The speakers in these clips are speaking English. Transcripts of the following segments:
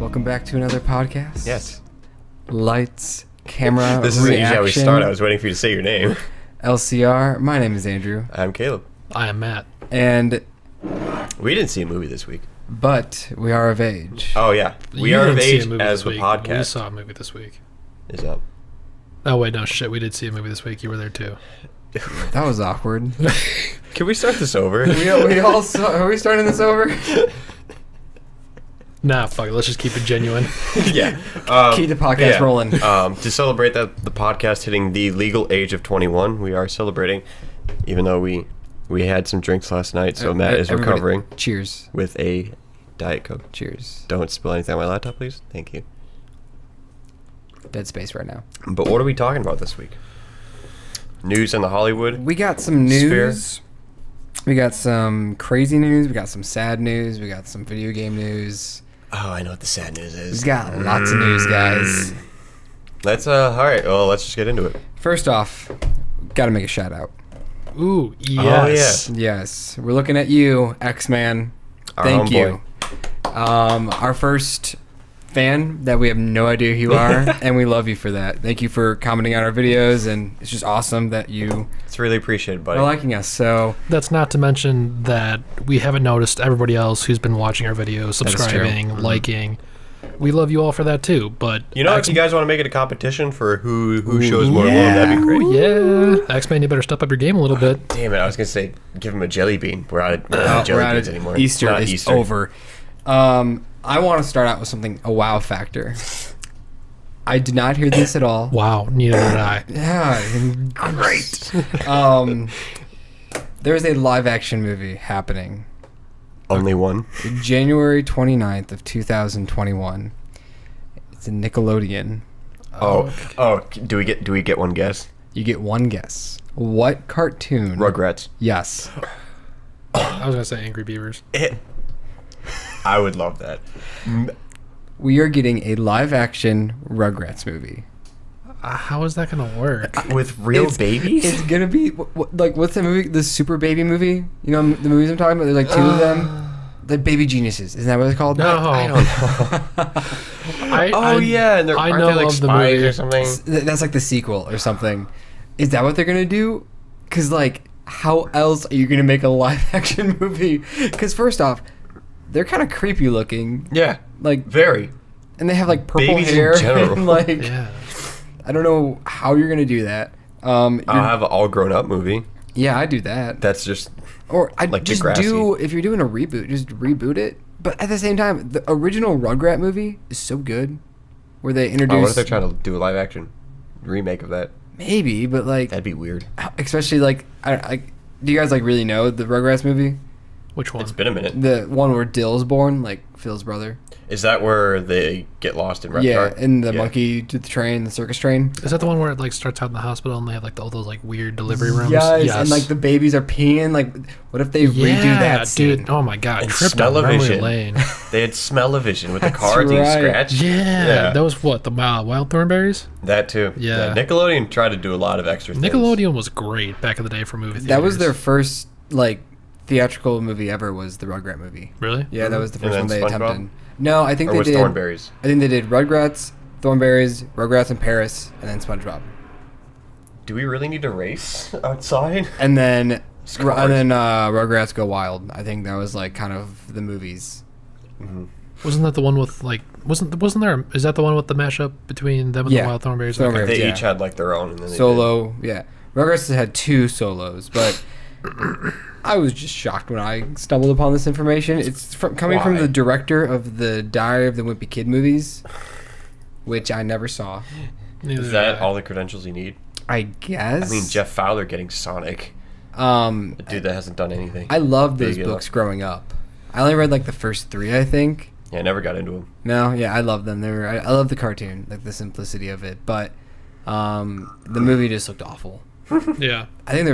Welcome back to another podcast. Yes. Lights, camera, This isn't usually how we reaction. start. I was waiting for you to say your name. LCR. My name is Andrew. I'm Caleb. I am Matt. And We didn't see a movie this week. but we are of age. Oh, yeah. We You are of didn't see a age movie as this the week. We podcast saw a movie this week. is up. Oh, wait, no, shit. We did see a movie this week. You were there, too. That was awkward. Can we start this over? we all saw, are we starting this over? Nah, fuck it. Let's just keep it genuine. Yeah. Keep the podcast rolling. To celebrate that the podcast hitting the legal age of 21, we are celebrating, even though we had some drinks last night, so Matt is Everybody, recovering Cheers. with a Diet Coke. Cheers. Don't spill anything on my laptop, please. Thank you. Dead space right now. But what are we talking about this week? News in the Hollywood? We got some news. Sphere. We got some crazy news. We got some sad news. We got some video game news. Oh, I know what the sad news is. We got lots of news, guys. Let's, all right, well, let's just get into it. First off, gotta make a shout out. Ooh, yes. Yes, we're looking at you, X-Man. Our Thank homeboy. you. Our first fan that we have no idea who you are, and we love you for that. Thank you for commenting on our videos, and it's just awesome that you It's really appreciated, buddy. are liking us. So That's not to mention that we haven't noticed everybody else who's been watching our videos, is true. subscribing, liking. We love you all for that, too. But You know, if you guys want to make it a competition for who shows more love, that'd be great. yeah, X-Man, you better step up your game a little bit. Damn it, I was going to say, give him a jelly bean. We're out of jelly we're out beans of anymore. Easter Not is Easter. over. I want to start out with something, a wow factor. I did not hear this at all. Wow, neither did I. Yeah, great. There's a live action movie happening Only one. January 29th of 2021. It's a Nickelodeon. Oh, do we get one guess? You get one guess. What cartoon? Rugrats. Yes. I was going to say Angry Beavers. I would love that. We are getting a live action Rugrats movie. How is that going to work? With real babies? It's gonna be like, what's the movie? The Super Baby movie? You know the movies I'm talking about? There's like two of them. The Baby Geniuses. Isn't that what it's called? No. I don't know. I Yeah, and I aren't know they like of the spies movie. or something? That's like the sequel or something. Is that what they're gonna do? Because like, how else are you gonna make a live action movie? Because first off, they're kind of creepy looking. Yeah, Like, very. and they have like purple Babies in hair. general. And, like, Yeah. I don't know how you're gonna do that. I'll have an all grown up movie. Yeah, I do that. That's just Or I like just Degrassi. do, if you're doing a reboot, just reboot it. But at the same time, the original Rugrat movie is so good, where they introduce what if they're trying to do a live action remake of that? maybe, but like, That'd be weird. especially like, do you guys like really know the Rugrats movie? Which one? It's been a minute. The one where Dill's born, like Phil's brother. Is that where they get lost in Reptar? Yeah, and the Yeah. monkey to the train, the circus train. Is that the one where it like starts out in the hospital and they have like all those like weird delivery rooms? Yes, and like the babies are peeing. Like, what if they redo that scene? dude. Oh my god, And trip down memory smell-o-vision. lane. They had smell-o-vision with the That's cards and you right. scratch. Yeah, that was what the Wild Thornberries. That too. Yeah. Nickelodeon tried to do a lot of extra things. Nickelodeon was great back in the day for movie theaters. That was their first like theatrical movie ever. Was the Rugrat movie? Really? Yeah, that was the And first then one they SpongeBob? attempted. No, I think Or they was did. Thornberries? I think they did Rugrats, Thornberries, Rugrats in Paris, and then SpongeBob, Do we really need to race outside? and then Scars. Rugrats Go Wild. I think that was like kind of the movies. Wasn't that the one with like wasn't there? Is that the one with the mashup between them and Yeah. the Wild Thornberries? Thornberries. They Yeah. each had like their own. And then they Solo, yeah. Rugrats had 2 solos, but I was just shocked when I stumbled upon this information. It's coming from Why? the director of the Diary of the Wimpy Kid movies, which I never saw. Neither Is did that I. all the credentials you need? I guess. I mean, Jeff Fowler getting Sonic. Um, A dude that hasn't done anything. I loved those Big books growing up. I only read like the first 3, I think. Yeah, I never got into him. No, yeah, I love them. I love the cartoon, like the simplicity of it. But the movie just looked awful. Yeah, I think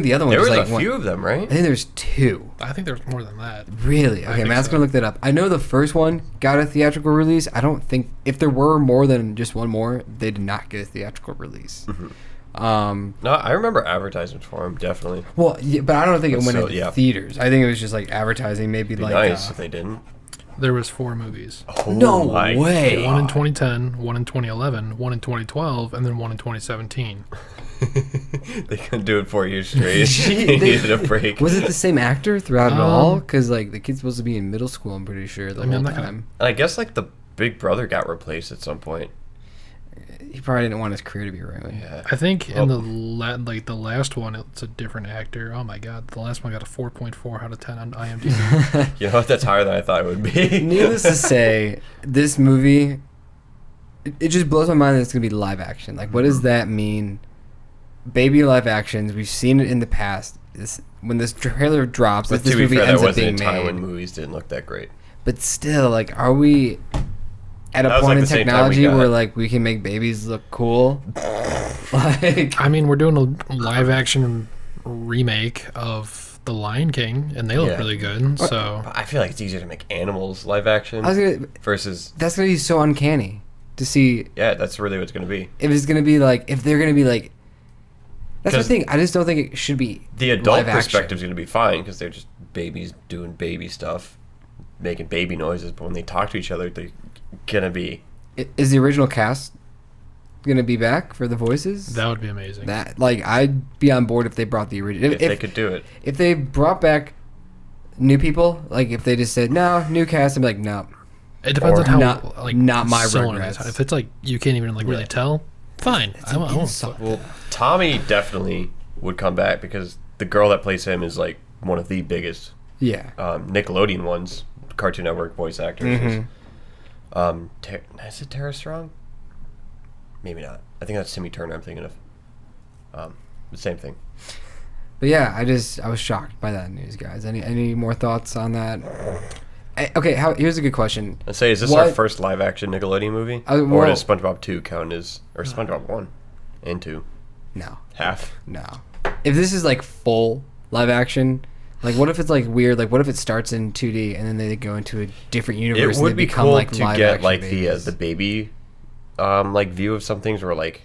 the other one There was like a few of them, right? I think there's 2. I think there's more than that. Really? I Okay, think Matt's so. gonna look that up. I know the first one got a theatrical release. I don't think if there were more than just one more, they did not get a theatrical release. No, I remember advertisements for him, definitely. Well, yeah, but I don't think it But went so, into yeah. theaters. I think it was just like advertising, maybe Be like nice if they didn't. there was 4 movies. Oh No my way. God. One in 2010, one in 2011, one in 2012, and then one in 2017. They couldn't do it 4 years straight. They needed a break. Was it the same actor throughout it all? Because like the kid's supposed to be in middle school, I'm pretty sure the whole time. And I guess like the big brother got replaced at some point. He probably didn't want his career to be ruined. Yeah. I think in the last one, it's a different actor. Oh my god, the last one got a 4.4 out of 10 on IMDb. You know what? That's higher than I thought it would be. Needless to say, this movie, it just blows my mind that it's gonna be live action. Like, what does that mean? Baby live actions. We've seen it in the past. When this trailer drops, But if this to be movie fair, ends that up wasn't a being time when made. movies didn't look that great. But still, like, are we at a That was, point like, in the same time we technology got- where like we can make babies look cool? Like, I mean, we're doing a live action remake of The Lion King, and they look Yeah. really good. So But I feel like it's easier to make animals live action I was gonna, versus. that's gonna be so uncanny to see Yeah, that's really what it's going to be. if it's gonna be like if they're gonna be like. That's the 'Cause thing. I just don't think it should be The adult live action. perspective is going to be fine because they're just babies doing baby stuff, making baby noises. But when they talk to each other, they're going to be. Is the original cast gonna be back for the voices? that would be amazing. That like I'd be on board if they brought the original. If they could do it. If they brought back new people, like if they just said no new cast, I'm like no. It depends Or on how not- not my someone regrets. is. If it's like you can't even like really tell, fine. I won't insult. Well, Tommy definitely would come back because the girl that plays him is like one of the biggest Yeah. Nickelodeon ones, Cartoon Network voice actors. Mhm. Is it Tara Strong? Maybe not. I think that's Timmy Turner I'm thinking of. The same thing. But yeah, I was shocked by that news, guys. Any more thoughts on that? Okay, here's a good question. Let's say, is this our What- first live action Nickelodeon movie? Well- Or does SpongeBob 2 count as. Or SpongeBob 1 and 2? No, Half. no. If this is like full live action, like what if it's like weird? Like what if it starts in 2D and then they go into a different universe? It would and they be become cool like to live get action like babies? the baby like view of some things, or like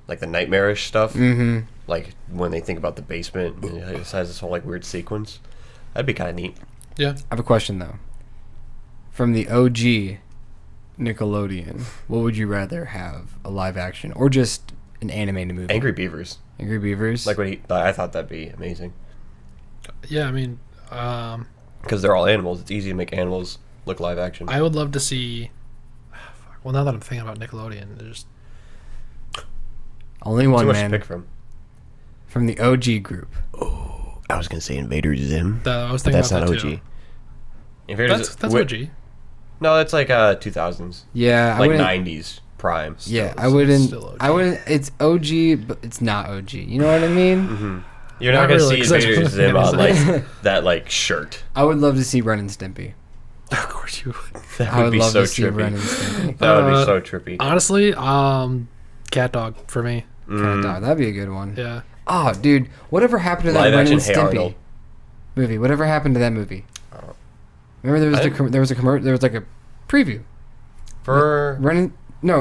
the nightmarish stuff. Mm-hmm. Like when they think about the basement and it has this whole like weird sequence. That'd be kind of neat. Yeah. I have a question though. From the OG Nickelodeon, what would you rather have, a live action or just an animated movie? Angry Beavers. Angry Beavers. Like I thought that'd be amazing Yeah, I mean, because they're all animals. It's easy to make animals look live action. I would love to see. Well, now that I'm thinking about Nickelodeon, there's Only Too one much to man pick from. from the OG group. I was gonna say Invader Zim. I was But thinking that's about not that OG. too. Invader That's Zim- OG. No, that's like 2000s, Yeah, I like wouldn't. 90s prime. Yeah, Still- I wouldn't. still OG. I wouldn't. It's OG, but it's not OG. You know what I mean? Mm-hmm. You're not Not gonna really, see 'cause that's Invader what Zim I'm on gonna like that like shirt. I would love to see Ren and Stimpy. Of course you would. That I would would be love so to see Ren trippy. and Stimpy. That would be Uh, so trippy. Honestly, Cat Dog for me. Cat Dog, that'd be a good one. Yeah. Oh, dude, whatever happened to that Live Ren and action Hey Stimpy Arnold. movie? Whatever happened to that movie? Oh. Remember there was I there was a there was like a preview. For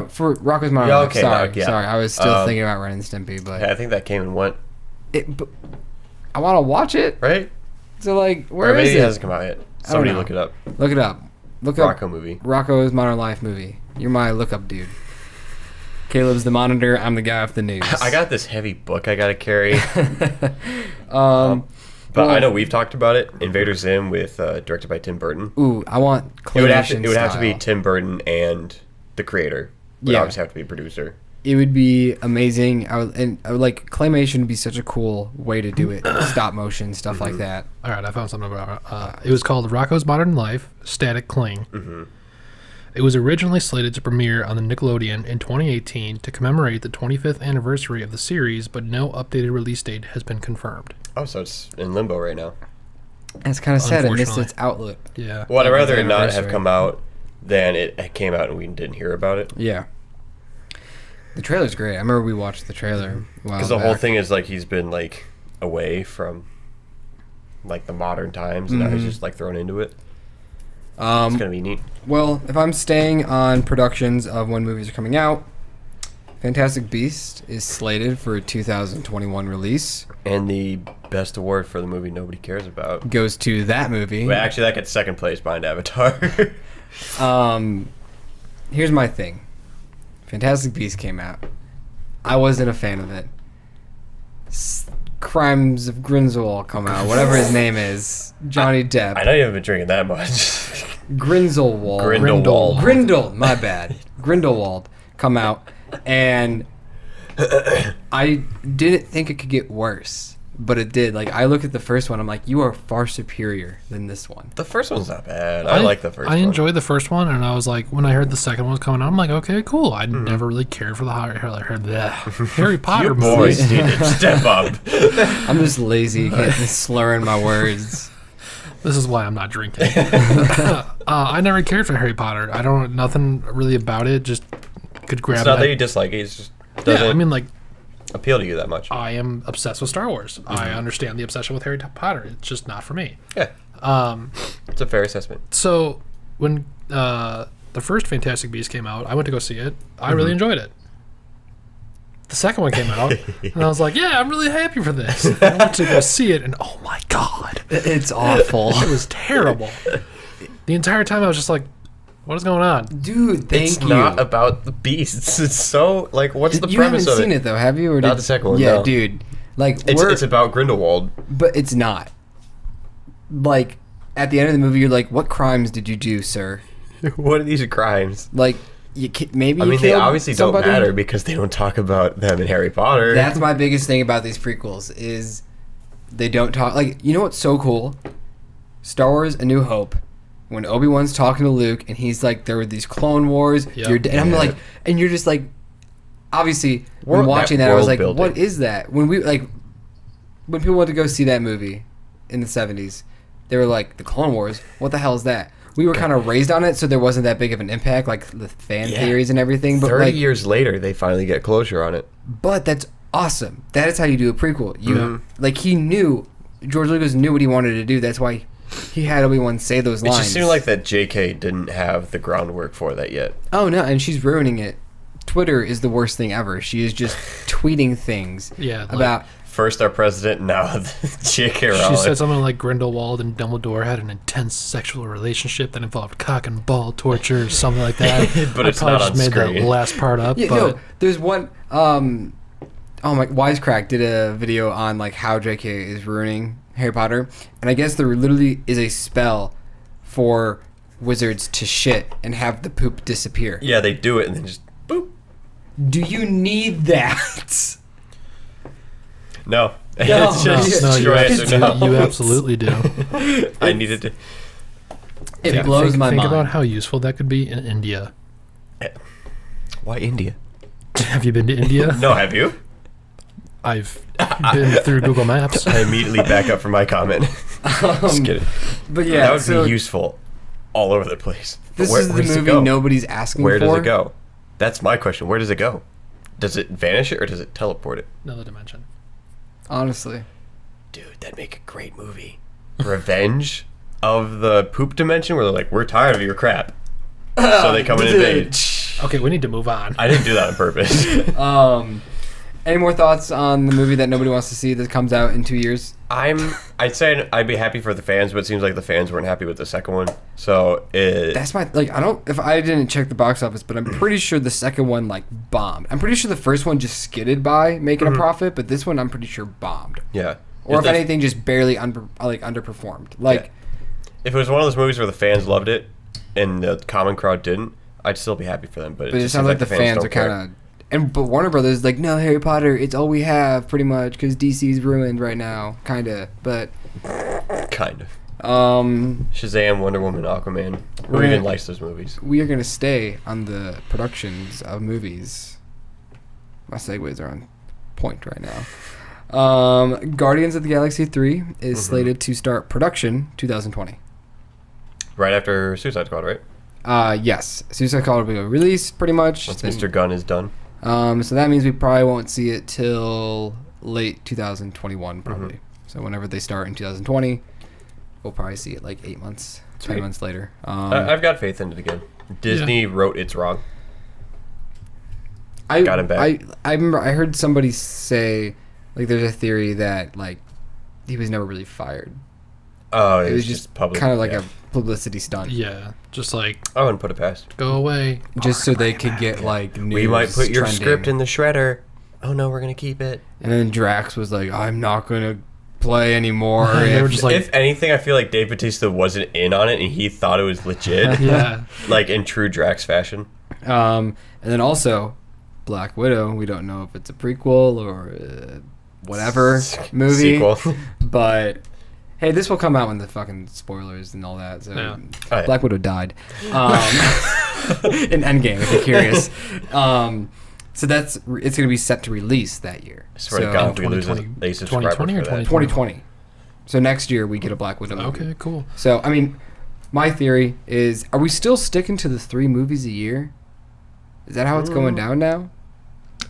For Rocko's Modern Yeah, Life. okay, Sorry, no, yeah. sorry, I was still thinking about Ren and Stimpy, but, yeah, I think that came and went, but I want to watch it. right? So like, Or where maybe is it it? hasn't come out yet. Somebody know. look it up. Look it up. Look up Rocco movie. Rocko's Modern Life movie. You're my look-up dude. Caleb's the monitor. I'm the guy with the news. I got this heavy book I gotta carry. But But I know we've talked about it. Invader Zim with directed by Tim Burton. Ooh, I want It claymation would have to be style. Tim Burton and the creator. Would Yeah. obviously have to be a producer. It would be amazing. I would like claymation would be such a cool way to do it. Stop motion stuff Mm-hmm. like that. All right, I found something about it. Was called Rocko's Modern Life: Static Cling. Mm-hmm. It was originally slated to premiere on the Nickelodeon in 2018 to commemorate the 25th anniversary of the series, but no updated release date has been confirmed. Oh, so it's in limbo right now. That's kind of sad. It missed Unfortunately. its outlet. Yeah. Well, I'd Of rather the it not have anniversary. come out than it came out and we didn't hear about it. Yeah. The trailer's great. I remember we watched the trailer. Because the whole thing is like he's been like away from like the modern times, and now he's just like thrown into it. It's gonna be neat. Well, if I'm staying on productions of when movies are coming out, Fantastic Beast is slated for a 2021 release. And the best award for the movie nobody cares about goes to that movie. Well, actually, that gets second place behind Avatar. Here's my thing. Fantastic Beast came out. I wasn't a fan of it. Crimes of Grindelwald come out. Whatever his name is. Johnny Depp. I know you haven't been drinking that much. Grindelwald. My bad. Grindelwald come out. And I didn't think it could get worse, but it did. Like, I look at the first one, I'm like, you are far superior than this one. The first one's not bad. I like the first one. I enjoyed the first one, and I was like, when I heard the second one was coming out, I'm like, okay, cool. I never really cared for the Harry Potter movies. Boys need to step up. I'm just lazy, slurring my words. This is why I'm not drinking. I never cared for Harry Potter. Nothing really about it. Just could grab. It's not that you dislike it. It's just doesn't appeal to you that much. I am obsessed with Star Wars. I understand the obsession with Harry Potter. It's just not for me. Yeah. It's a fair assessment. So when the first Fantastic Beasts came out, I went to go see it. I really enjoyed it. The second one came out, and I was like, yeah, I'm really happy for this. I went to go see it, and oh my God. It's awful. It was terrible. The entire time I was just like, what is going on? Dude, thank you. It's not about the beasts. It's so, like, what's the premise of it? You haven't seen it, though, have you? Or not the second one, yeah, no. dude. Like, it's about Grindelwald. But it's not. Like, at the end of the movie, you're like, what crimes did you do, sir? What are these crimes? Like, maybe you they obviously somebody? don't matter because they don't talk about them in Harry Potter. That's my biggest thing about these prequels is they don't talk. Like, you know what's so cool? Star Wars A New Hope. When Obi-Wan's talking to Luke and he's like, there were these Clone Wars. Yep. And I'm like, and you're just like, obviously, when watching that, I was like, what is that? When people went to go see that movie in the 70s, they were like, the Clone Wars? What the hell is that? We were kind of raised on it, so there wasn't that big of an impact, like the fan theories and everything. But 30 years later, they finally get closure on it. But that's awesome. That is how you do a prequel. Like, he knew, George Lucas knew what he wanted to do. That's why he had Obi-Wan say those lines. It just seemed like that J.K. didn't have the groundwork for that yet. Oh, no, and she's ruining it. Twitter is the worst thing ever. She is just tweeting things about... First our president, now J.K. Rowling. She said something like Grindelwald and Dumbledore had an intense sexual relationship that involved cock and ball torture or something like that. But it's not on made screen. That last part up. Yeah, but no, there's one... Wisecrack did a video on like how J.K. is ruining Harry Potter, and I guess there literally is a spell for wizards to shit and have the poop disappear. Yeah, they do it and then just boop. Do you need that? No. No, you no. absolutely do. I needed to. It blows my mind. Think about how useful that could be in India. Why India? Have you been to India? No, have you? I've been through Google Maps. I immediately back up from my comment. Just kidding. But yeah, that would be useful all over the place. This is the movie nobody's asking Where for. Where does it go? That's my question. Where does it go? Does it vanish it or does it teleport it? Another dimension. Honestly. Dude, that'd make a great movie. Revenge of the poop dimension where they're like, we're tired of your crap. So they come and invade. Okay, we need to move on. I didn't do that on purpose. Any more thoughts on the movie that nobody wants to see that comes out in 2 years? I'd say I'd be happy for the fans, but it seems like the fans weren't happy with the second one. So that's my I didn't check the box office, but I'm pretty sure the second one like bombed. I'm pretty sure the first one just skidded by making a profit, but this one I'm pretty sure bombed. Yeah. Or if anything, just barely underperformed. Like, if it was one of those movies where the fans loved it and the common crowd didn't, I'd still be happy for them. But it sounds like the fans are kind of. But Warner Brothers is like, no, Harry Potter, it's all we have, pretty much, because DC's ruined right now, kind of. But kind of. Shazam, Wonder Woman, Aquaman. Who even likes those movies? We are gonna stay on the productions of movies. My segues are on point right now. Guardians of the Galaxy 3 is slated to start production 2020. Right after Suicide Squad, right? Yes. Suicide Squad will be released pretty much. Once Mr. Gunn is done. So that means we probably won't see it till late 2021, probably. So whenever they start in 2020, we'll probably see it like 8 months, 10 months later. I've got faith in it again. Disney wrote It's Wrong. got him back. I remember I heard somebody say, like, there's a theory that, like, he was never really fired. Oh, it was just public, kind of like a publicity stunt. Yeah, just like, I wouldn't put it past. go away. Just so they could get, like, news We might put your trending. script in the shredder. Oh no, we're gonna keep it. And then Drax was like, I'm not gonna play anymore. They were just like, If anything, I feel like Dave Bautista wasn't in on it and he thought it was legit. yeah. Like in true Drax fashion. and then also Black Widow. We don't know if it's a prequel or whatever movie. Sequel. But hey, this will come out when the fucking spoilers and all that. So Yeah. Oh, yeah. Black Widow died in Endgame. If you're curious. So it's going to be set to release that year. I swear to God, if we lose a 2020 subscriber for 2020 or that. 2020. So next year we get a Black Widow movie. Okay, cool. So I mean, my theory is: are we still sticking to the 3 movies a year? Is that how it's going down now?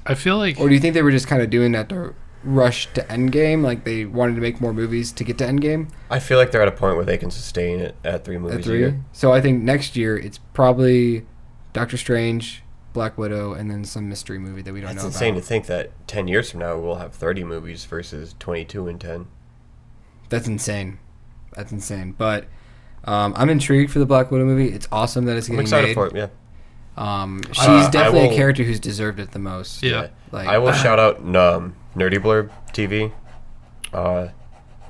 I feel like, Or do you think they were just kind of doing that to rush to Endgame? Like they wanted to make more movies to get to Endgame? I feel like they're at a point where they can sustain it at 3 movies At a 3? year. So I think next year it's probably Doctor Strange, Black Widow, and then some mystery movie that we don't It's know insane about. to think that 10 years from now we'll have 30 movies versus 22 and 10. That's insane. That's insane. But I'm intrigued for the Black Widow movie. It's awesome that it's I'm getting excited made. for it, yeah. She's definitely I will- a character who's deserved it the most. Yeah. Like, I will shout out Nerdy Blurb TV.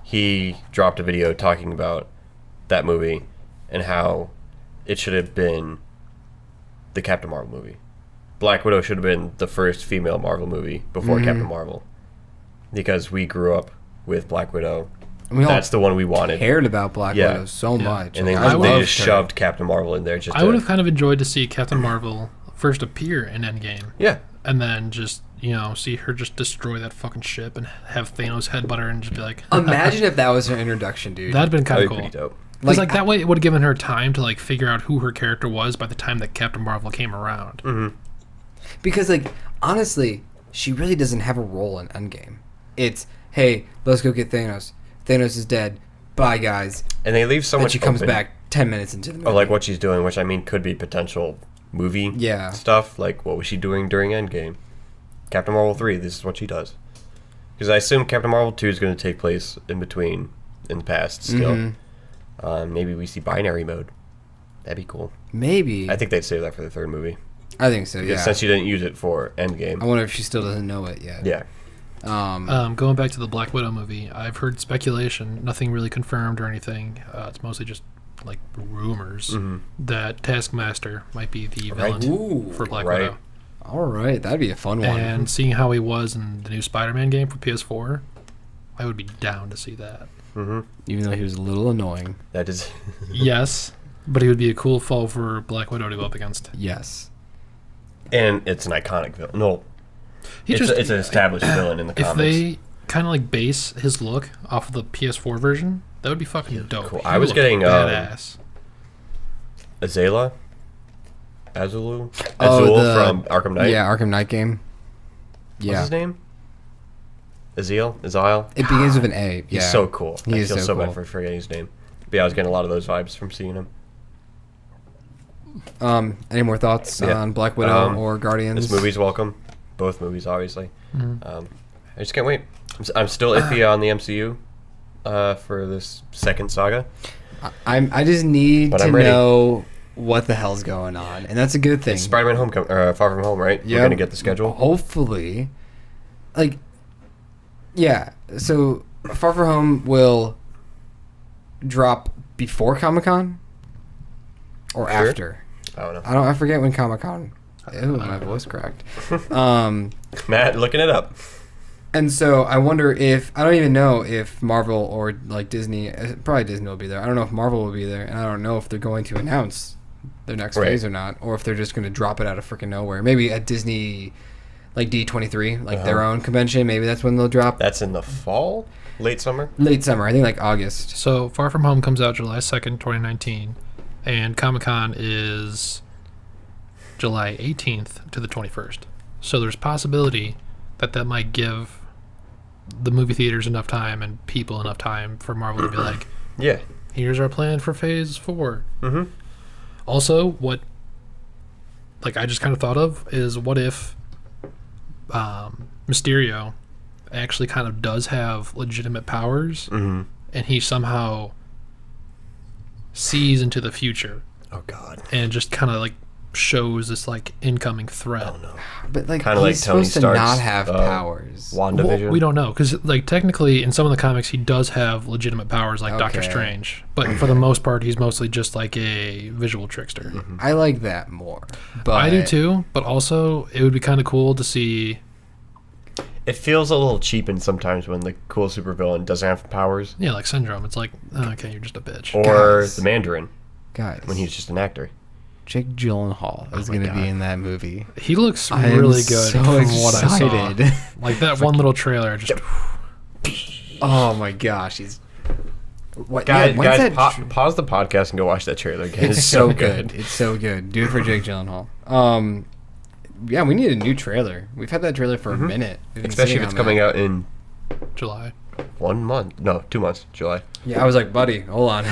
He dropped a video talking about that movie and how it should have been the Captain Marvel movie. Black Widow should have been the first female Marvel movie before Captain Marvel. Because we grew up with Black Widow. we all That's the one we wanted. cared about Black Yeah. Widow so much. And Like, they, I they loved just her. shoved Captain Marvel in there. Just I would have kind of enjoyed to see Captain Marvel first appear in Endgame, Yeah. and then just, see her just destroy that fucking ship and have Thanos headbutt her and just be like, Imagine if that was her introduction, dude. that'd been kind That'd of be cool. pretty dope. Because Like, that way it would have given her time to figure out who her character was by the time that Captain Marvel came around. Because, honestly, she really doesn't have a role in Endgame. It's, hey, let's go get Thanos. Thanos is dead. Bye, guys. And they leave so And much she comes open. back 10 minutes into the movie. Or like what she's doing, which I mean could be potential movie Yeah. stuff. Like what was she doing during Endgame? Captain Marvel 3, this is what she does. Because I assume Captain Marvel 2 is going to take place in the past still. Maybe we see binary mode. That'd be cool. Maybe. I think they'd save that for the 3rd movie. I think so, Because yeah. since she didn't use it for Endgame. I wonder if she still doesn't know it yet. Yeah. Going back to the Black Widow movie, I've heard speculation, nothing really confirmed or anything. It's mostly just rumors that Taskmaster might be the Right. villain Ooh, for Black right. Widow. All right. That'd be a fun one. And seeing how he was in the new Spider-Man game for PS4, I would be down to see that. Even though he was a little annoying. That is. Yes, but he would be a cool foe for Black Widow to go up against. Yes. And it's an iconic villain. No. He It's an established villain in the If comics. they kind of base his look off of the PS4 version, that would be fucking dope. cool. He I was looked getting, badass. Azula? Azul Oh, from Arkham Knight? Yeah, Arkham Knight game. What's Yeah. his name? Azile? It begins with an A. He's yeah. so cool. He I is feel so so bad cool. for forgetting his name. But yeah, I was getting a lot of those vibes from seeing him. Any more thoughts Yeah. on Black Widow Um, or Guardians? This movie's welcome. Both movies, obviously. I just can't wait. I'm still iffy on the MCU for this second saga. I just need But to I'm ready. know what the hell's going on, and that's a good thing. It's Spider-Man Far From Home, right? Yeah. We're gonna get the schedule. Hopefully, yeah. So Far From Home will drop before Comic-Con or Sure. after. I don't know. I forget when Comic-Con. Ew, my voice cracked. Matt, looking it up. And so I wonder if I don't even know if Marvel or Disney, probably Disney will be there. I don't know if Marvel will be there, and I don't know if they're going to announce their next Right. phase or not, or if they're just going to drop it out of freaking nowhere. Maybe at Disney, D23, their own convention. Maybe that's when they'll drop. That's in the fall, late summer. Late summer, I think August. So Far From Home comes out July 2nd, 2019, and Comic-Con is July 18th to the 21st. So there's possibility that might give the movie theaters enough time and people enough time for Marvel to be like, Yeah. here's our plan for Phase 4. Also, what I just kind of thought of is, what if Mysterio actually kind of does have legitimate powers, and he somehow sees into the future. Oh God! And just kind of like shows this like incoming threat. Oh no! But like Kinda he's like Tony supposed to Stark's, not have powers. WandaVision. Well, we don't know because like technically in some of the comics he does have legitimate powers like Doctor Okay. Strange, but for the most part he's mostly just like a visual trickster. I like that more. But I do too, but also it would be kind of cool to see. It feels a little cheapened sometimes when the cool supervillain doesn't have powers, Yeah, like Syndrome. It's like, oh, okay, you're just a bitch. or Guys. the Mandarin Guys, when he's just an actor. Jake Gyllenhaal is my going to be God. in that movie. He looks I am really good so from what I excited. saw. Like that one little trailer, just Oh my gosh, he's what? Guys, when's that pause the podcast and go watch that trailer again. It's so good. It's so good. Do it for Jake Gyllenhaal. Yeah, we need a new trailer. We've had that trailer for a minute. We've been Especially if sitting it's on coming that. out in July. 1 month. No, 2 months. July. Yeah, I was like, buddy, hold on.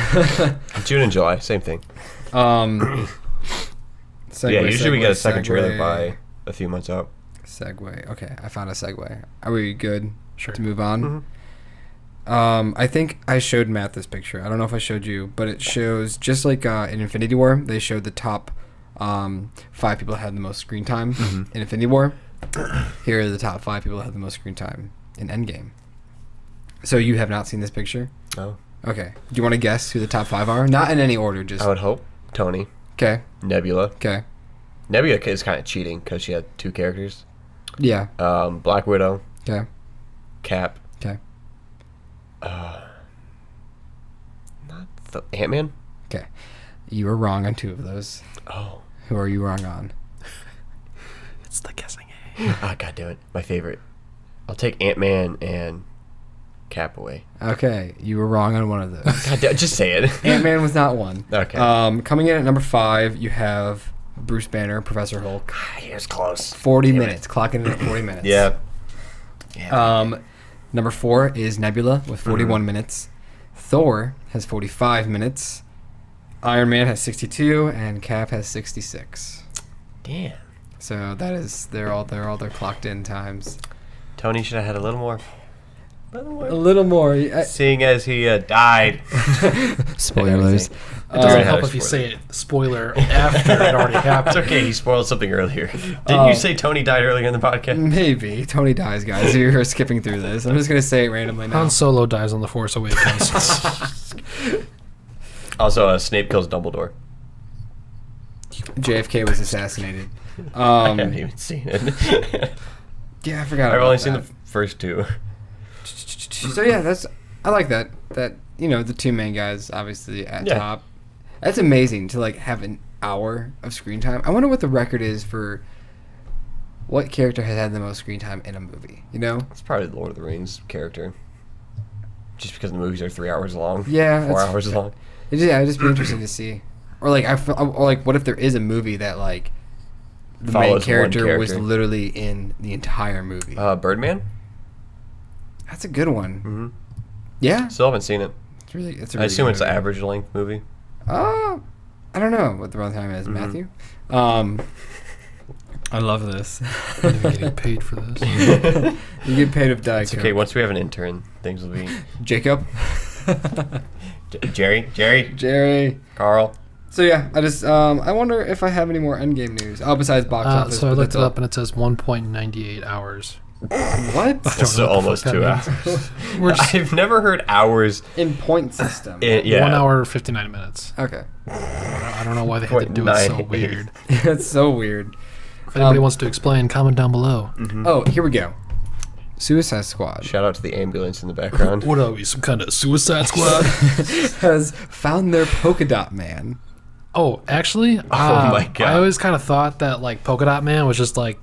June and July, same thing. Segue, Yeah, usually we get a second segue, trailer by a few months out. Segue. Okay, I found a segue. Are we good Sure. to move on? I think I showed Matt this picture. I don't know if I showed you, but it shows just like in Infinity War, they showed the top 5 people that had the most screen time in Infinity War. Here are the top 5 people that had the most screen time in Endgame. So you have not seen this picture? No. Okay. Do you want to guess who the top 5 are? Not in any order, just I would hope. Tony. okay. Nebula. Okay. Nebula is kind of cheating because she had 2 characters. Yeah. Black Widow. Okay. Cap. Okay. Not the Ant-Man? Okay. You were wrong on 2 of those. Oh. Who are you wrong on? It's the guessing game. Ah, God damn it. My favorite. I'll take Ant-Man and Cap away. Okay, you were wrong on one of those. God damn, just say it. Ant-Man was not one. Okay. Coming in at number 5, you have Bruce Banner, Professor Hulk. He was close. 40 Damn it. minutes. Clocking in at 40 minutes. Yeah. Number 4 is Nebula with 41 minutes. Thor has 45 minutes. Iron Man has 62, and Cap has 66. Damn. So that is they're all their clocked in times. Tony should have had a little more. A little more. Seeing as he died. Spoilers. It doesn't had help a if you spoiler. say it spoiler after it already happened. It's okay, he spoiled something earlier. Didn't you say Tony died earlier in the podcast? Maybe Tony dies, guys. You're skipping through this. I'm just gonna say it randomly now. Han Solo dies on The Force Awakens. Also, Snape kills Dumbledore. JFK was assassinated. I haven't even seen it. Yeah, I forgot. I've about only seen that. the first 2. So yeah, I like that. That the 2 main guys obviously at Yeah. top. That's amazing to like have an hour of screen time. I wonder what the record is for what character has had the most screen time in a movie. You know? It's probably the Lord of the Rings character. Just because the movies are 3 hours long. Yeah, 4 that's- hours long. It'd just be interesting to see. Or like or like what if there is a movie that like the main Follows one character was character. literally in the entire movie. Birdman? That's a good one. Mm-hmm. Yeah, Still haven't seen it. it's really a I really assume good it's an movie. average length movie. I don't know what the runtime is, Matthew. I love this. I'm even getting paid for this. You get paid with Diet It's Coke. okay, once we have an intern, things will be... Jacob, Jerry, Carl. Carl. So yeah, I just I wonder if I have any more Endgame news. Oh, besides box office. So I but looked that's it all. up and it says 1.98 hours. What? That's know what the almost fuck 2 that hours. We're just I've never heard hours. In point system. Yeah. 1 hour 59 minutes. Okay, I don't know why they had to do it so 0.98. weird. that's so weird. If anybody wants to explain, comment down below. Oh, here we go. Suicide Squad Shout out to the ambulance in the background. What are we, some kind of Suicide Squad? has found their polka dot man. Oh, actually, my God. I always kind of thought that like Polka Dot Man was just like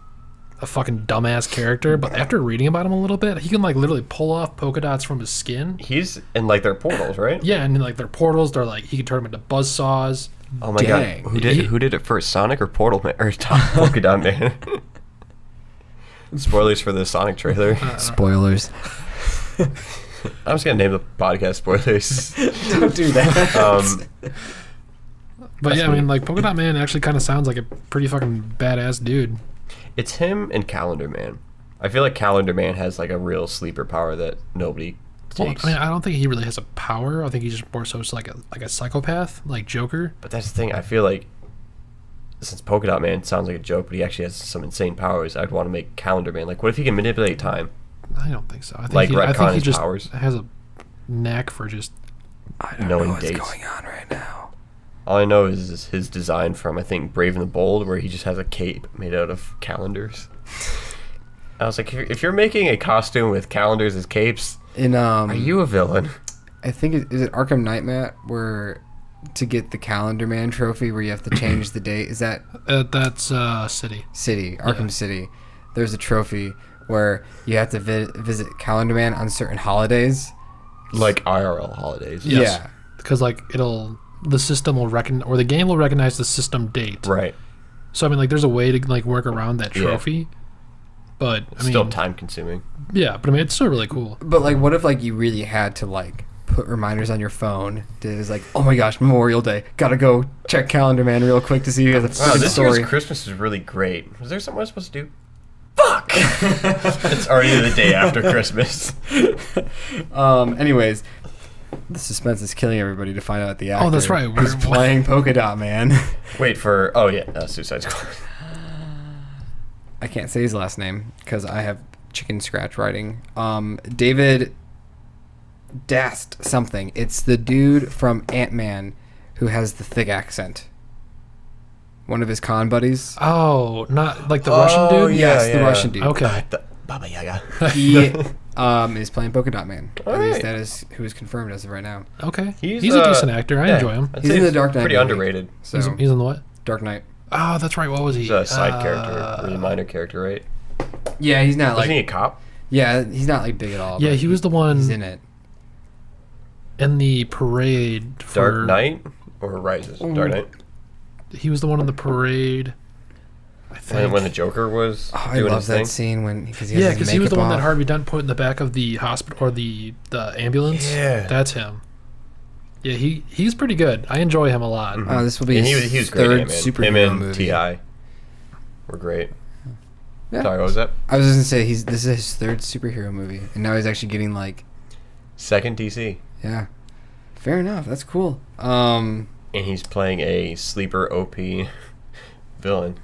a fucking dumbass character, but after reading about him a little bit, he can like literally pull off polka dots from his skin. He's in like their portals, right? Yeah, and like their portals, they're like he can turn them into buzzsaws. Oh my Dang. god. Who did it first? Sonic or Portal Man or Polka Dot Man? Spoilers for the Sonic trailer. Spoilers. I'm just gonna name the podcast spoilers. Don't do that. But yeah, I mean, like Polka Dot Man actually kind of sounds like a pretty fucking badass dude. It's him and Calendar Man. I feel like Calendar Man has like a real sleeper power that nobody Well, takes. I mean, I don't think he really has a power. I think he's just more so just like a psychopath, like Joker. But that's the thing. I feel like since Polka Dot Man sounds like a joke, but he actually has some insane powers, I'd want to make Calendar Man. Like, what if he can manipulate time? I don't think so. I think Like I think retcon he his just powers? has a knack for just. I don't Knowing know what's dates. going on right now. All I know is his design from, I think, Brave and the Bold, where he just has a cape made out of calendars. I was like, if you're making a costume with calendars as capes, are you a villain? I think is it Arkham Knight, Matt, where to get the Calendar Man trophy, where you have to change the date. Is that That's City. Arkham City? There's a trophy where you have to visit Calendar Man on certain holidays. Like IRL holidays. Yes. Yeah. Because like the system will or the game will recognize the system date. Right. So I mean, like, there's a way to like work around that Yeah. trophy. But I mean, Still time consuming. yeah. But I mean, it's still really cool. But like, what if like you really had to like put reminders on your phone? It was like, oh my gosh, Memorial Day, gotta go check Calendar Man real quick to see who has a Wow, freaking this story. year's Christmas is really great. Was there something I was supposed to do? Fuck! It's already the day after Christmas. Anyways, the suspense is killing everybody to find out the actor. Oh, that's right. Who's playing Polka Dot Man. Wait for... Suicide Squad. I can't say his last name because I have chicken scratch writing. David Dast something. It's the dude from Ant-Man who has the thick accent. One of his con buddies. Oh, not like the Russian dude. yeah. Yes, the Russian dude. Okay. Baba Yaga. He is playing Polka Dot Man. At least Alright. that is who is confirmed as of right now. Okay. He's, He's a decent actor. I enjoy him. I'd He's say in the Dark Knight Pretty movie. underrated. So He's in the what? Dark Knight. Oh, that's right. What was he? He's a side character, really minor character, right? Yeah, he's not Wasn't like he a cop? yeah, he's not like big at all. Yeah, but he was the one He's in it. in the parade for Dark Knight or Rises? Dark Knight. He was the one in the parade. I think. When the Joker was Oh, I doing love his that thing. scene when because Yeah, because he was the one that Harvey Dent put in the back of the hospital or the ambulance. Yeah. That's him. Yeah, he's pretty good. I enjoy him a lot. Mhm. Oh, this will be And his he was great. third Ant-Man. superhero Him and movie. T.I. were great. Yeah. Sorry, what was that? I was just gonna say this is his third superhero movie, and now he's actually getting like Second DC. yeah, fair enough. That's cool. And he's playing a sleeper OP villain.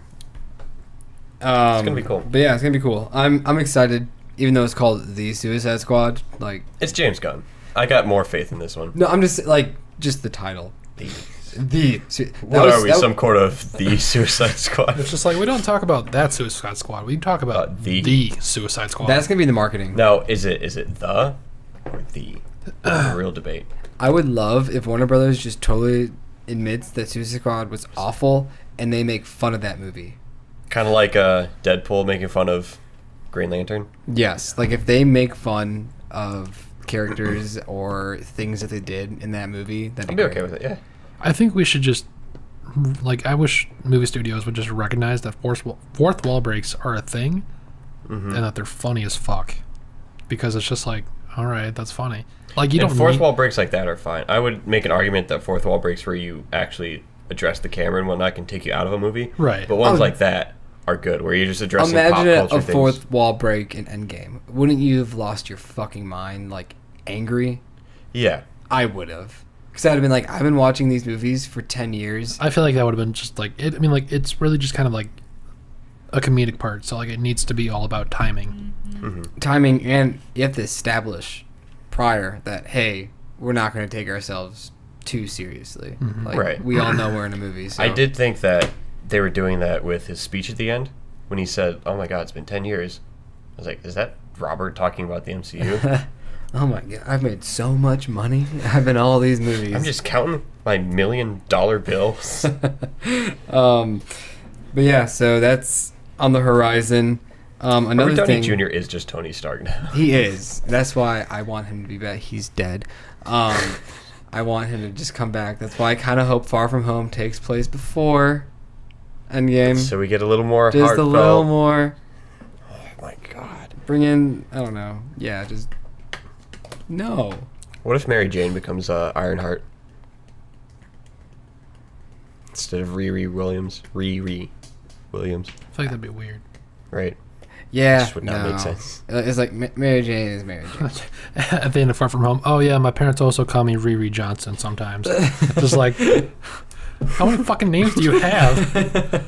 It's gonna be cool. But yeah, it's gonna be cool. I'm excited, even though it's called The Suicide Squad. Like, It's James Gunn. I got more faith in this one. no, I'm just like just the title. What are we? Some court of the Suicide Squad? It's just like we don't talk about that Suicide Squad. We talk about the Suicide Squad. That's gonna be the marketing. No, is it the or the? That's a real debate. I would love if Warner Brothers just totally admits that Suicide Squad was awful, and they make fun of that movie. Kind of like Deadpool making fun of Green Lantern. Yes, like if they make fun of characters or things that they did in that movie, that'd I'd be be great. okay with it. Yeah. I think we should just I wish movie studios would just recognize that fourth wall breaks are a thing, and that they're funny as fuck. Because it's just like, all right, that's funny. Like you And don't fourth need, wall breaks like that are fine. I would make an argument that fourth wall breaks where you actually address the camera and whatnot can take you out of a movie. Right. But ones Oh. like that are good, where you're just addressing pop Imagine culture a things. fourth wall break in Endgame. Wouldn't you have lost your fucking mind, like angry? Yeah. I would have. Because I'd have been like, I've been watching these movies for 10 years. I feel like that would have been just like it. I mean, like it's really just kind of like a comedic part. So like it needs to be all about timing. Timing, and you have to establish prior that, hey, we're not going to take ourselves too seriously. Like, Right. we all know we're in a movie. So. I did think that they were doing that with his speech at the end when he said, "Oh my God, it's been 10 years." I was like, "Is that Robert talking about the MCU?" Oh my god, I've made so much money. I've been in all these movies. I'm just counting my $1 million bills. But yeah, so that's on the horizon. Another Robert Downey thing, Jr. is just Tony Stark now. he is. That's why I want him to be back. He's dead. I want him to just come back. That's why I kind of hope Far From Home takes place before Endgame. So we get a little more Just heartfelt. a little more. Oh my God. Bring in, I don't know. Yeah, just no. What if Mary Jane becomes Ironheart instead of Riri Williams? Riri Williams, I feel like that'd be weird. right? Yeah, Just would not make sense. It's like Mary Jane is Mary Jane. At the end of Far From Home. Oh yeah, my parents also call me Riri Johnson sometimes. Just like, how many fucking names do you have?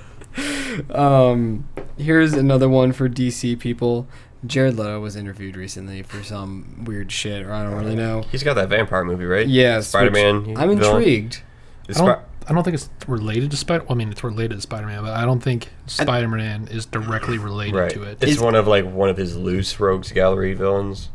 Here's another one for DC people. Jared Leto was interviewed recently for some weird shit, or I don't really know. He's got that vampire movie, right? Yes. Spider-Man. I'm intrigued. I don't think it's related to Spider. Well, I mean, it's related to Spider-Man, but I don't think Spider-Man is directly related to it. It's one of his loose rogues gallery villains,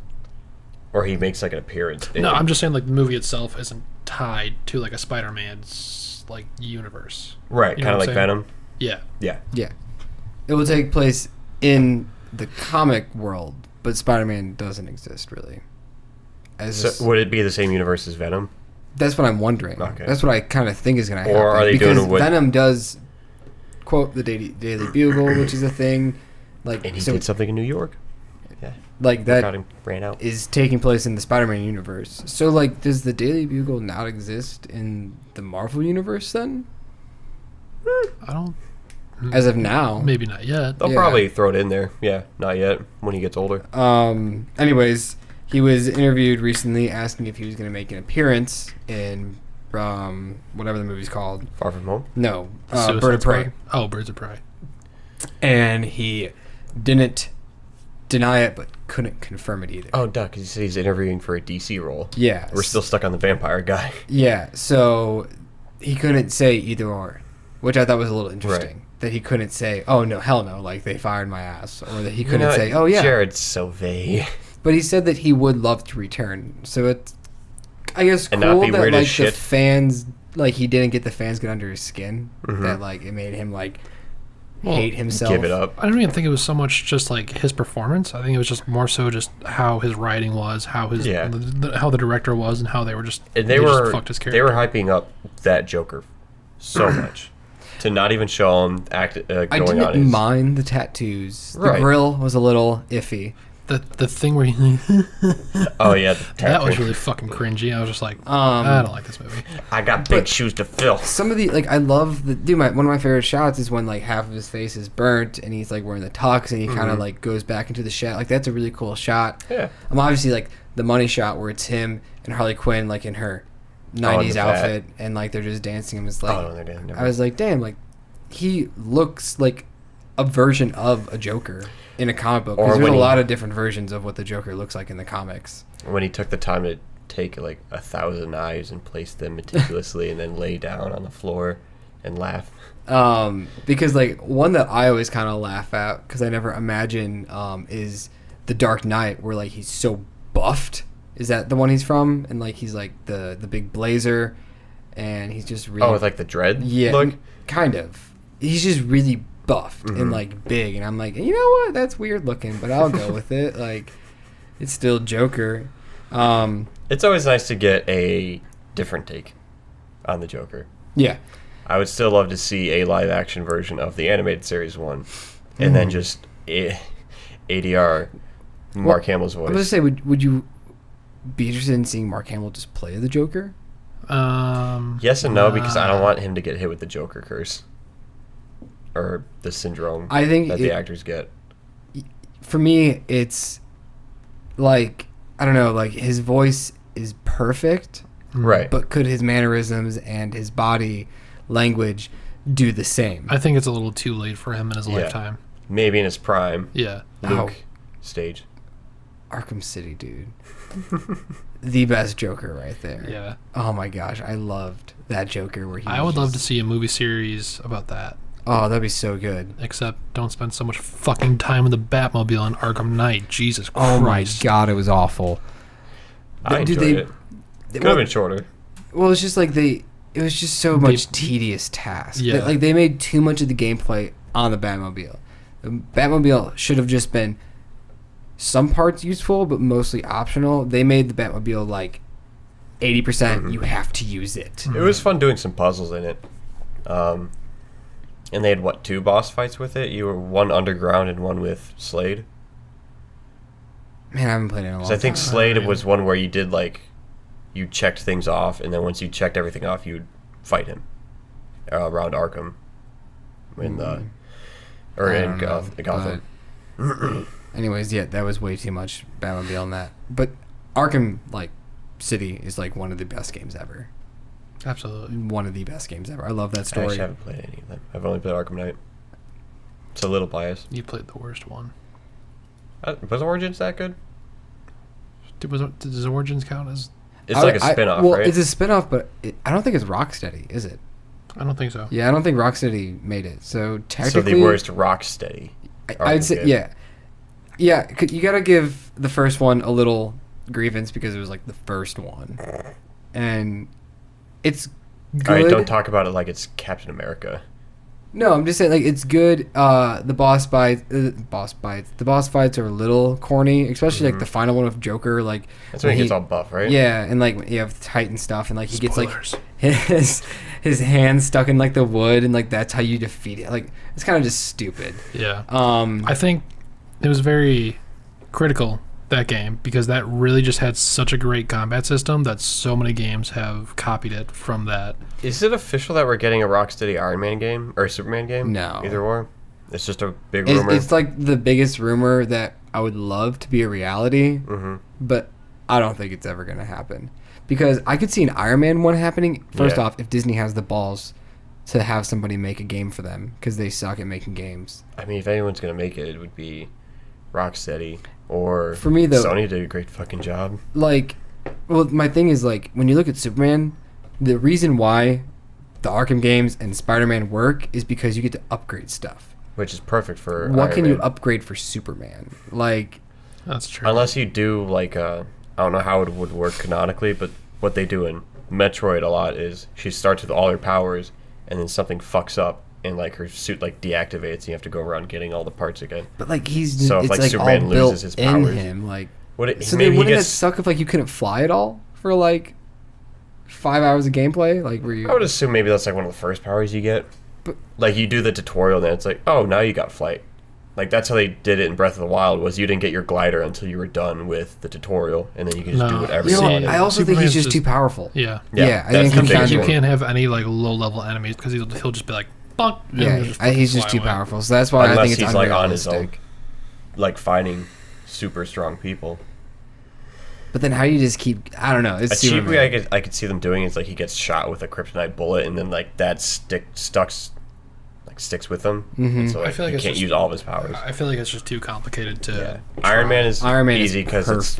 or he makes like an appearance. No, I'm just saying like the movie itself isn't tied to like a Spider-Man's like universe. Right, You know kind of what like I'm saying? Venom. Yeah. Yeah. Yeah. It will take place in the comic world, but Spider-Man doesn't exist really. So would it be the same universe as Venom? That's what I'm wondering. Okay. That's what I kind of think is going to happen. Or are they because doing it with... Venom does quote the Daily Bugle, which is a thing. Like, and he did something in New York. Yeah. Like that ran out. is taking place in the Spider-Man universe. So like, does the Daily Bugle not exist in the Marvel universe then? I don't. As of now. Maybe not yet. They'll probably throw it in there. Yeah, not yet. When he gets older. Anyways, he was interviewed recently asking if he was going to make an appearance in whatever the movie's called. Far From Home? No, Bird of Prey. Oh, Birds of Prey. And he didn't deny it, but couldn't confirm it either. Oh, duh, because he said he's interviewing for a DC role. Yeah. We're still stuck on the vampire guy. Yeah, so he couldn't say either or, which I thought was a little interesting. Right. That he couldn't say, oh, no, hell no, like, they fired my ass. Or that he couldn't say, oh, yeah. Jared's so vague. But he said that he would love to return. So it's, I guess, and cool not be that, weird like, as shit. the fans, like, he didn't get the fans get under his skin. Mm-hmm. That, like, it made him, like, hate himself. Give it up. I don't even think it was so much just like his performance. I think it was just more so just how his writing was, how his how the director was, and how they were just just fucked his character. They were hyping up that Joker so much to not even show him going I on. didn't mind the tattoos. The grill was a little iffy. The thing where he Oh yeah, that was really fucking cringy. I was just like, I don't like this movie. I got big shoes to fill. Some of the I love one of my favorite shots is when like half of his face is burnt and he's like wearing the tux and he kind of like goes back into the shot. Like that's a really cool shot. Yeah. Obviously like the money shot where it's him and Harley Quinn like in her 90s outfit and like they're just dancing. And it's like I was like, damn, like he looks like a version of a Joker in a comic book. Because there's a lot of different versions of what the Joker looks like in the comics. When he took the time to take like 1,000 knives and place them meticulously and then lay down on the floor and laugh. Because like one that I always kind of laugh at because I never imagine is The Dark Knight where like he's so buffed. Is that the one he's from? And like he's like the big blazer and he's just really... Oh, with like the dread look? Kind of. He's just really buffed and like big and I'm like, you know what, that's weird looking, but I'll go with it. Like it's still Joker. It's always nice to get a different take on the Joker. Yeah, I would still love to see a live action version of the animated series one and then just ADR Mark Hamill's voice. I was gonna say, would you be interested in seeing Mark Hamill just play the Joker? Yes and no, because I don't want him to get hit with the Joker curse or the syndrome I think that the actors get. For me, it's like, I don't know, like his voice is perfect, right? But could his mannerisms and his body language do the same? I think it's a little too late for him in his lifetime. Maybe in his prime. Yeah. Luke stage. Arkham City, dude. The best Joker right there. Yeah. Oh my gosh, I loved that Joker where he I would love to see a movie series about that. Oh, that'd be so good. Except don't spend so much fucking time in the Batmobile on Arkham Knight. Jesus Christ. Oh my god, it was awful. I enjoyed it. Could have been shorter. Well, it's just like it was just so much tedious task. Yeah. Like they made too much of the gameplay on the Batmobile. The Batmobile should have just been some parts useful, but mostly optional. They made the Batmobile like 80%. You have to use it. It was fun doing some puzzles in it. And they had, 2 boss fights with it? You were one underground and one with Slade? Man, I haven't played it in a long time. I think Slade was one where you did, you checked things off, and then once you checked everything off, you'd fight him around Arkham. In Gotham. Anyways, yeah, that was way too much Batmobile on that. But Arkham City is one of the best games ever. Absolutely. One of the best games ever. I love that I story. actually haven't played any of them. I've only played Arkham Knight. It's a little biased. You played the worst one. Was Origins that good? Does Origins count as... It's like a spin-off, right? It's a spin-off, but I don't think it's Rocksteady, is it? I don't think so. Yeah, I don't think Rocksteady made it. So technically... So the worst Rocksteady. I'd say, yeah. Yeah, you gotta give the first one a little grievance because it was the first one. And it's good. Alright, don't talk about it like it's Captain America. No, I'm just saying it's good. The boss fights are a little corny, especially the final one with Joker. That's when he gets all buff, right? Yeah, and you have Titan stuff, and he Spoilers. gets his hand stuck in the wood, and that's how you defeat it. It's kind of just stupid. Yeah. I think it was very critical, that game, because that really just had such a great combat system that so many games have copied it from that. Is it official that we're getting a Rocksteady Iron Man game or Superman game? No. Either or? It's just a big rumor? It's the biggest rumor that I would love to be a reality, but I don't think it's ever going to happen. Because I could see an Iron Man one happening, first off, if Disney has the balls to have somebody make a game for them, because they suck at making games. I mean, if anyone's going to make it, it would be Rocksteady. Or for me, though, Sony did a great fucking job. My thing is, when you look at Superman, the reason why the Arkham games and Spider-Man work is because you get to upgrade stuff. Which is perfect for What Iron can Man. you upgrade for Superman? That's true. Unless you do, I don't know how it would work canonically, but what they do in Metroid a lot is she starts with all her powers, and then something fucks up, and her suit deactivates, and you have to go around getting all the parts again. But he's so if Superman all loses his powers in him, so then wouldn't it suck if you couldn't fly at all for 5 hours of gameplay? Where you? I would assume maybe that's one of the first powers you get. But you do the tutorial, and it's oh, now you got flight. That's how they did it in Breath of the Wild. Was you didn't get your glider until you were done with the tutorial, and then you can just do whatever you want. I also think he's just too powerful. Yeah. I think you can't have any low level enemies because he'll just be bonk. Yeah, he's just too powerful. So that's why I think it's unrealistic. On his own, fighting super strong people. But then how do you just keep? I don't know. It's a cheap way I could see them doing is he gets shot with a kryptonite bullet, and then that sticks with him. Mm-hmm. So I feel he can't use all of his powers. I feel like it's just too complicated to. Yeah. Iron Man is easy because it's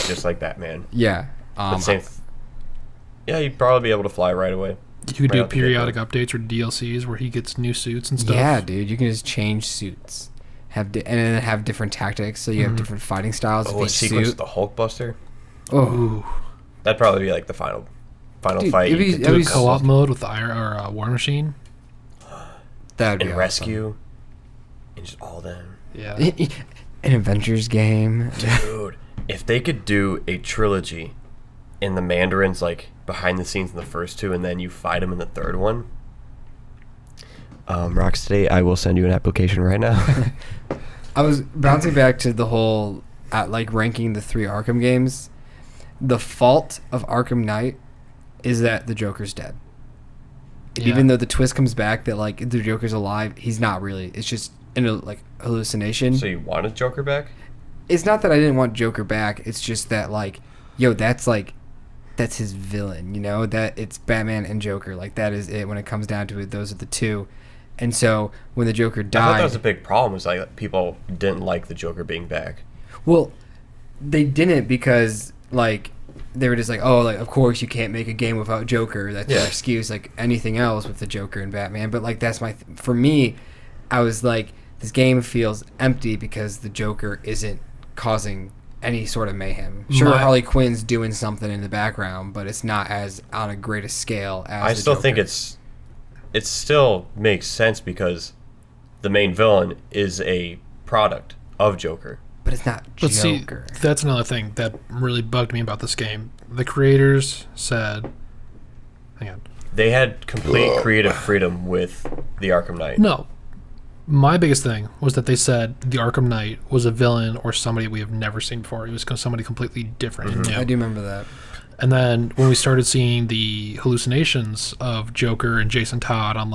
just like Batman. Yeah. Yeah, you'd probably be able to fly right away. You could do periodic updates or DLCs where he gets new suits and stuff. Yeah, dude, you can just change suits, and then have different tactics, so you have different fighting styles. Oh, a sequence with the Hulkbuster. Oh, that'd probably be the final dude, fight. You could do a co-op mode with the War Machine. That would be awesome. Rescue, and just all them. Yeah, an Avengers game, dude. If they could do a trilogy, and the Mandarin's behind the scenes in the first two, and then you fight him in the third one. Rocksteady, I will send you an application right now. I was bouncing back to the whole ranking the 3 Arkham games. The fault of Arkham Knight is that the Joker's dead. Yeah. Even though the twist comes back that the Joker's alive, he's not really. It's just an hallucination. So you wanted Joker back? It's not that I didn't want Joker back. It's just that that's his villain, that it's Batman and Joker. That is it. When it comes down to it, those are the two. And so when the Joker died, I thought that was a big problem. Was people didn't like the Joker being back. Well, they didn't because they were just of course you can't make a game without Joker. That's your excuse. Anything else with the Joker and Batman. But that's for me, I was this game feels empty because the Joker isn't causing any sort of mayhem. Sure, Harley Quinn's doing something in the background, but it's not as on a greater scale as I still think it still makes sense because the main villain is a product of Joker. But it's not Joker. But see, that's another thing that really bugged me about this game. The creators said... Hang on. They had complete creative freedom with the Arkham Knight. No. My biggest thing was that they said the Arkham Knight was a villain or somebody we have never seen before. He was somebody completely different and new. I do remember that. And then when we started seeing the hallucinations of Joker and Jason Todd on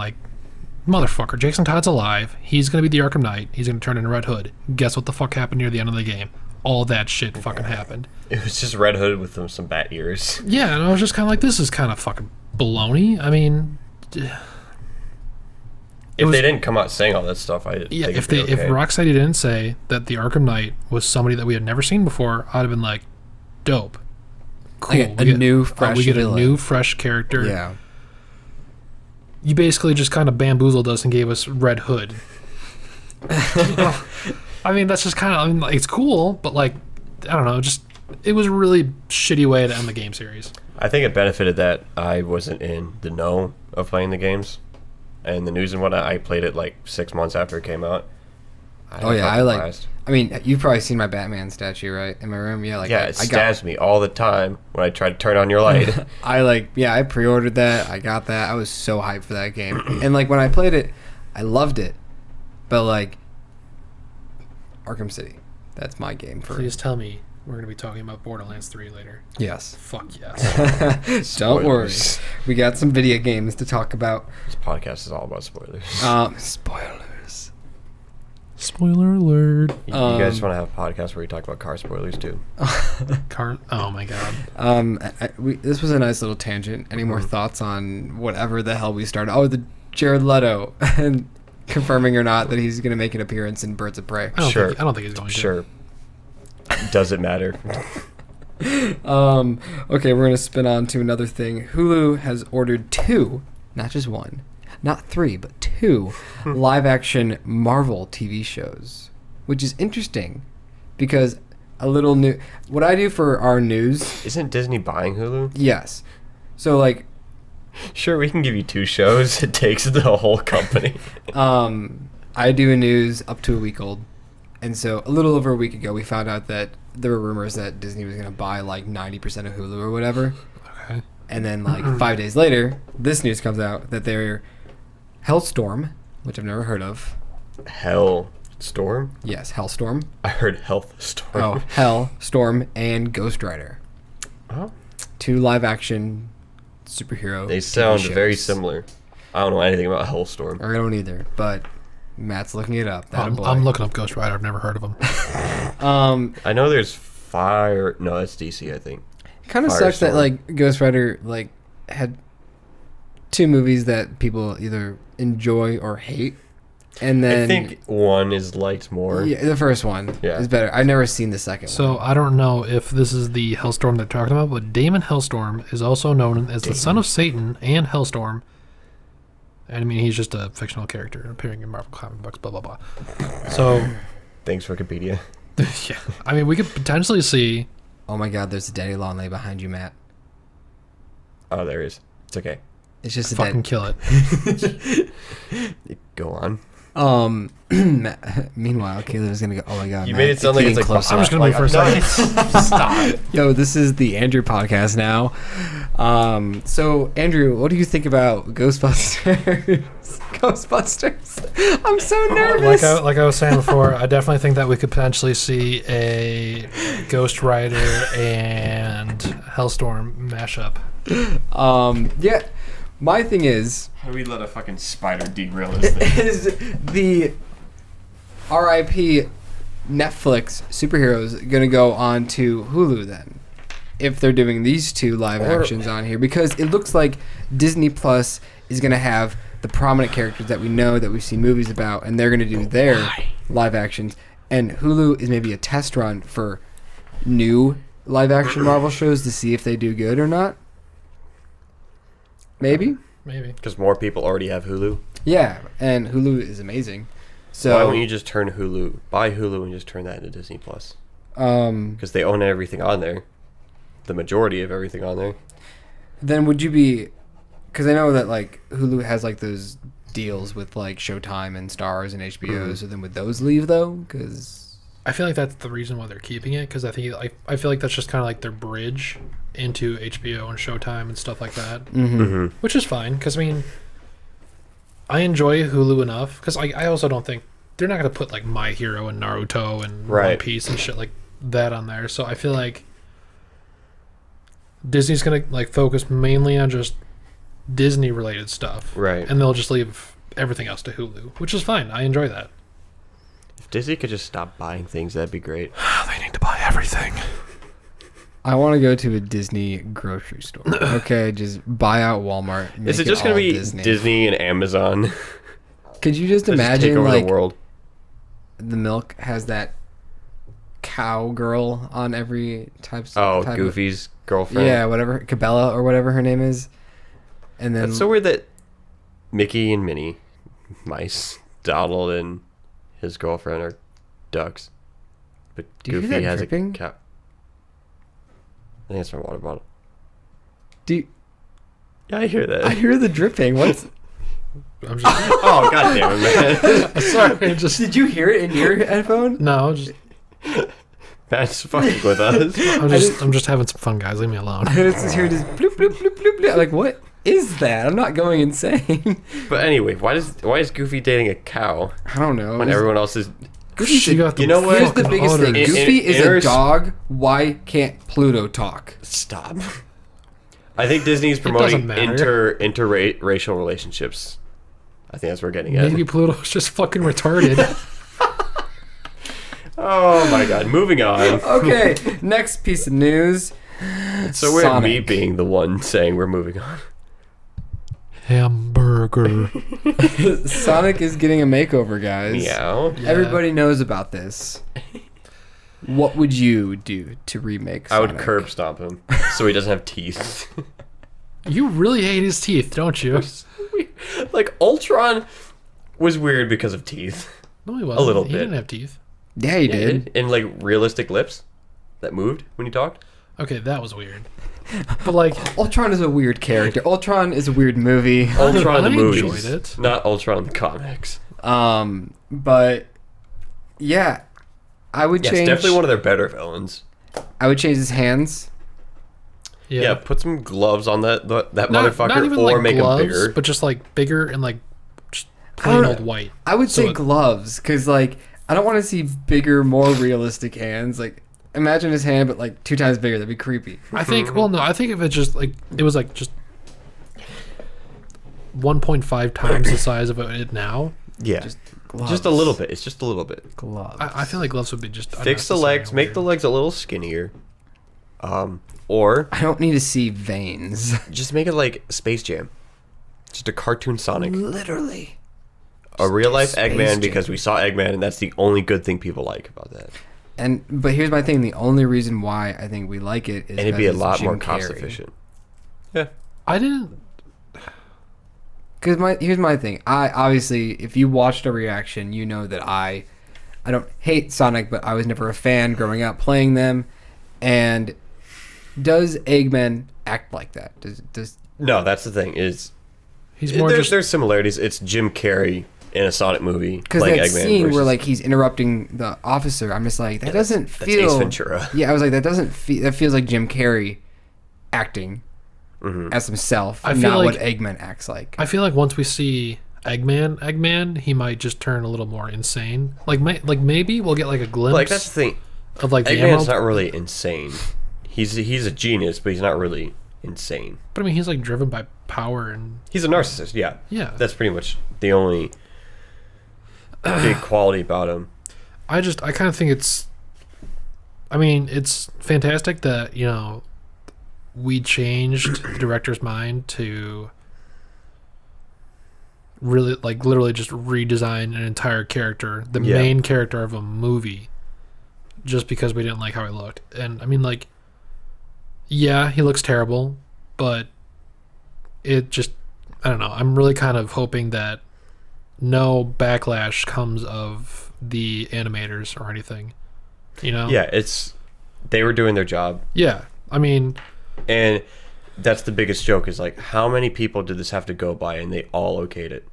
motherfucker, Jason Todd's alive. He's going to be the Arkham Knight. He's going to turn into Red Hood. Guess what the fuck happened near the end of the game? All that shit fucking happened. It was just Red Hood with some bat ears. Yeah, and I was just kind of like, this is kind of fucking baloney. I mean, If they didn't come out saying all that stuff, I think if it'd be okay. Rocksteady didn't say that the Arkham Knight was somebody that we had never seen before, I'd have been like, dope, cool. Like a new, fresh we get villain. a new, fresh character. Yeah. You basically just kind of bamboozled us and gave us Red Hood. I mean, that's just kind of, I mean, like, it's cool, but like, I don't know, just, it was a really shitty way to end the game series. I think it benefited that I wasn't in the know of playing the games and the news and whatnot. I played it like 6 months after it came out. I mean, you've probably seen my Batman statue, right, in my room? Yeah, like it stabs me all the time when I try to turn on your light. I pre-ordered that. I got that. I was so hyped for that game. And like when I played it, I loved it. But like Arkham City, that's my game for. Please tell me we're going to be talking about Borderlands 3 later. Yes. Fuck yes. Don't worry. We got some video games to talk about. This podcast is all about spoilers. Spoilers. Spoiler alert. You guys want to have a podcast where you talk about car spoilers too? Oh my god. This was a nice little tangent. Any more thoughts on whatever the hell we started? Oh, the Jared Leto and confirming or not that he's going to make an appearance in Birds of Prey. I don't think he's going to. Sure. Does it matter? Okay, we're going to spin on to another thing. Hulu has ordered 2, not just 1, not 3, but 2 live-action Marvel TV shows, which is interesting because a little new. What I do for our news. Isn't Disney buying Hulu? Yes. So like. Sure, we can give you 2 shows. It takes the whole company. I do a news up to a week old. And so a little over a week ago, we found out that there were rumors that Disney was going to buy like 90% of Hulu or whatever. Okay. And then like 5 days later, this news comes out that they're Hellstorm, which I've never heard of. Hellstorm? Yes, Hellstorm. I heard Health Storm. Oh, Hellstorm and Ghost Rider. Oh. 2 live-action superhero. They sound TV shows. very similar. I don't know anything about Hellstorm. I don't either, but Matt's looking it up. I'm looking up Ghost Rider. I've never heard of him. I know there's Fire. No, that's DC, I think. Kind of sucks that like Ghost Rider like had 2 movies that people either enjoy or hate, and then I think one is liked more. Yeah, the first one is better. I've never seen the second one. So I don't know if this is the Hellstorm they're talking about, but Damon Hellstorm is also known as the son of Satan and Hellstorm. And I mean, he's just a fictional character appearing in Marvel comic books, blah, blah, blah. So... Thanks, Wikipedia. Yeah. I mean, we could potentially see... Oh my god, there's a Daddy Long Legs behind you, Matt. Oh, there is. It's okay. It's just fucking kill it. Go on. Meanwhile, Caleb is gonna go. Oh my god! You made it sound like it's like closer. I'm just gonna move for a second. Stop. Yo, this is the Andrew podcast now. So Andrew, what do you think about Ghostbusters? Ghostbusters. I'm so nervous. Like I was saying before, I definitely think that we could potentially see a Ghost Rider and Hellstorm mashup. Yeah. My thing is... How do we let a fucking spider derail this thing? Is the RIP Netflix superheroes going to go on to Hulu then? If they're doing these 2 live actions on here. Because it looks like Disney Plus is going to have the prominent characters that we know, that we've seen movies about, and they're going to do their live actions. And Hulu is maybe a test run for new live action Marvel shows to see if they do good or not. Maybe. Because more people already have Hulu. Yeah, and Hulu is amazing. So why wouldn't you just buy Hulu and just turn that into Disney Plus? Because they own everything on there. The majority of everything on there. Then would you be... Because I know that like Hulu has like those deals with like Showtime and Stars and HBO. Mm-hmm. So then would those leave though? Because... I feel like that's the reason why they're keeping it, because I feel like that's just kind of like their bridge into HBO and Showtime and stuff like that, which is fine. Because I mean, I enjoy Hulu enough, because I also don't think they're not going to put like My Hero and Naruto and One Piece and shit like that on there. So I feel like Disney's going to like focus mainly on just Disney related stuff, right? And they'll just leave everything else to Hulu, which is fine. I enjoy that. If Disney could just stop buying things, that'd be great. They need to buy everything. I want to go to a Disney grocery store. Okay, just buy out Walmart. Is it just going to be Disney? Disney and Amazon? Could you just Let's imagine take over like the world? the milk has that cowgirl on every type Goofy's girlfriend. Yeah, whatever, Cabela or whatever her name is. And then That's so weird that Mickey and Minnie, mice, Donald and his girlfriend are ducks, but Do you hear Goofy that has dripping? a cow. I think it's my water bottle. do Yeah, I hear that. I hear the dripping. What's I'm just Oh, god damn it, man. sorry. Just Did you hear it in your headphone? no. Just Matt's fucking with us. I'm just having some fun, guys. Leave me alone. It's just here, just bloop bloop bloop bloop bloop. Like, what is that? I'm not going insane. But anyway, why is Goofy dating a cow I don't know. when everyone else is... She got You know what? Here's the fucking biggest thing. udders. Goofy is in a her- dog. Why can't Pluto talk? Stop. I think Disney's doesn't promoting matter. interracial relationships. I think that's what we're getting at. Maybe Pluto's just fucking retarded. Oh my god, moving on. Okay, next piece of news. It's so weird me being the one saying we're moving on. Hamburger. Sonic is getting a makeover, guys. Meow. Yeah. Everybody knows about this. What would you do to remake I Sonic? would curb stomp him so he doesn't have teeth. You really hate his teeth, don't you? Like, Ultron was weird because of teeth. No, he wasn't. little He bit. didn't have teeth. Yeah, he did. And like realistic lips that moved when he talked. Okay, that was weird. But like, Ultron is a weird character. Ultron is a weird movie. Ultron I in the movies, enjoyed it. not Ultron in the comics. But yeah, I would Yeah, change. it's definitely one of their better villains. I would change his hands. Yeah, put some gloves on that not motherfucker, even or like make gloves, him bigger. but just like bigger and like just I plain don't- old white. I would So say it- gloves, because like I don't want to see bigger, more realistic hands. Like imagine his hand, but like 2 times bigger. That'd be creepy. I think. Well, no, I think if it just like it was like just 1.5 times the size of it now. Yeah, Just just a little bit. It's just a little bit. gloves. I feel like gloves would be just Fix the unnecessary legs, and make weird. the legs a little skinnier. Or I don't need to see veins. just make it like Space Jam. Just a cartoon Sonic. Literally. A real life Space Eggman Jam. because we saw Eggman and that's the only good thing people like about that. But here's my thing. The only reason why I think we like it is And it'd be a because lot Jim more cost Carrey. efficient. Yeah. I didn't. Because here's my thing. I obviously, if you watched a reaction, you know that I don't hate Sonic, but I was never a fan growing up playing them. And does Eggman act like that? Does No, that's the thing is He's more there's, just. there's similarities. It's Jim Carrey in a Sonic movie because playing that Eggman scene versus where like he's interrupting the officer, I'm just like that doesn't that's feel. Ace Ventura. Yeah, I was like that doesn't feel. That feels like Jim Carrey acting Mm-hmm. as himself, I feel not like- what Eggman acts like. I feel like once we see Eggman, he might just turn a little more insane. Like maybe we'll get like a glimpse Like that's the thing. of like the Eggman's Emerald. not really insane. He's a genius, but he's not really insane. But I mean, he's like driven by power and He's a narcissist, yeah. yeah. That's pretty much the only big quality about him. I kind of think it's. I mean, it's fantastic that we changed the director's mind to really like literally just redesign an entire character, the Yeah. main character of a movie, just because we didn't like how he looked. And I mean, like, yeah, he looks terrible, but it just, I don't know. I'm really kind of hoping that no backlash comes of the animators or anything, Yeah, they were doing their job. Yeah, I mean, And that's the biggest joke is like, how many people did this have to go by and they all okayed it?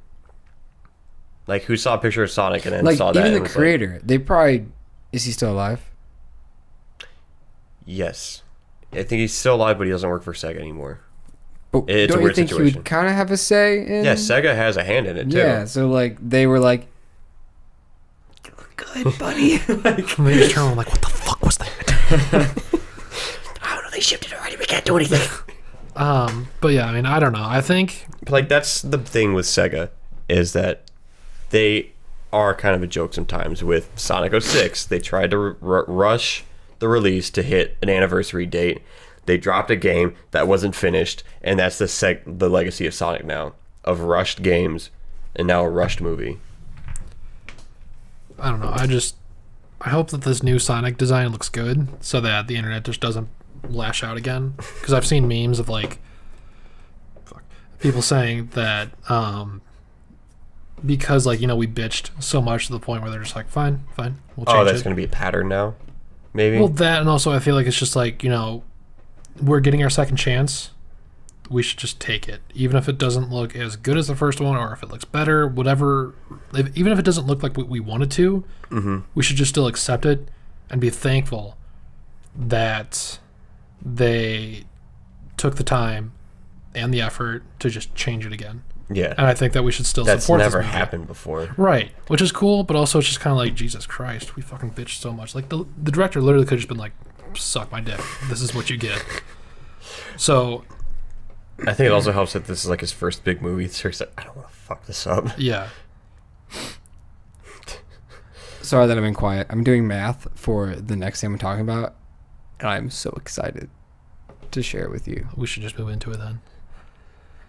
Like, who saw a picture of Sonic and then Like saw that? even and the was creator, they probably is he still alive? Like, yes. I think he's still alive, but he doesn't work for Sega anymore. But It's a don't you weird think he situation. would kind of have a say in? Yeah, Sega has a hand in it, too. Yeah, so like they were like, "You look good, buddy." Like, they just turn around like, what the fuck was that? I don't know, they shipped it already. We can't do anything. But yeah, I mean, I don't know. I think Like, that's the thing with Sega is that they are kind of a joke sometimes. With Sonic 06, they tried to rush the release to hit an anniversary date. They dropped a game that wasn't finished, and that's the legacy of Sonic now, of rushed games and now a rushed movie. I don't know. I hope that this new Sonic design looks good so that the internet just doesn't lash out again. Because I've seen memes of like people saying that because like, you know, we bitched so much to the point where they're just like, fine, we'll change it. Oh, that's going to be a pattern now? Maybe? Well, that, and also I feel like it's just like, you know, we're getting our second chance. We should just take it. Even if it doesn't look as good as the first one, or if it looks better, whatever. Even if it doesn't look like what we wanted to, we should just still accept it and be thankful that they took the time and the effort to just change it again. Yeah. And I think that we should still support this movie. That's never happened before. Right. Which is cool, but also it's just kind of like, Jesus Christ, we fucking bitched so much. Like, the director literally could have just been like, suck my dick. This is what you get. So... I think it also helps that this is like his first big movie. So he's like, I don't want to fuck this up. Yeah. Sorry that I've been quiet. I'm doing math for the next thing I'm talking about, and I'm so excited to share it with you. We should just move into it then.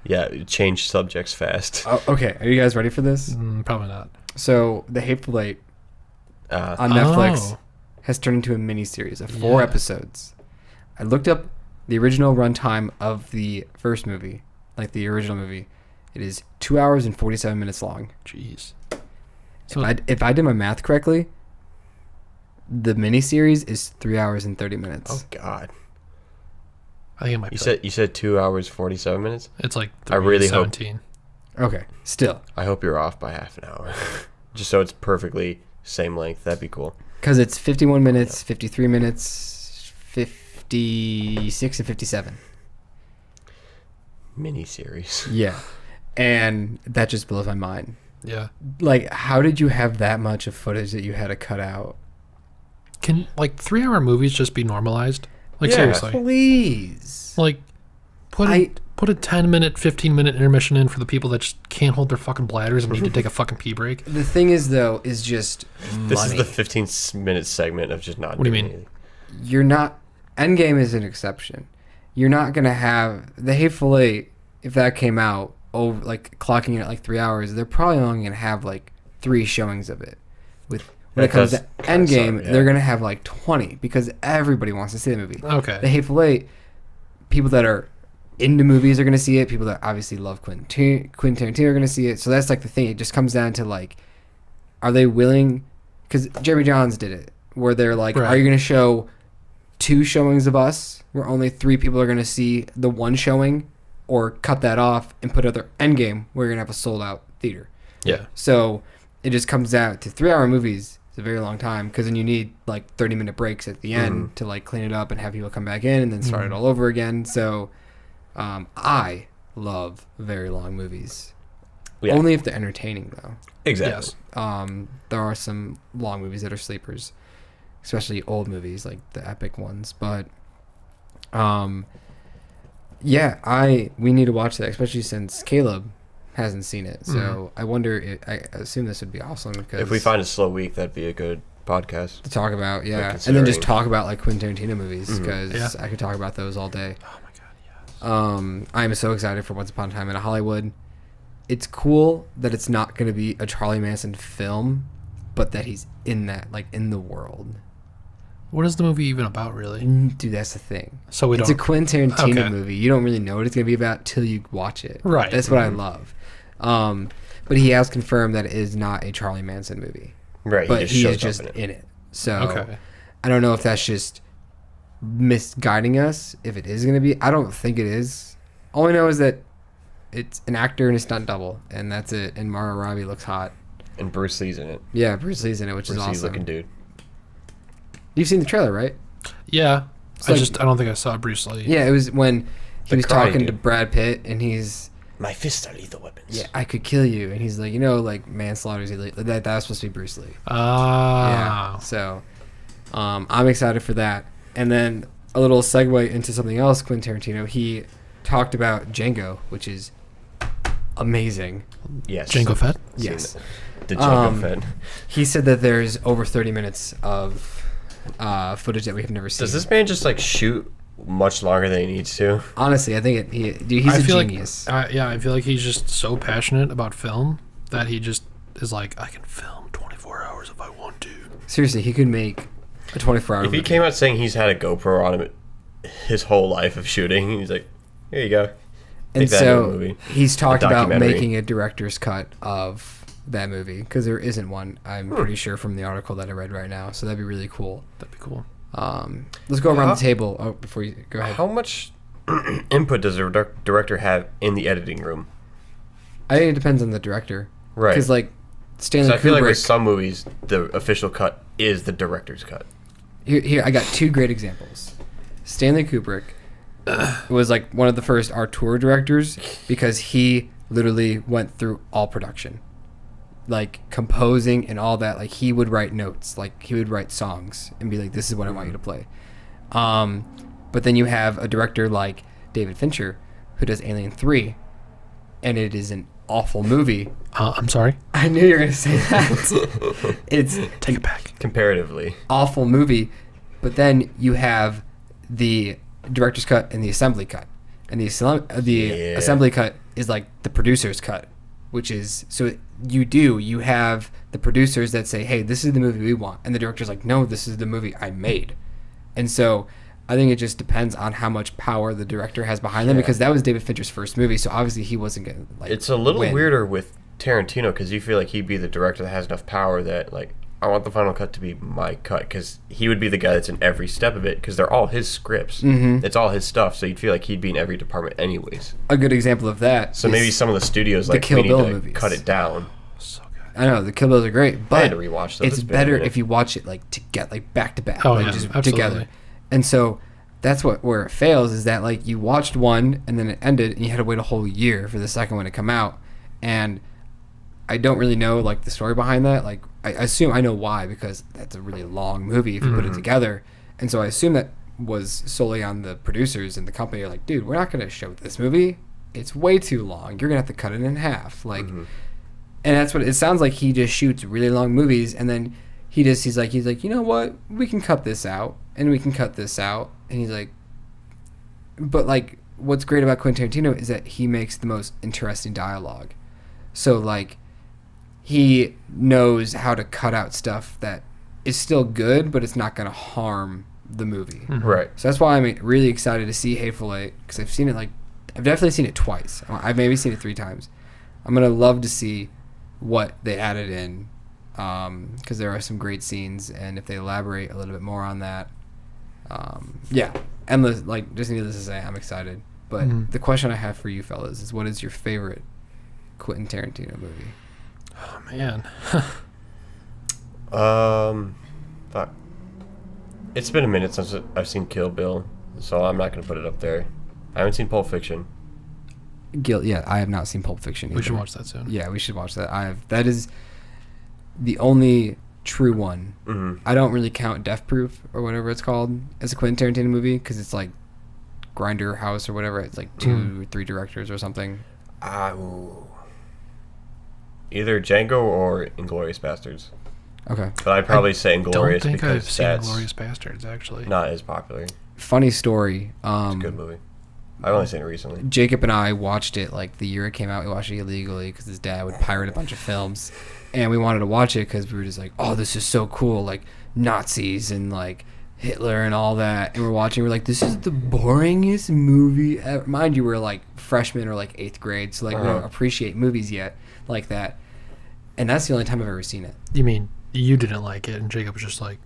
Yeah, change subjects fast. Oh, okay. Are you guys ready for this? Probably not. So, The Hateful Eight on Netflix has turned into a miniseries of 4 episodes. I looked up the original runtime of the first movie, like the original movie. It is 2 hours and 47 minutes long. Jeez. So if I did my math correctly, the miniseries is 3 hours and 30 minutes. Oh God. I think it might be. You said 2 hours 47 minutes? It's like I really 17. Okay. Still. I hope you're off by half an hour. Just so it's perfectly same length. That'd be cool. Because it's 51 minutes, 53 minutes, 56 and 57. Miniseries. Yeah. And that just blows my mind. Yeah. Like, how did you have that much of footage that you had to cut out? Can, like, 3-hour movies just be normalized? Like, Yeah, seriously. Please. Like, put a 10-minute, 15-minute intermission in for the people that just can't hold their fucking bladders and need to take a fucking pee break. The thing is, though, is just This money. is the 15-minute segment of just not What do you doing mean? anything. You're not... Endgame is an exception. You're not going to have... The Hateful Eight, if that came out, like, clocking it at, like, 3 hours, they're probably only going to have, like, 3 showings of it. When it comes to Endgame, they're going to have, like, 20, because everybody wants to see the movie. Okay. The Hateful Eight, people that are into movies are going to see it. People that obviously love Quentin Tarantino are going to see it. So that's, like, the thing. It just comes down to, like, are they willing... Because Jeremy Johns did it, where they're like, Right. Are you going to show 2 showings of us where only 3 people are going to see the 1 showing, or cut that off and put other Endgame where you're going to have a sold-out theater? Yeah. So it just comes down to 3-hour movies. It's a very long time, because then you need like 30-minute breaks at the end to like clean it up and have people come back in and then start it all over again. So I love very long movies. Yeah. Only if they're entertaining, though. Exactly. Yes. There are some long movies that are sleepers, especially old movies like the epic ones. But yeah, we need to watch that, especially since Caleb hasn't seen it. So I wonder, I assume this would be awesome, because If we find a slow week, that'd be a good podcast. to talk about, yeah, Like, and then just considering- talk about like Quentin Tarantino movies, because Yeah. I could talk about those all day. Oh, my God, yes. I'm so excited for Once Upon a Time in Hollywood. It's cool that it's not going to be a Charlie Manson film, but that he's in that, like, in the world. What is the movie even about, really? Dude, that's the thing. So we It's don't... a Quentin Tarantino Okay. movie. You don't really know what it's going to be about till you watch it. Right. That's what I love. But he has confirmed that it is not a Charlie Manson movie. Right. But he is shows just up in it. in it. So Okay. I don't know if that's just misguiding us, if it is going to be. I don't think it is. All I know is that it's an actor and a stunt double, and that's it. And Margot Robbie looks hot. And Bruce Lee's in it. Yeah, Bruce Lee's in it, which Bruce is Lee's awesome. looking dude. You've seen the trailer, right? Yeah. It's I like- don't think I saw Bruce Lee. Yeah, it was when he The was crying talking to dude. Brad Pitt, and he's... My fists are lethal weapons. Yeah, I could kill you. And he's like, like, manslaughter is illegal. That was supposed to be Bruce Lee. Ah. Yeah. So, I'm excited for that. And then a little segue into something else, Quentin Tarantino. He talked about Django, which is amazing. Yes. Jango Fett. Yes. The Jango Fett. He said that there's over 30 minutes of footage that we have never seen. Does this man just like shoot much longer than he needs to? Honestly, I think he's a genius. I feel like he's just so passionate about film that he just is like, I can film 24 hours if I want to. Seriously, he could make a 24-hour If he movie. came out saying he's had a GoPro on him his whole life of shooting, he's like, here you go. And Take that into a so movie. he's talked about documentary. making a director's cut of that movie because there isn't one. I'm pretty sure from the article that I read right now. So that'd be really cool. That'd be cool. Let's go around the table. Oh, before you go ahead. How much input does the director have in the editing room? I think it depends on the director. Right. Because like Stanley So I feel like with Kubrick. some movies, the official cut is the director's cut. Here, I got two great examples. Stanley Kubrick was like one of the first auteur directors because he literally went through all production, like composing and all that. Like he would write notes, like he would write songs and be like, "This is what I want you to play." But then you have a director like David Fincher who does Alien 3, and it is an awful movie. I'm sorry. I knew you were gonna say that. It's Take it back. Comparatively. awful movie, but then you have the director's cut and the assembly cut, and the assembly cut is like the producer's cut, which is so you have the producers that say, hey, this is the movie we want, and the director's like, no, this is the movie I made. And so I think it just depends on how much power the director has behind them, because that was David Fincher's first movie, so obviously he wasn't gonna like It's a little win. weirder with Tarantino because you feel like he'd be the director that has enough power that like, I want the final cut to be my cut, because he would be the guy that's in every step of it, because they're all his scripts. Mm-hmm. It's all his stuff, so you'd feel like he'd be in every department anyways. A good example of that So is maybe some of the studios the like Kill we need Bill to movies. cut it down. So good. I know the Kill Bills are great, I had but to rewatch those. it's It's been a better minute. if you watch it like together, like back to back, Oh, like yeah, just absolutely. together. And so that's where it fails, is that like you watched one and then it ended and you had to wait a whole year for the second one to come out. And I don't really know like the story behind that. Like I assume I know why, because that's a really long movie if you put it together. And so I assume that was solely on the producers and the company. Are like, dude, we're not going to show this movie. It's way too long. You're going to have to cut it in half. Like, and that's what it sounds like. He just shoots really long movies, and then he's like, you know what? We can cut this out, and we can cut this out. And he's like, but like, what's great about Quentin Tarantino is that he makes the most interesting dialogue. So like, he knows how to cut out stuff that is still good, but it's not going to harm the movie. Right. So that's why I'm really excited to see Hateful Eight, because I've definitely seen it twice. I've maybe seen it 3 times. I'm going to love to see what they added in, because there are some great scenes, and if they elaborate a little bit more on that, endless, like, just needless to say, I'm excited. But the question I have for you fellas is, what is your favorite Quentin Tarantino movie? Oh, man. Fuck. It's been a minute since I've seen Kill Bill, so I'm not gonna put it up there. I haven't seen Pulp Fiction. Yeah, I have not seen Pulp Fiction either. We should watch that soon. Yeah, we should watch that. That is the only true one. Mm-hmm. I don't really count Death Proof or whatever it's called as a Quentin Tarantino movie, because it's like Grinder House or whatever. It's like 2 or 3 directors or something. Either Django or Inglourious Bastards. Okay. But I'd probably say Don't Inglourious think I've because seen that's Glorious Bastards, actually. not as popular. It's Funny story. a good movie. I've only seen it recently. Jacob and I watched it like the year it came out. We watched it illegally because his dad would pirate a bunch of films, and we wanted to watch it because we were just like, oh, this is so cool, like Nazis and like Hitler and all that. And we're watching, we're like, this is the boringest movie ever. Mind you, we're like freshmen or like 8th grade, so like we don't appreciate movies yet like that. And that's the only time I've ever seen it. You mean you didn't like it, and Jacob was just like,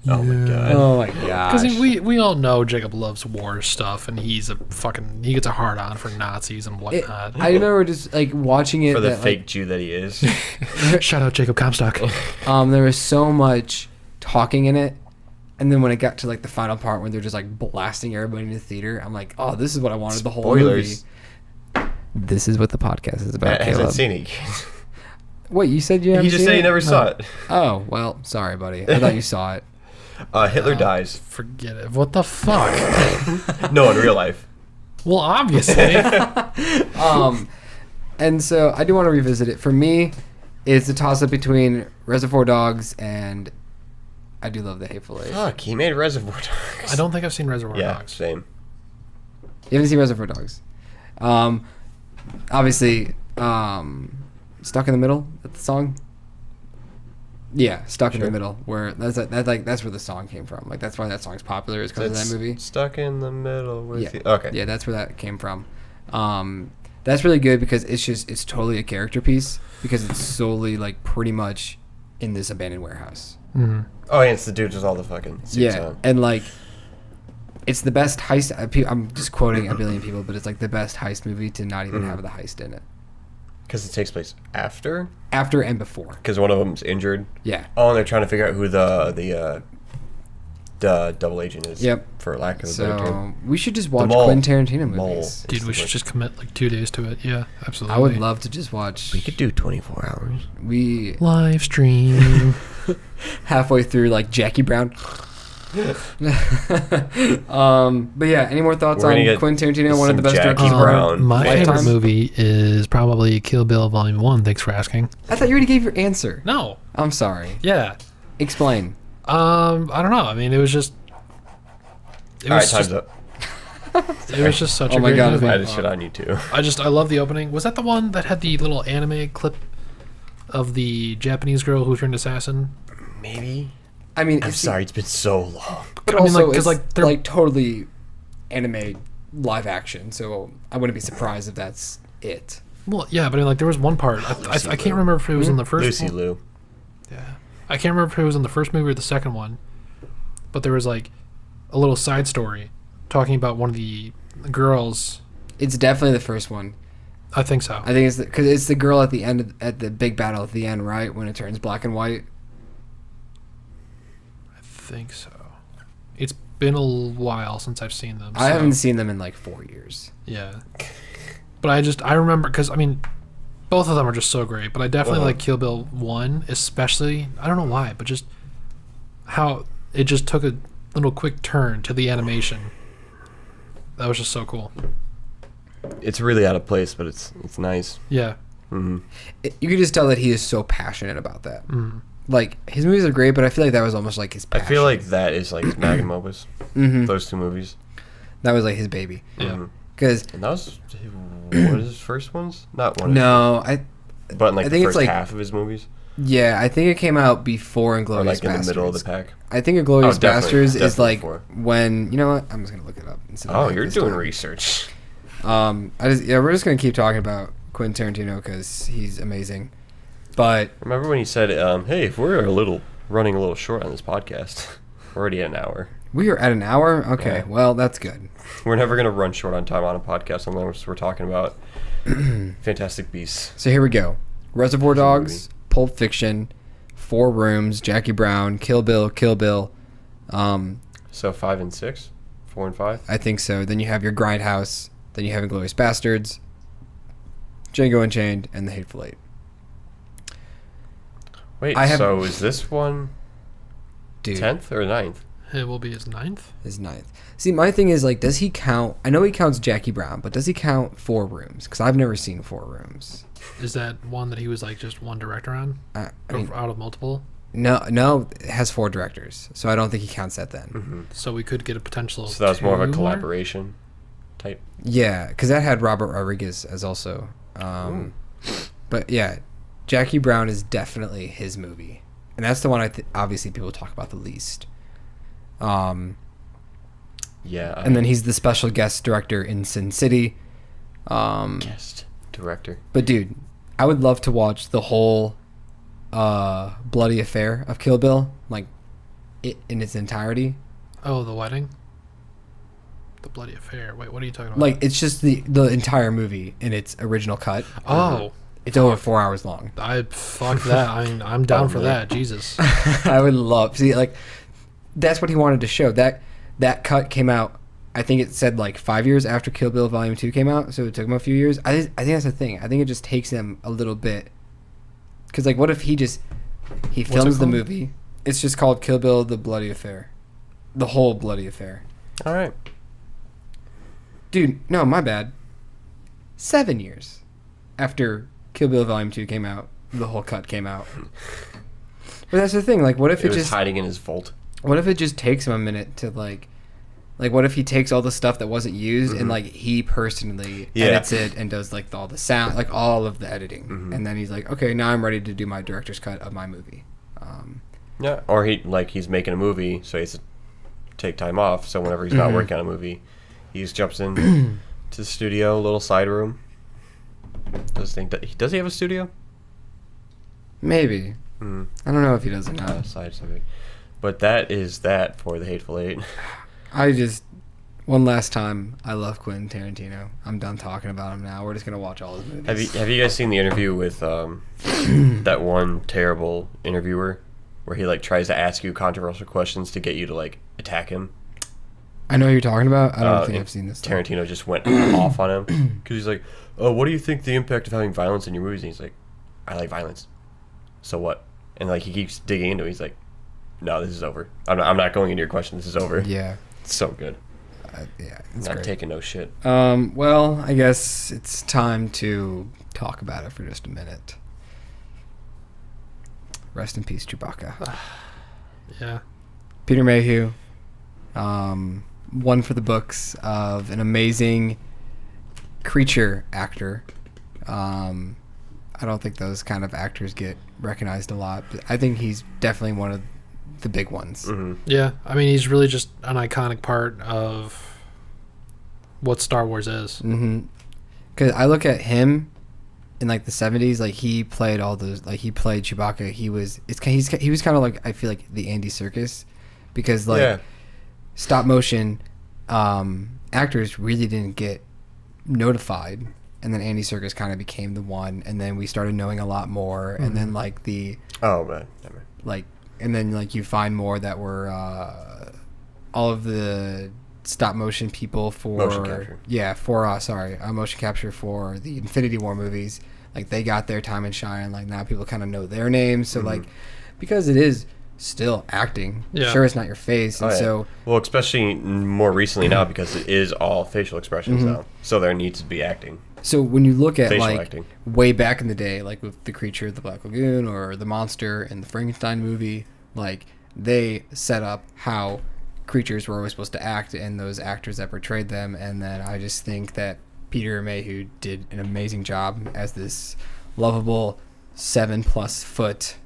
Oh my god. Oh my gosh. because we all know Jacob loves war stuff, and he gets a hard on for Nazis and whatnot. I remember just like watching it For the that, fake like, Jew that he is. Shout out Jacob Comstock. there was so much talking in it, and then when it got to like the final part where they're just like blasting everybody in the theater, I'm like, oh, this is what I wanted the whole Spoilers. movie. This is what the podcast is about. Matt hasn't Caleb. seen it. Wait, you said you haven't He just seen said it? he never saw it. Oh, well, sorry, buddy. I thought you saw it. Hitler dies. Forget it. What the fuck? No, in real life. Well, obviously. And And so I do want to revisit it. For me, it's a toss-up between Reservoir Dogs and I do love The Hateful Eight. Fuck, he made Reservoir Dogs. I don't think I've seen Reservoir Dogs. Same. You haven't seen Reservoir Dogs? Obviously, Stuck in the Middle. That's the song. Yeah, Stuck in the Middle. Where that's where the song came from. Like that's why that song's popular. Is because of that movie. Stuck in the Middle with you. Okay. Yeah, that's where that came from. That's really good because it's totally a character piece because it's solely like pretty much in this abandoned warehouse. Mm-hmm. Oh, yeah, it's the dude with all the fucking suits on. And like, it's the best heist. I'm just quoting a billion people, but it's like the best heist movie to not even have the heist in it. Because it takes place after and before. Because one of them's injured. Yeah. Oh, and they're trying to figure out who the double agent is. Yep. For lack of a better term. So we should just watch Quentin Tarantino movies. Dude, we should just commit like 2 days to it. Yeah, absolutely. I would love to just watch. We could do 24 hours. We live stream halfway through like Jackie Brown. But yeah, any more thoughts on Quentin Tarantino? One of the best Jackie directors. Brown. My favorite movie is probably Kill Bill Volume 1. Thanks for asking. I thought you already gave your answer. No. I'm sorry. Yeah. Explain. I don't know. I mean, it was just. All right, time's up. It was just such a my great God, movie. I just shit on you too. I love the opening. Was that the one that had the little anime clip of the Japanese girl who turned assassin? Maybe. I mean, I'm sorry, it's been so long. But I mean, also, like, 'cause, it's like, they're- like totally anime live action, so I wouldn't be surprised if that's it. Well, yeah, but I mean, like there was one part. I can't remember if it was in the first. Lucy Liu. Yeah, I can't remember if it was in the first movie or the second one, but there was like a little side story talking about one of the girls. It's definitely the first one. I think so. I think it's because it's the girl at the end at the big battle at the end, right? When it turns black and white. I think so. It's been a while since I've seen them. I so- haven't seen them in like 4 years. Yeah, but I remember because I mean, both of them are just so great. But I definitely like Kill Bill 1, especially. I don't know why, but just how it just took a little quick turn to the animation. That was just so cool. It's really out of place, but it's nice. Yeah. Mm-hmm. You can just tell that he is so passionate about that. Mm. Like his movies are great, but I feel like that was almost like his passion. I feel like that is like his magnum opus. Mhm. Those two movies. That was like his baby. Yeah. Mhm. Because And that was one of his first ones? Not one of no, his, but in like I the think it's first like- half of his movies. I think it came out before Or Inglourious like in Basterds. the middle of the pack. I think Inglourious definitely- Basterds is definitely like before. when you know what? I'm just gonna look it up. Instead of Oh, like you're this doing time. research. We're just gonna keep talking about Quentin Tarantino because he's amazing. But Remember when he said, "Hey, if we're running a little short on this podcast, we're already at an hour. we are at an hour. Okay, Yeah. well that's good. We're never gonna run short on time on a podcast unless we're talking about Fantastic Beasts." So here we go: Reservoir It's a Dogs, Pulp Fiction, Four Rooms, Jackie Brown, Kill Bill. So 5 and 6, 4 and 5. I think so. Then you have your Grindhouse. Then you have Inglourious Bastards, Django Unchained, and The Hateful Eight. Wait, so is this one Dude, 10th or 9th? It will be his 9th. his ninth. See, my thing is like, does he count? I know he counts Jackie Brown, but does he count Four Rooms? Because I've never seen Four Rooms. Is that one that he was like just one director on, I or mean, out of multiple? no, it has 4 directors, so I don't think he counts that then. Mm-hmm. So we could get a potential. So that was more of a 2 collaboration type. Yeah, because that had Robert Rodriguez as also. But yeah, Jackie Brown is definitely his movie, and that's the one obviously people talk about the least. Yeah. And then he's the special guest director in Sin City. guest director. But dude, I would love to watch the whole bloody affair of Kill Bill, like it in its entirety. Oh, the wedding. The bloody affair. Wait, what are you talking about? Like it's just the entire movie in its original cut. oh, It's over 4 hours long. I fuck that. I mean, I'm down for that. Jesus. I would love see like that's what he wanted to show. That cut came out. I think it said like 5 years after Kill Bill Volume 2 came out, so it took him a few years. I think that's the thing. I think it just takes him a little bit. Because like, what if he films the called? movie? It's just called Kill Bill: The Bloody Affair, the whole bloody affair. All right. Dude, no, my bad. 7 years after Kill Bill Volume 2 came out, the whole cut came out. But that's the thing. Like, what if It was just hiding in his vault. What if it just takes him a minute to like what if he takes all the stuff that wasn't used and like he personally edits it and does like all the sound, like all of the editing, and then he's like, okay, now I'm ready to do my director's cut of my movie. Yeah, or he's making a movie, so he has to take time off. So whenever he's not working on a movie, he just jumps in to the studio, little side room. Does he have a studio? Maybe. I don't know if he does or not. Side subject. But that is that for the Hateful Eight. One last time, I love Quentin Tarantino. I'm done talking about him now. We're just gonna watch all his movies. Have you guys seen the interview with that one terrible interviewer where he like tries to ask you controversial questions to get you to like attack him? I know who you're talking about. I don't think I've seen this. Tarantino just went off on him because he's like, "Oh, what do you think the impact of having violence in your movies?" And he's like, "I like violence. So what?" And like he keeps digging into it. He's like, "No, this is over. I'm not going into your question. This is over." Yeah, it's so good. It's not great. taking no shit. Well, I guess it's time to talk about it for just a minute. Rest in peace, Chewbacca. Yeah. Peter Mayhew, one for the books of an amazing creature actor. I don't think those kind of actors get recognized a lot, but I think he's definitely one of the big ones. Yeah, I mean, he's really just an iconic part of what Star Wars is. Because I look at him in like the 70s, like he played all those, like he played Chewbacca. He was kind of like, I feel like the Andy Serkis, because like stop motion actors really didn't get notified, and then Andy Serkis kind of became the one, and then we started knowing a lot more, and then like and then like you find more that were all of the stop motion people for motion capture for the Infinity War movies, like they got their time and shine. Like now people kind of know their names, so like because it is still acting, sure, it's not your face, and so well, especially more recently now because it is all facial expressions now, so there needs to be acting. So when you look at facial like acting. Way back in the day, like with the creature of the Black Lagoon or the monster in the Frankenstein movie, like they set up how creatures were always supposed to act and those actors that portrayed them, and then I just think that Peter Mayhew did an amazing job as this lovable 7+ foot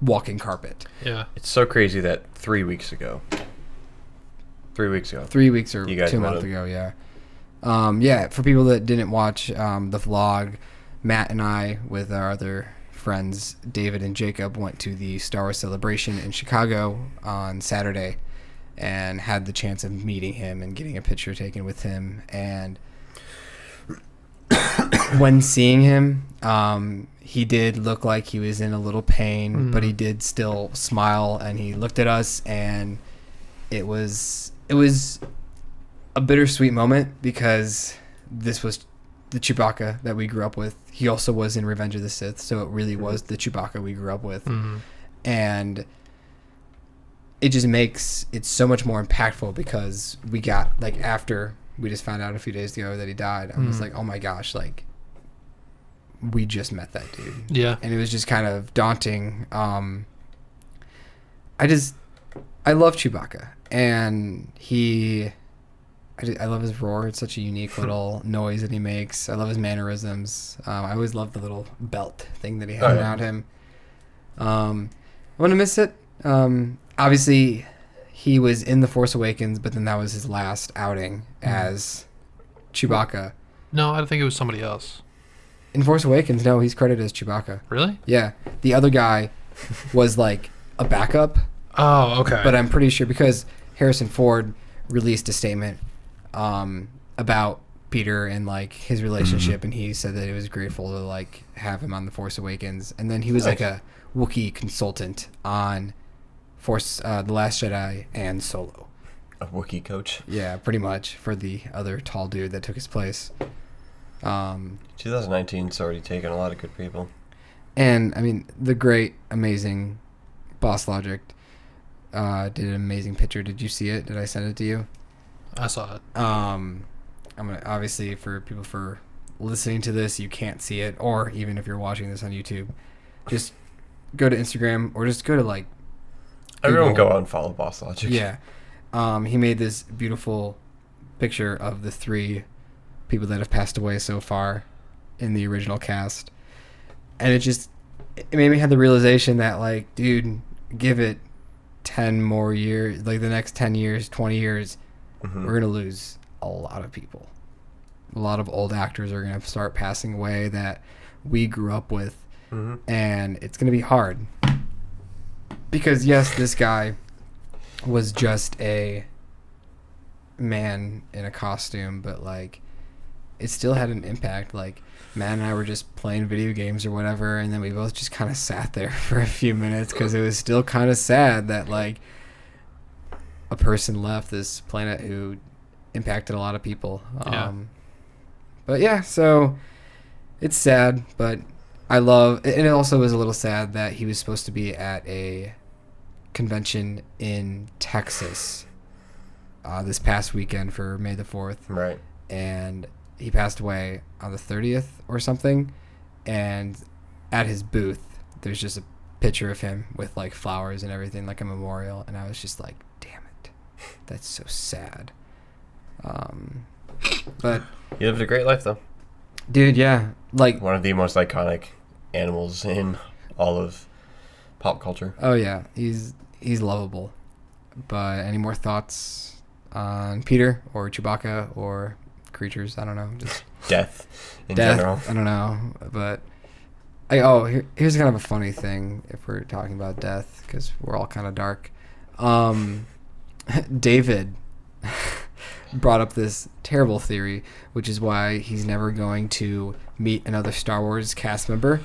walking carpet. Yeah, it's so crazy that 3 weeks ago 3 weeks or 2 months ago, for people that didn't watch the vlog, Matt and I with our other friends David and Jacob went to the Star Wars Celebration in Chicago on Saturday and had the chance of meeting him and getting a picture taken with him. And when seeing him, he did look like he was in a little pain, but he did still smile, and he looked at us, and it was a bittersweet moment because this was the Chewbacca that we grew up with. He also was in Revenge of the Sith, so it really was the Chewbacca we grew up with. And it just makes it so much more impactful because we got, like, after we just found out a few days ago that he died, I was like, oh my gosh, like, we just met that dude. Yeah. And it was just kind of daunting. I love Chewbacca, and I love his roar. It's such a unique little noise that he makes. I love his mannerisms. I always loved the little belt thing that he had around him. I'm going to miss it. Obviously, he was in The Force Awakens, but then that was his last outing as Chewbacca. No, I think it was somebody else. In Force Awakens, no, he's credited as Chewbacca. Really? Yeah. The other guy was like a backup. Oh, okay. But I'm pretty sure because Harrison Ford released a statement about Peter and like his relationship, and he said that he was grateful to like have him on The Force Awakens, and then he was like a Wookiee consultant on The Last Jedi and Solo. A Wookiee coach. Yeah, pretty much, for the other tall dude that took his place. 2019's already taken a lot of good people. And I mean, the great, amazing Boss Logic did an amazing picture. Did you see it? Did I send it to you? I saw it. I'm gonna, obviously, for people for listening to this, you can't see it, or even if you're watching this on YouTube, just go to Instagram or just go to like Everyone Google. go and follow Boss Logic. Yeah. He made this beautiful picture of the 3 people that have passed away so far in the original cast. And it made me have the realization that, like, dude, give it 10 more years, like the next 10 years, 20 years, we're going to lose a lot of people. A lot of old actors are going to start passing away that we grew up with. And it's going to be hard. Because, yes, this guy was just a man in a costume, but, like, it still had an impact. Like, Matt and I were just playing video games or whatever, and then we both just kind of sat there for a few minutes because it was still kind of sad that, like, a person left this planet who impacted a lot of people. Yeah. But, yeah, so it's sad, but I love... And it also was a little sad that he was supposed to be at a convention in Texas this past weekend for May the 4th. Right. And he passed away on the 30th or something. And at his booth, there's just a picture of him with, like, flowers and everything, like a memorial. And I was just like, damn it. That's so sad. But... He lived a great life, though. Dude, yeah. Like... One of the most iconic animals in all of pop culture. Oh, yeah. He's lovable. But any more thoughts on Peter or Chewbacca or creatures? I don't know. Just Death in death. general. I don't know. But here's kind of a funny thing if we're talking about death, because we're all kind of dark. David brought up this terrible theory, which is why he's never going to meet another Star Wars cast member.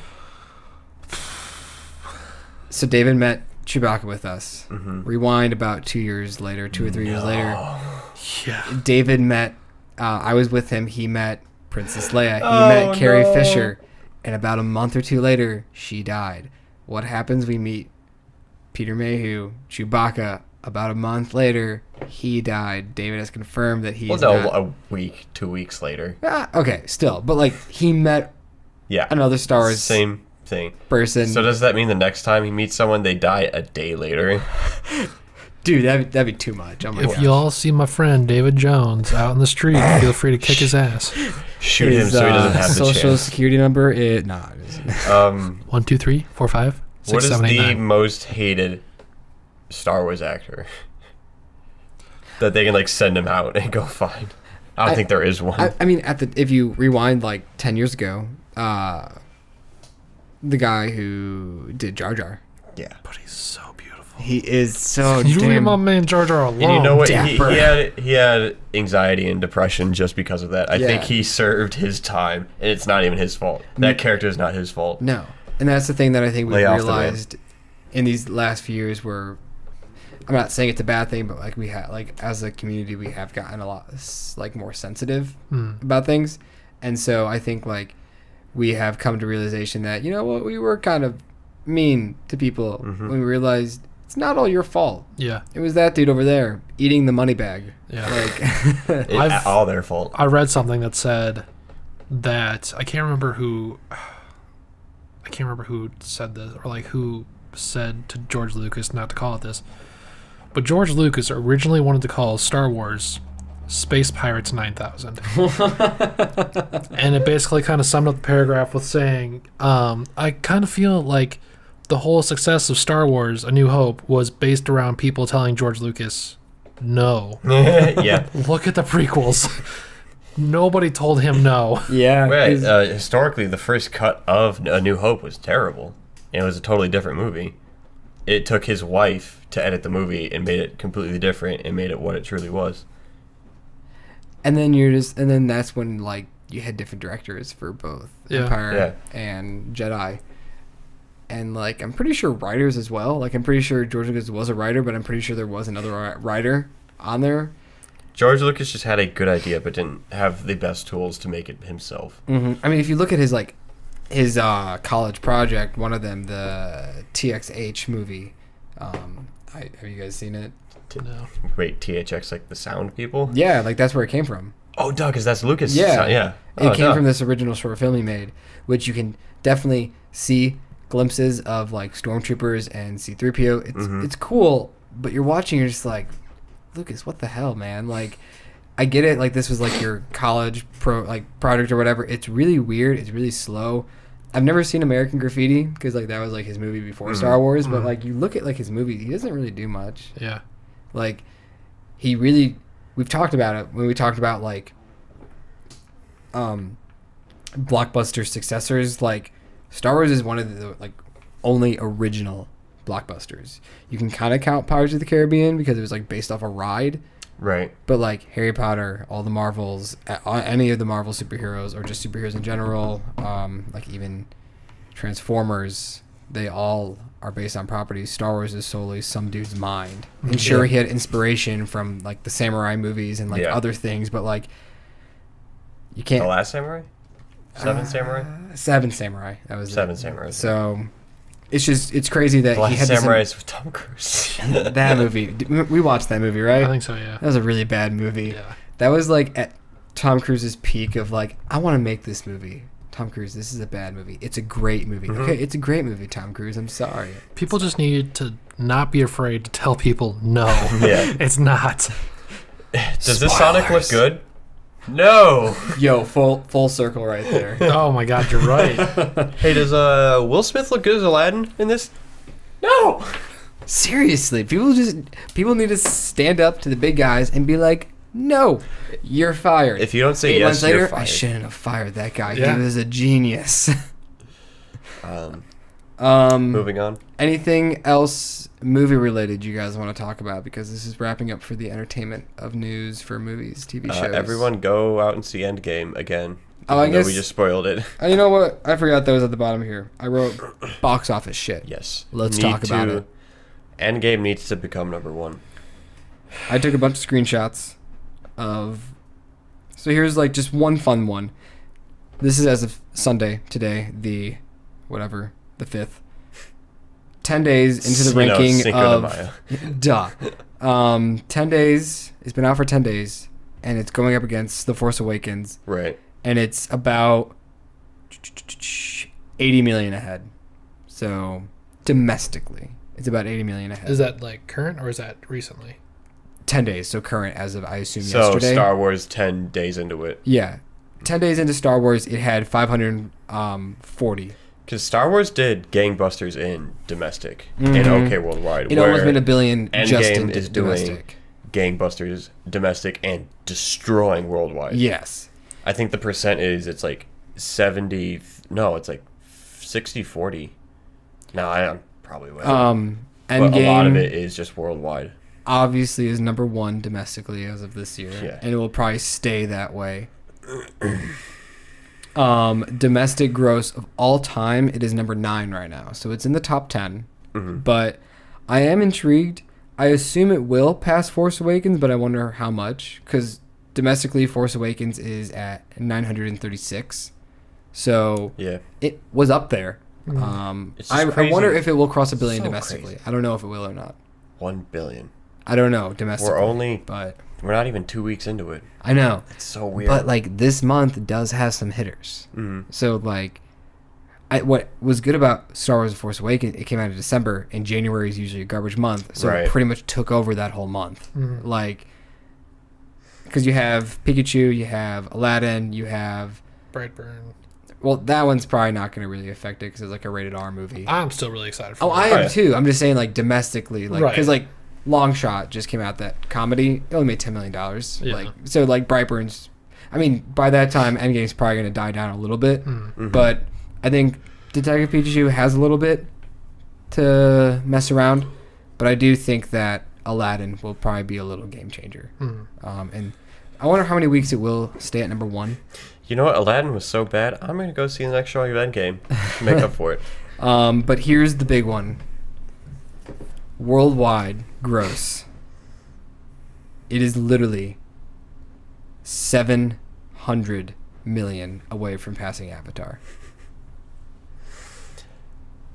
So David met Chewbacca with us. Rewind about 2 years later, 2 or 3 years later. Yeah. David met, I was with him, he met Princess Leia. He met Carrie Fisher. And about a month or 2 later, she died. What happens? We meet Peter Mayhew, Chewbacca. About a month later, he died. David has confirmed that he's a week, 2 weeks later. Okay, still. But, like, he met another Star Wars Same thing. person. So does that mean the next time he meets someone, they die a day later? Dude, that'd be too much. Oh my If gosh. y'all see my friend David Jones out in the street, feel free to kick his ass. Shoot him so he doesn't have the social chance. security number? Nah. 1, 2, 3, 4, 5, 6, What is 7, 8, the 9. most hated Star Wars actor that they can, like, send him out and go find? I don't think there is one. I mean, if you rewind like 10 years ago, the guy who did Jar Jar. Yeah. But he's so beautiful. He is so You leave damn... my man Jar Jar alone. And you know what? Dapper. He had anxiety and depression just because of that. I think Yeah. he served his time, and it's not even his fault. That character is not his fault. No. And that's the thing that I think we Lay off the realized in these last few years where... I'm not saying it's a bad thing, but like we have, like as a community, we have gotten a lot like more sensitive about things, and so I think like we have come to realization that, you know what, we were kind of mean to people when we realized it's not all your fault. Yeah. It was that dude over there eating the money bag. Yeah. Like It's all their fault. I read something that said that I can't remember who said this, or like who said to George Lucas not to call it this. But George Lucas originally wanted to call Star Wars Space Pirates 9000. And it basically kind of summed up the paragraph with saying, I kind of feel like the whole success of Star Wars A New Hope was based around people telling George Lucas, no. Yeah. Look at the prequels. Nobody told him no. yeah, Right. Historically, the first cut of A New Hope was terrible. And it was a totally different movie. It took his wife to edit the movie and made it completely different and made it what it truly was. and then that's when like you had different directors for both Empire and Jedi. And like I'm pretty sure writers as well. Like I'm pretty sure George Lucas was a writer, but I'm pretty sure there was another writer on there. George Lucas just had a good idea, but didn't have the best tools to make it himself. I mean, if you look at his college project, one of them, the TXH movie. Have you guys seen it? No. Wait, THX, like the sound people? Yeah, like that's where it came from. Oh, duh, because that's Lucas. Yeah. Yeah. It Oh, came duh. from this original short film he made, which you can definitely see glimpses of like stormtroopers and C-3PO. It's cool, but you're watching, you're just like, Lucas, what the hell, man? Like, I get it. Like, this was like your college project or whatever. It's really weird. It's really slow. I've never seen American Graffiti because like that was like his movie before Star Wars. But like you look at like his movies, he doesn't really do much. Yeah. Like, we've talked about it when we talked about like blockbuster successors. Like, Star Wars is one of the like only original blockbusters. You can kind of count Pirates of the Caribbean because it was like based off a ride, Right. but like Harry Potter, all the Marvels, any of the Marvel superheroes or just superheroes in general, like even Transformers, they all are based on properties. Star Wars is solely some dude's mind. And sure, he had inspiration from like the samurai movies and like other things, but like you can't. The Last Samurai? Seven Samurai? Seven Samurai. That was Seven it. Samurai. So it's crazy that The Last he had Samurai is with Tom Cruise. that movie. We watched that movie, right? I think so, yeah. That was a really bad movie. Yeah. That was like at Tom Cruise's peak of like, I want to make this movie. Tom Cruise, this is a bad movie. It's a great movie. Okay, it's a great movie, Tom Cruise. I'm sorry. People just need to not be afraid to tell people no. Yeah. It's not. Does this Sonic look good? No. Yo, full circle right there. Oh my God, you're right. Hey, does Will Smith look good as Aladdin in this? No. Seriously, people need to stand up to the big guys and be like, no, you're fired. If you don't say 8 yes, months later, you're fired. I shouldn't have fired that guy. Yeah. He was a genius. Moving on. Anything else movie related you guys want to talk about? Because this is wrapping up for the entertainment of news for movies, TV shows. Everyone go out and see Endgame again. Oh, I Even though guess we just spoiled it. You know what? I forgot that was at the bottom here. I wrote box office shit. Yes. Let's talk about it. Endgame needs to become number one. I took a bunch of screenshots of. So here's like just one fun one. This is as of Sunday today, the 5th. 10 days into the ranking Cinco de of Mayo. 10 days. It's been out for 10 days, and it's going up against The Force Awakens, Right. and it's about 80 million ahead. So domestically, it's about 80 million ahead. Is that like current or is that recently? 10 days, so current as of, I assume, So yesterday. Star Wars 10 days into it. Yeah. 10 days into Star Wars, it had 540. Because Star Wars did gangbusters in domestic and okay worldwide. It almost made $1 billion just in Endgame is doing domestic. gangbusters domestic and destroying worldwide. Yes. I think the percent is it's like 70. No, it's like 60-40. No, I'm probably way. Endgame, but a lot of it is just worldwide. obviously is number one domestically as of this year, Yeah. and it will probably stay that way. Domestic gross of all time, it is number 9 right now, so it's in the top 10. But I am intrigued. I assume it will pass Force Awakens, but I wonder how much, because domestically Force Awakens is at 936, so Yeah. it was up there. It's just I crazy. wonder if it will cross $1 billion So domestically. crazy. I don't know if it will or not. 1 billion. I don't know domestically. We're but not even 2 weeks into it. I know. It's so weird. But like this month does have some hitters. So like, what was good about Star Wars: The Force Awakens? It came out in December, and January is usually a garbage month, so Right. it pretty much took over that whole month. Like, because you have Pikachu, you have Aladdin, you have. Brightburn. Well, that one's probably not going to really affect it because it's like a rated R movie. I'm still really excited for Oh, it. I am too. I'm just saying, like, domestically, like, Right. because like Long Shot just came out, that comedy. It only made $10 million. Yeah. Like, so like Brightburn's. I mean, by that time, Endgame's probably going to die down a little bit, but I think Detective Pikachu has a little bit to mess around. But I do think that Aladdin will probably be a little game changer. And I wonder how many weeks it will stay at number 1. You know what? Aladdin was so bad. I'm going to go see the next showing of Endgame to make up for it. But here's the big one. Worldwide gross. It is literally 700 million away from passing Avatar.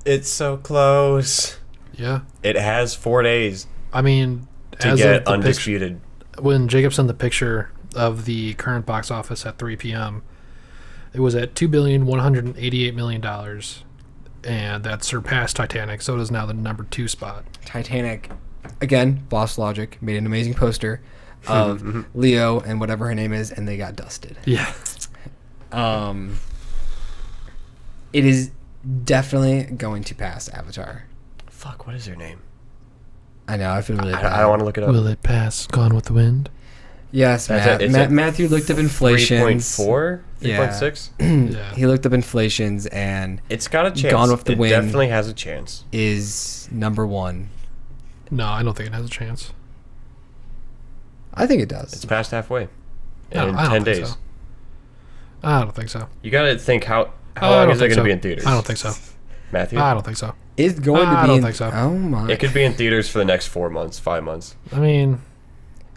It's so close. Yeah. It has 4 days I mean, to as get of the undisputed. when Jacob sent the picture of the current box office at 3 p.m. It was at $2,188,000,000, and that surpassed Titanic, so it is now the number 2 spot. Titanic, again, Boss Logic made an amazing poster of Leo and whatever her name is, and they got dusted. Yeah. It is definitely going to pass Avatar. Fuck, what is her name? I know, I feel really bad. I don't want to look it up. Will it pass Gone with the Wind? Yes, Matthew looked up inflations. 3.4? Yeah. 3.6? Yeah. He looked up inflations, and It's got a chance. Gone with the Wind definitely has a chance. is number 1. No, I don't think it has a chance. I think it does. It's past halfway. No, In I don't 10 think days. so. I don't think so. You got to think how I long don't is it think going to so. be in theaters? I don't think so. Matthew? I don't think so. It's going to be. I don't think so. Oh my! It could be in theaters for the next 4 months, 5 months. I mean,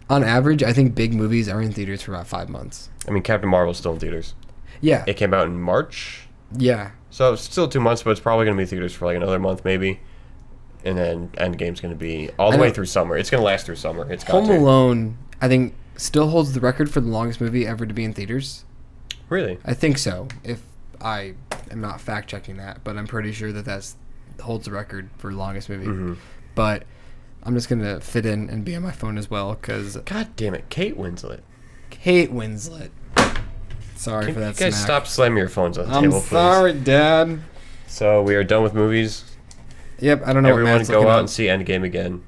On average, I think big movies are in theaters for about 5 months. I mean, Captain Marvel's still in theaters. Yeah, It came out in March, yeah. so it's still 2 months, but it's probably going to be in theaters for like another month maybe. And then Endgame's going to be all the way through summer. It's going to last through summer. It's got Home to. Alone, I think, still holds the record for the longest movie ever to be in theaters. Really? I think so. If I am not fact checking that, but I'm pretty sure that holds the record for longest movie. Mm-hmm. But I'm just gonna fit in and be on my phone as well because God damn it, Kate Winslet. Kate Winslet. Sorry Can for you that. guys smack. stop slamming your phones on the I'm table, please? sorry, Dad. So we are done with movies. Yep, I don't know. Everyone what Matt's go looking out up. and see Endgame again.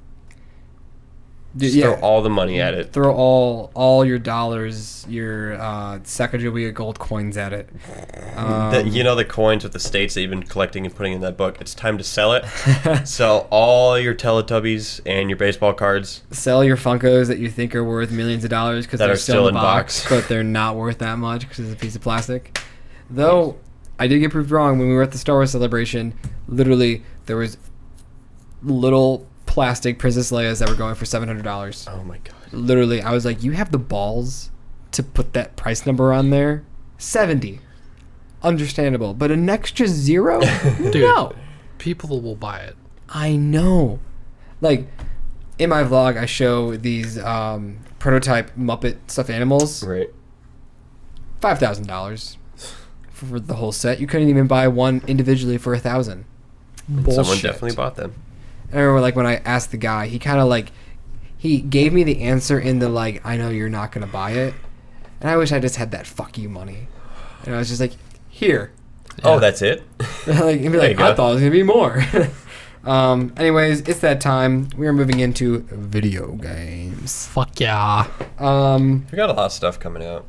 Dude, Just throw all the money at it. Throw all your dollars, your Sacagawea gold coins at it. You know the coins with the states that you've been collecting and putting in that book? It's time to sell it. Sell all your Teletubbies and your baseball cards. Sell your Funkos that you think are worth millions of dollars because That they're are still in the still in box, box. but they're not worth that much because it's a piece of plastic. Though, I did get proved wrong when we were at the Star Wars celebration. Literally, there was little plastic Princess Leia's that were going for $700. Oh my god. Literally, I was like, you have the balls to put that price number on there? 70. Understandable. But an extra zero? dude, No. people will buy it. I know. Like, in my vlog, I show these prototype Muppet stuffed animals. Right. $5,000 for the whole set. You couldn't even buy one individually for $1,000. Bullshit. Someone definitely bought them. I remember, like, when I asked the guy, he kind of, like, he gave me the answer in the, like, I know you're not going to buy it. And I wish I just had that fuck you money. And I was just like, here. Oh, that's it? Like, he'd be There like, you go. I thought it was going to be more. Anyways, it's that time. We are moving into video games. Fuck yeah. We got a lot of stuff coming out.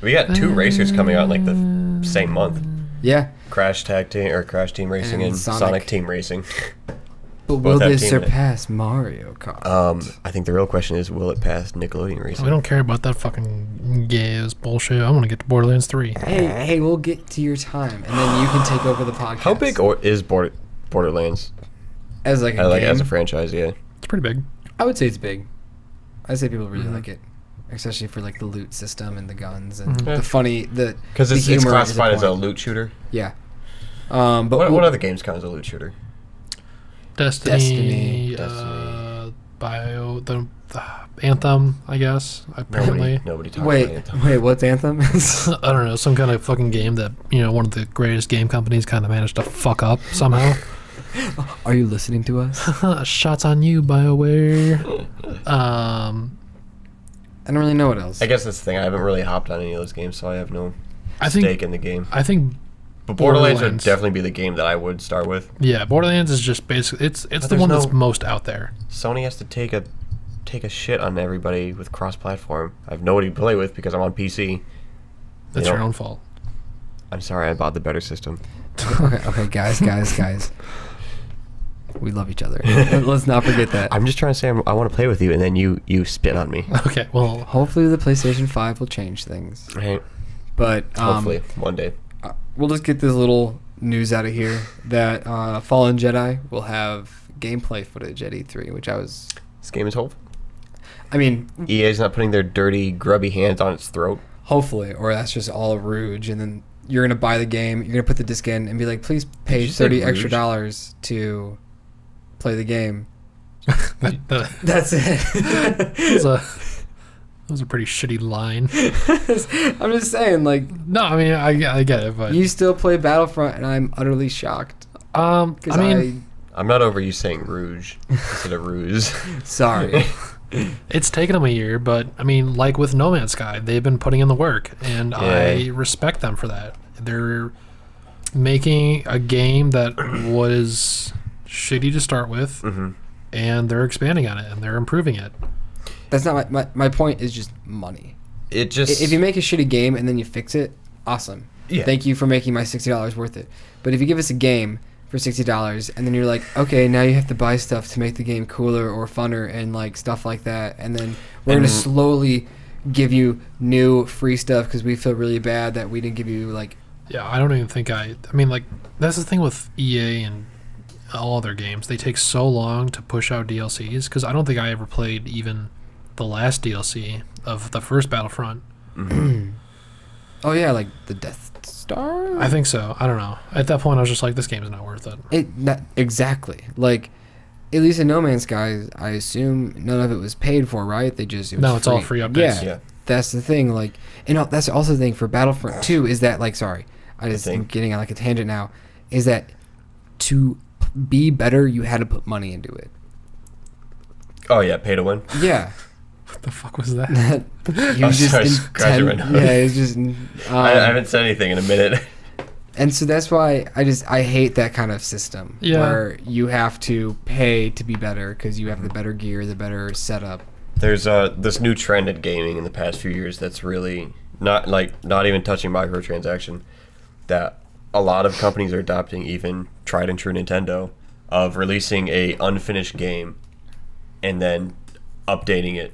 We got 2 racers coming out in like the same month. Yeah. Crash Team Racing And and Sonic Team Racing. But Both will have this team in it. surpass Mario Kart? I think the real question is, will it pass Nickelodeon Racing? We don't care about that fucking gays bullshit. I want to get to Borderlands 3. Hey, we'll get to your time, and then you can take over the podcast. How big is Borderlands? As like a Like game? as a franchise, yeah. It's pretty big. I would say it's big. I'd say people really like it, especially for like the loot system and the guns and Yeah. the funny Because the it's humor is classified as a point. loot shooter. Yeah. But What other games count as a loot shooter? Destiny. Destiny. The Anthem, I guess. Apparently. Nobody talks about Anthem. wait, what's Anthem? I don't know, some kind of fucking game that, one of the greatest game companies kind of managed to fuck up somehow. Are you listening to us? Shots on you, BioWare. I don't really know what else. I guess that's the thing. I haven't really hopped on any of those games, so I have no I think stake in the game. I think But Borderlands would Borderlands. definitely be the game that I would start with. yeah, Borderlands is just basically it's the there's one that's no- most out there. Sony has to take a shit on everybody with cross-platform. I have nobody to play with because I'm on PC. That's You your know- own fault. I'm sorry, I bought the better system. okay, guys. We love each other. Let's not forget that. I'm just trying to say I want to play with you, and then you spit on me. Okay, well, Hopefully the PlayStation 5 will change things. Right? But Hopefully, one day. we'll just get this little news out of here that Fallen Jedi will have gameplay footage at E3, which This game is hopeful. I mean, EA's not putting their dirty, grubby hands on its throat. hopefully, or that's just all a rouge, and then you're gonna buy the game, you're gonna put the disc in, and be like, please pay Did you say $30 extra rouge? dollars to play the game. that That's it. was was a pretty shitty line. I'm just saying, like, No, I mean I get it, but you still play Battlefront, and I'm utterly shocked. I mean, I'm not over you saying rouge instead of ruse. Sorry. it's taken them a year, but I mean, like with No Man's Sky, they've been putting in the work, and I respect them for that. They're making a game that was shitty to start with, and they're expanding on it, and they're improving it. That's not my point. Is just money. It just If you make a shitty game and then you fix it, awesome. Yeah. Thank you for making my $60 worth it. But if you give us a game for $60 and then you're like, okay, now you have to buy stuff to make the game cooler or funner and like stuff like that, and then we're gonna slowly give you new free stuff because we feel really bad that we didn't give you like. Yeah, I don't even think I mean, like, that's the thing with EA and all their games. They take so long to push out DLCs because I don't think I ever played even the last DLC of the first Battlefront. Oh yeah, like the Death Star. I think so. I don't know. At that point, I was just like, this game is not worth it. Exactly. Like, at least in No Man's Sky, I assume none of it was paid for, right? It's all free updates. Yeah, that's the thing. Like, and that's also the thing for Battlefront 2 is that, like, sorry, I'm getting on like a tangent now. Is that to be better, you had to put money into it. Oh yeah, pay to win. Yeah. What the fuck was that? He was just scratching my nose. Yeah, it's just. I haven't said anything in a minute. And so that's why I hate that kind of system where you have to pay to be better because you have the better gear, the better setup. There's this new trend in gaming in the past few years that's really not even touching microtransaction, that a lot of companies are adopting, even tried and true Nintendo, of releasing a unfinished game and then updating it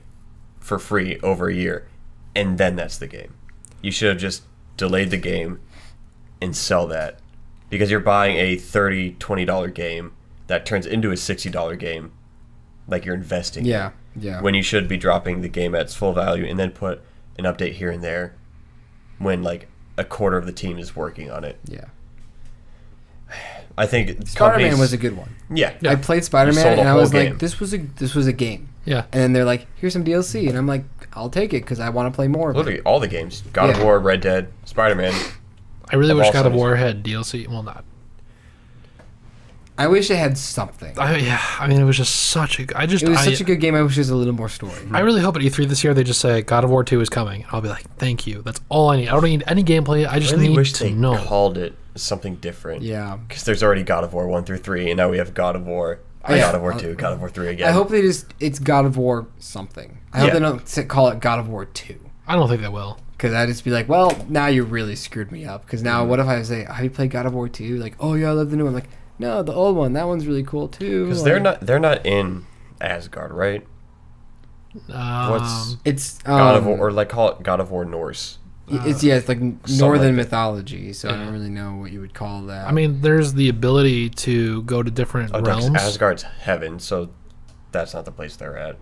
for free over a year, and then that's the game. You should have just delayed the game and sell that, because you're buying a $20 game that turns into a $60 game, like you're investing in, when you should be dropping the game at its full value and then put an update here and there when like a quarter of the team is working on it. Yeah. I think Spider-Man was a good one. Yeah. I played Spider-Man and I was like, this was a game. Yeah. And then they're like, here's some DLC, and I'm like, I'll take it because I want to play more of Literally it. all the games. God of War, Red Dead, Spider-Man. I really wish God of War had DLC. Well, not. I wish it had something. I mean, it was just such a. It was such a good game. I wish there was a little more story. I really hope at E3 this year they just say God of War 2 is coming. And I'll be like, thank you. That's all I need. I don't need any gameplay. I just really need wish to they know. Called it something different. Yeah. Because there's already God of War 1 through 3, and now we have God of War. God of War 2, God of War 3 again. I hope it's God of War something. I hope they don't call it God of War 2. I don't think they will. Because I'd just be like, well, now you really screwed me up. Because now what if I say, have you played God of War 2? Like, oh yeah, I love the new one. I'm like, no, the old one. That one's really cool too. Because like, they're not in Asgard, right? It's God of War, or like call it God of War Norse. It's like northern mythology, so I don't really know what you would call that. I mean, there's the ability to go to different realms. Asgard's heaven, so that's not the place they're at.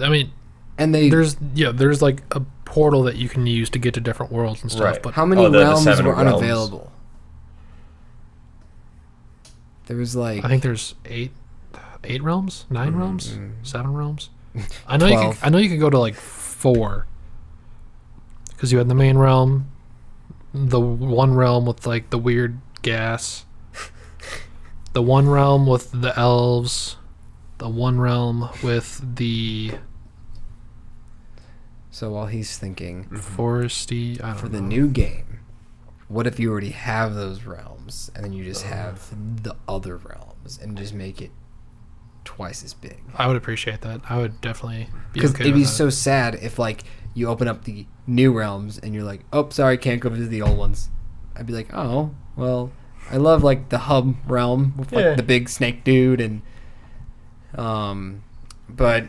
I mean, and there's like a portal that you can use to get to different worlds and stuff. Right. But how many realms the were realms. unavailable? There was like I think there's eight realms, 9 realms, 7 realms. I know 12. I know you could go to like 4. Because you had the main realm, the one realm with like the weird gas, the one realm with the elves, the one realm with the. So while he's thinking, foresty, I don't know. for the new game, what if you already have those realms and then you just have the other realms and just make it twice as big? I would appreciate that. I would definitely be Because okay it'd with be that. so sad if like you open up the new realms and you're like, oh, sorry, can't go visit the old ones. I'd be like, oh, well, I love like the hub realm with like the big snake dude and but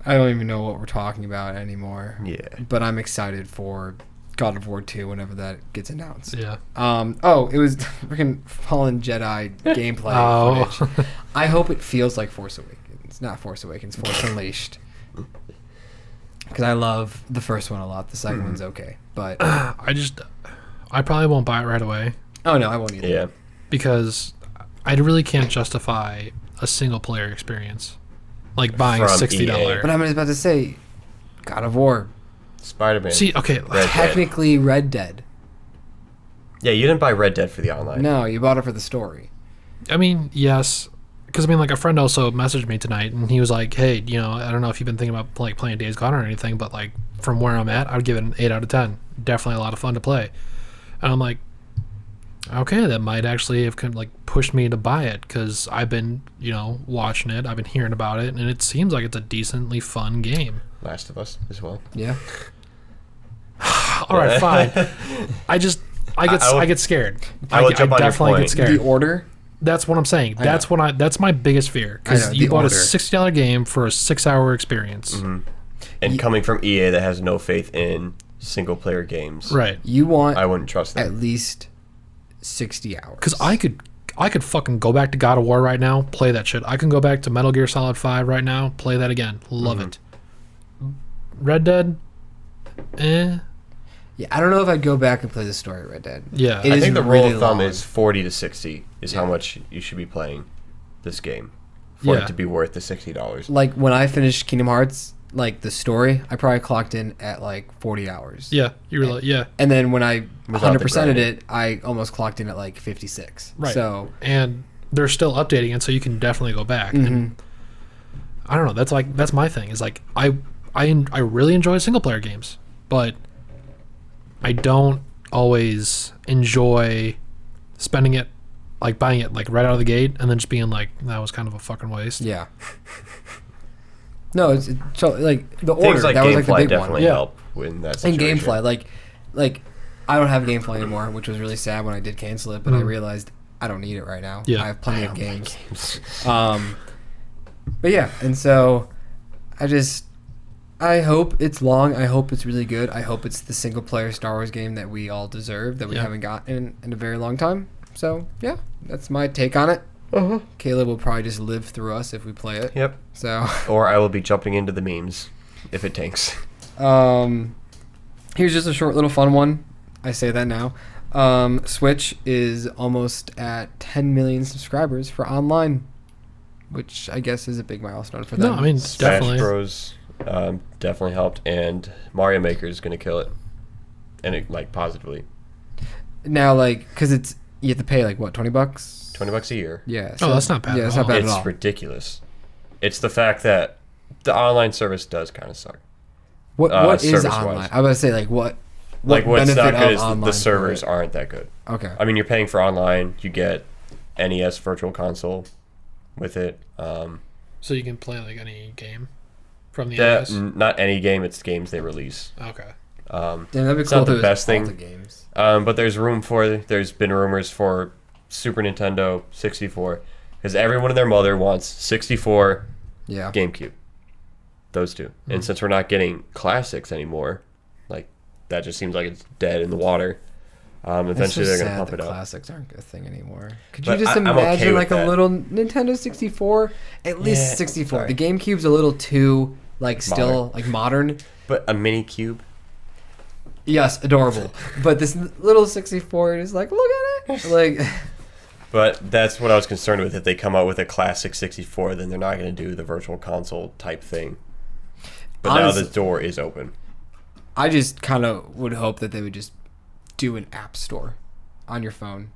I don't even know what we're talking about anymore. Yeah. But I'm excited for God of War 2 whenever that gets announced. Yeah. It was freaking Fallen Jedi gameplay footage. I hope it feels like Force Awakens. Not Force Awakens, Force Unleashed. Because I love the first one a lot. The second one's okay. But I probably won't buy it right away. Oh, no, I won't either. Yeah. Because I really can't justify a single player experience. Like buying From $60. EA. But I'm about to say, God of War. Spider-Man. See, okay, Technically Red Dead. Yeah, you didn't buy Red Dead for the online. No, you bought it for the story. I mean, yes, because I mean, like a friend also messaged me tonight, and he was like, "Hey, you know, I don't know if you've been thinking about like playing Days Gone or anything, but like from where I'm at, I would give it an 8 out of 10. Definitely a lot of fun to play." And I'm like, okay, that might actually have kind of like pushed me to buy it because I've been, you know, watching it, I've been hearing about it, and it seems like it's a decently fun game. Last of Us as well. Yeah. All right, fine. I get scared. I jump on your definitely point. get scared. The Order. That's what I'm saying. That's my biggest fear because you bought a $60 game for a 6-hour experience. Mm-hmm. And coming from EA that has no faith in single player games, Right? You want I wouldn't trust them. at least 60 hours. Because I could fucking go back to God of War right now, play that shit. I can go back to Metal Gear Solid 5 right now, play that again, love it. Red Dead, Yeah, I don't know if I'd go back and play the story of Red Dead. Yeah. I think the rule really of thumb long. is 40 to 60 is how much you should be playing this game for Yeah. it to be worth the $60. Like when I finished Kingdom Hearts, like the story, I probably clocked in at like 40 hours. Yeah, you really, yeah. And then when I Without the 100%ed grinding. it, I almost clocked in at like 56. Right. So, And they're still updating it, so you can definitely go back. And I don't know. That's my thing. Is like I really enjoy single player games, but I don't always enjoy spending it, like buying it like right out of the gate, and then just being like, that was kind of a fucking waste. yeah. No, it's so like the Order, Things like that was like the Gamefly big one. definitely help in that And situation. Gamefly, like I don't have Gamefly anymore, which was really sad when I did cancel it, but I realized I don't need it right now. Yeah. I have plenty of games. But yeah, and so I hope it's long. I hope it's really good. I hope it's the single player Star Wars game that we all deserve, that we haven't gotten in a very long time. So yeah, that's my take on it. Caleb will probably just live through us if we play it. Yep. So Or I will be jumping into the memes if it tanks. here's just a short little fun one. I say that now. Switch is almost at 10 million subscribers for online, which I guess is a big milestone for them. No, I mean Smash definitely. Bros. Definitely helped, and Mario Maker is going to kill it, and it like positively. Now, like, because it's you have to pay like what, $20? $20 a year. Yeah. Oh, that's not bad Yeah, at that's not all. bad It's at all. ridiculous. It's the fact that the online service does kind of suck. What is service-wise. online? I was about to say like what Like what's benefit not good of is online the for servers it? aren't that good. Okay. I mean, you're paying for online. You get NES Virtual Console with it. So you can play like any game from the That, NES. not any game. It's games they release. Okay. Yeah, that'd be It's cool not the if it was best all thing. the games. But there's room for. There's been rumors for Super Nintendo 64 because everyone and their mother wants 64, Yeah. GameCube. Those two. And since we're not getting classics anymore, like that just seems like it's dead in the water. Eventually it's so they're gonna sad pump that it up. classics aren't a thing anymore. Could But you just I'm okay imagine with like a that. little Nintendo 64? At least Yeah, 64. sorry. The GameCube's a little too like still like modern. But a mini cube. Yes, adorable. But this little 64 is like, look at it. Like But that's what I was concerned with. If they come out with a classic 64, then they're not going to do the virtual console type thing. But Honestly, now the door is open. I just kind of would hope that they would just do an app store on your phone.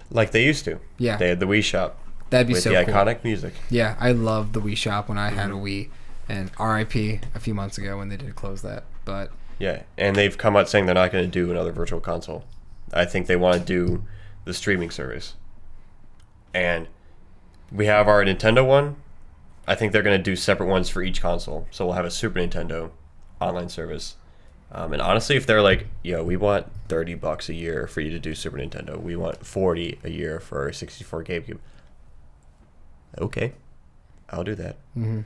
Like they used to. Yeah. They had the Wii Shop That'd be with so the cool. iconic music. Yeah, I loved the Wii Shop when I had a Wii, and RIP a few months ago when they did close that. But Yeah. And they've come out saying they're not going to do another virtual console. I think they want to do the streaming service. And we have our Nintendo one. I think they're going to do separate ones for each console. So we'll have a Super Nintendo online service. And honestly, if they're like, yo, we want $30 a year for you to do Super Nintendo. We want $40 a year for our 64 GameCube. Okay. I'll do that. mm-hmm.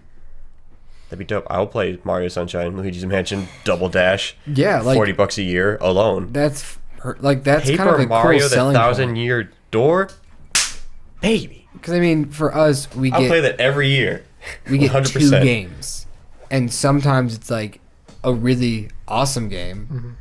That'd be dope. I'll play Mario Sunshine, Luigi's Mansion, Double Dash. yeah, like $40 a year alone. that's that's Paper kind of a Mario, cool the selling 1,000-year door, baby. Because I mean, for us, we I'll get play that every year. we get 100%. 2 games, and sometimes it's like a really awesome game,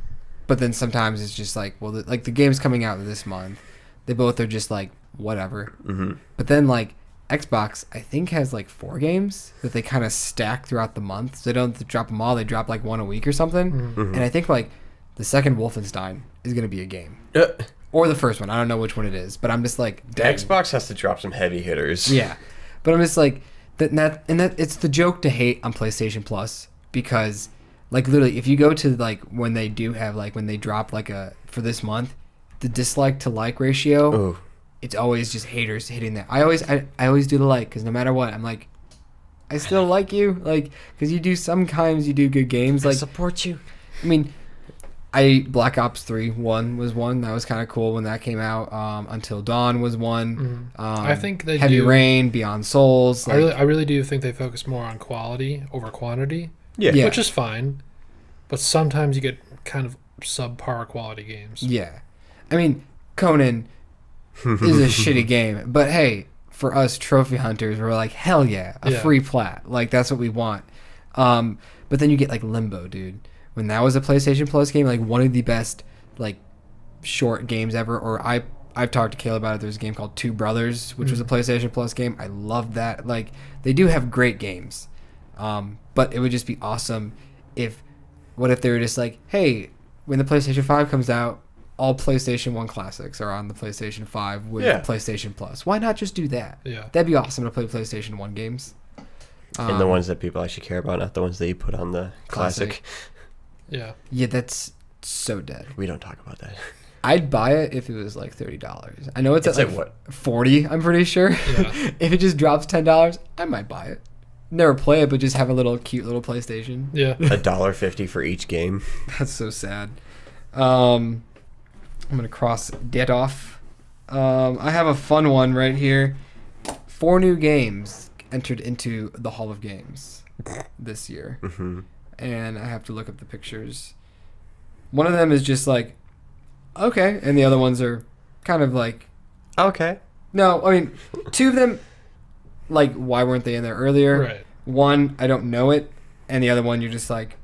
but then sometimes it's just like, well, like the game's coming out this month, they both are just like whatever. Mm-hmm. But then like Xbox, I think, has like 4 games that they kind of stack throughout the month. So they don't drop them all. They drop like one a week or something. Mm-hmm. And I think like the second Wolfenstein is going to be a game. Uh, Or the first one. I don't know which one it is. But I'm just like... dang. Xbox has to drop some heavy hitters. Yeah. But I'm just like... that it's the joke to hate on PlayStation Plus. Because, like, literally, if you go to, like, when they do have, like, when they drop, like, for this month, the dislike to like ratio... Ooh. It's always just haters hitting that. I always do the like, because no matter what, I'm like, I still like you, like, because you do sometimes you do good games. Like, I support you. I mean, Black Ops 3 was one that was kind of cool when that came out. Until Dawn was one. I think they Heavy do. Rain, Beyond Souls. Like, I really do think they focus more on quality over quantity, Yeah. which is fine. But sometimes you get kind of subpar quality games. yeah, I mean, Conan is a shitty game, but hey, for us trophy hunters, we're like, hell yeah, a free plat, like that's what we want. But then you get like Limbo, dude. When that was a PlayStation Plus game, like one of the best like short games ever. Or I've talked to Caleb about it. There's a game called Two Brothers, which was a PlayStation Plus game. I loved that. Like they do have great games, but it would just be awesome if what if they were just like, hey, when the PlayStation 5 comes out, all PlayStation 1 classics are on the PlayStation 5 with PlayStation Plus. Why not just do that? Yeah. That'd be awesome to play PlayStation 1 games. And the ones that people actually care about, not the ones that you put on the classic. Yeah. Yeah, that's so dead. We don't talk about that. I'd buy it if it was like $30. I know it's at like like what? 40, I'm pretty sure. Yeah. If it just drops $10, I might buy it. Never play it, but just have a little cute little PlayStation. Yeah. $1.50 for each game. That's so sad. I'm going to cross that off. I have a fun one right here. 4 new games entered into the Hall of Games this year. Mm-hmm. And I have to look up the pictures. One of them is just like, okay. And the other ones are kind of like... Okay. No, I mean, 2 of them, like, why weren't they in there earlier? Right. One, I don't know it. And the other one, you're just like,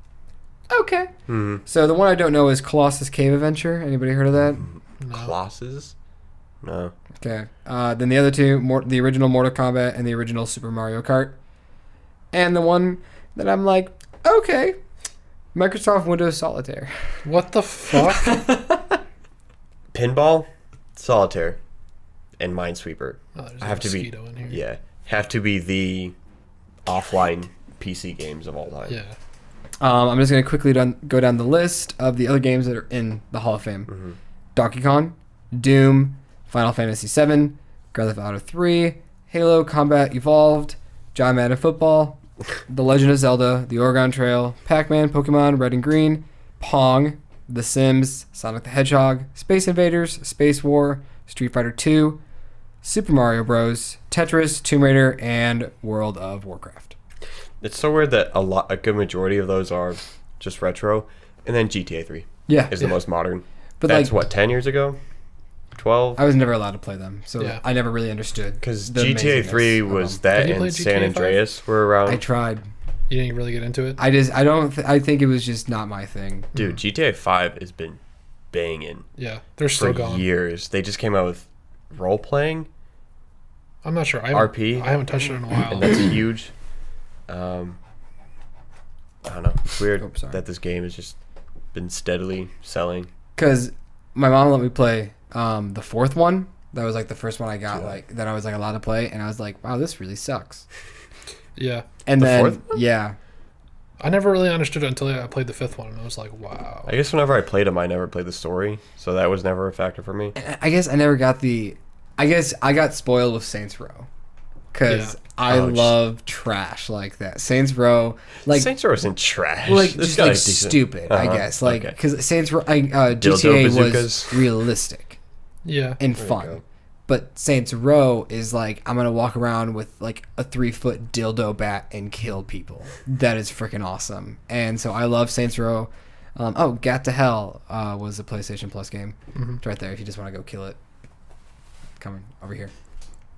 okay. Mm-hmm. So the one I don't know is Colossus Cave Adventure. Anybody heard of that? No. Colossus? No. Okay. Then the other 2, the original Mortal Kombat and the original Super Mario Kart. And the one that I'm like, okay, Microsoft Windows Solitaire. What the fuck? Pinball, Solitaire, and Minesweeper. Oh, there's I a have to be mosquito in here. Yeah, have to be the offline PC games of all time. Yeah. I'm just going to quickly go down the list of the other games that are in the Hall of Fame. Mm-hmm. Donkey Kong, Doom, Final Fantasy VII, Grand Theft Auto 3, Halo Combat Evolved, John Madden Football, The Legend of Zelda, The Oregon Trail, Pac-Man, Pokemon Red and Green, Pong, The Sims, Sonic the Hedgehog, Space Invaders, Space War, Street Fighter 2, Super Mario Bros., Tetris, Tomb Raider, and World of Warcraft. It's so weird that a good majority of those are just retro, and then GTA 3 Yeah. is the most modern. But That's like, what, 10 years ago? 12? I was never allowed to play them, so Yeah. I never really understood. Because the GTA 3 amazingness of was them. that Have you and played San GTA 5? Andreas were around. I tried. You didn't really get into it? I think it was just not my thing. Dude, GTA 5 has been banging Yeah. They're for still going. years. They just came out with role-playing, I'm not sure. I RP. haven't touched it in a while. and that's huge. I don't know. It's weird Oh, sorry. that this game has just been steadily selling. Because my mom let me play the 4th one. That was like the first one I got, Yeah. like that I was like allowed to play, and I was like, wow, this really sucks. Yeah. And The then 4th one? yeah, I never really understood it until I played the 5th one, and I was like, wow. I guess whenever I played them, I never played the story, so that was never a factor for me. I guess I never got I guess I got spoiled with Saints Row. Because Yeah. I Oh, just- love trash like that. Saints Row, like Saints Row isn't trash. like It's just got like a decent- stupid, I Uh-huh. guess. Like Okay. because Saints Row, GTA was bazookas. realistic Yeah. and There you fun. go. But Saints Row is like, I'm gonna walk around with like a 3-foot dildo bat and kill people. That is freaking awesome. And so I love Saints Row. Gat to Hell was a PlayStation Plus game. Mhm. It's right there if you just want to go kill it. Coming over here.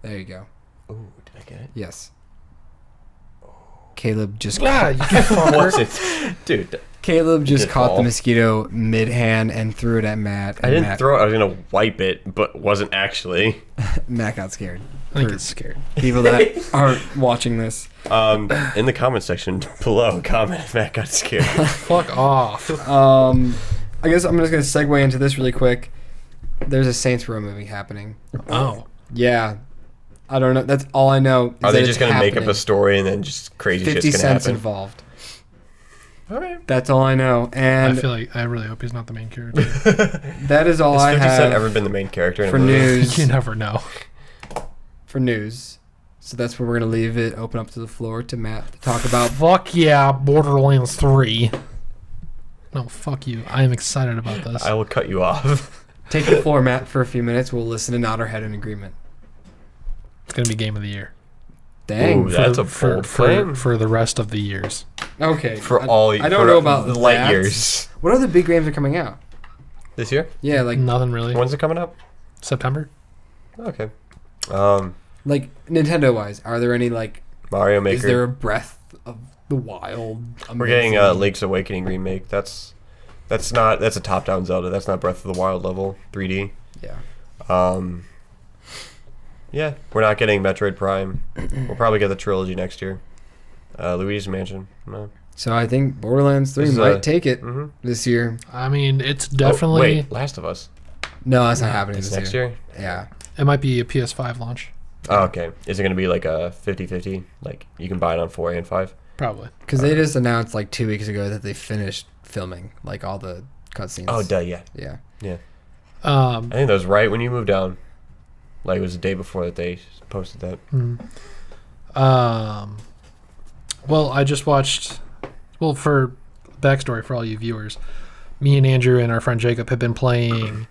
There you go. Ooh, did I get it? Yes. Caleb just Ah, you fucker. What's it? Dude, Caleb just did caught fall. the mosquito mid-hand and threw it at Matt. I and didn't throw it. I was going to wipe it, but wasn't actually. Matt got scared. I think it's scared. People that aren't watching this. In the comment section below, comment if Matt got scared. Fuck off. I guess I'm just gonna segue into this really quick. There's a Saints Row movie happening. Oh. Yeah. I don't know. That's all I know. Are they just gonna make up a story and then just crazy shit's 50 gonna cents happen? involved. All right. That's all I know. And I feel like I really hope he's not the main character. that is all I Has 50 Cent have ever been the main character in for a movie? news. You never know. For news. So that's where we're gonna leave it. Open up to the floor to Matt to talk about. Fuck yeah, Borderlands 3. No, fuck you. I am excited about this. I will cut you off. Take the floor, Matt, for a few minutes. We'll listen and nod our head in agreement. It's gonna be game of the year. Dang. Ooh, that's a bold claim. For the rest of the years. Okay. For I all, don't know about the that. light years. What other big games are coming out? This year? Yeah, like Nothing really. When's it coming up? September? Okay. like Nintendo wise, are there any like? Mario Maker. Is there a Breath of the Wild? We're getting amazing- Link's Awakening remake. That's a top-down Zelda. That's not Breath of the Wild level 3D. Yeah. Yeah, we're not getting Metroid Prime. We'll probably get the trilogy next year. Luigi's Mansion. No. So I think Borderlands 3 This is might take it Mm-hmm. this year. I mean, it's definitely. wait, Last of Us. No, that's not happening It's this next year. year? Yeah. It might be a PS5 launch. Oh, okay. Is it going to be like a 50-50? Like, you can buy it on 4 and 5? Probably. Because they just announced like 2 weeks ago that they finished filming like all the cutscenes. Oh, duh, yeah. Yeah. Yeah. I think that was right when you moved down. Like, it was the day before that they posted that. Well, I just watched. Well, for backstory for all you viewers, me and Andrew and our friend Jacob have been playing.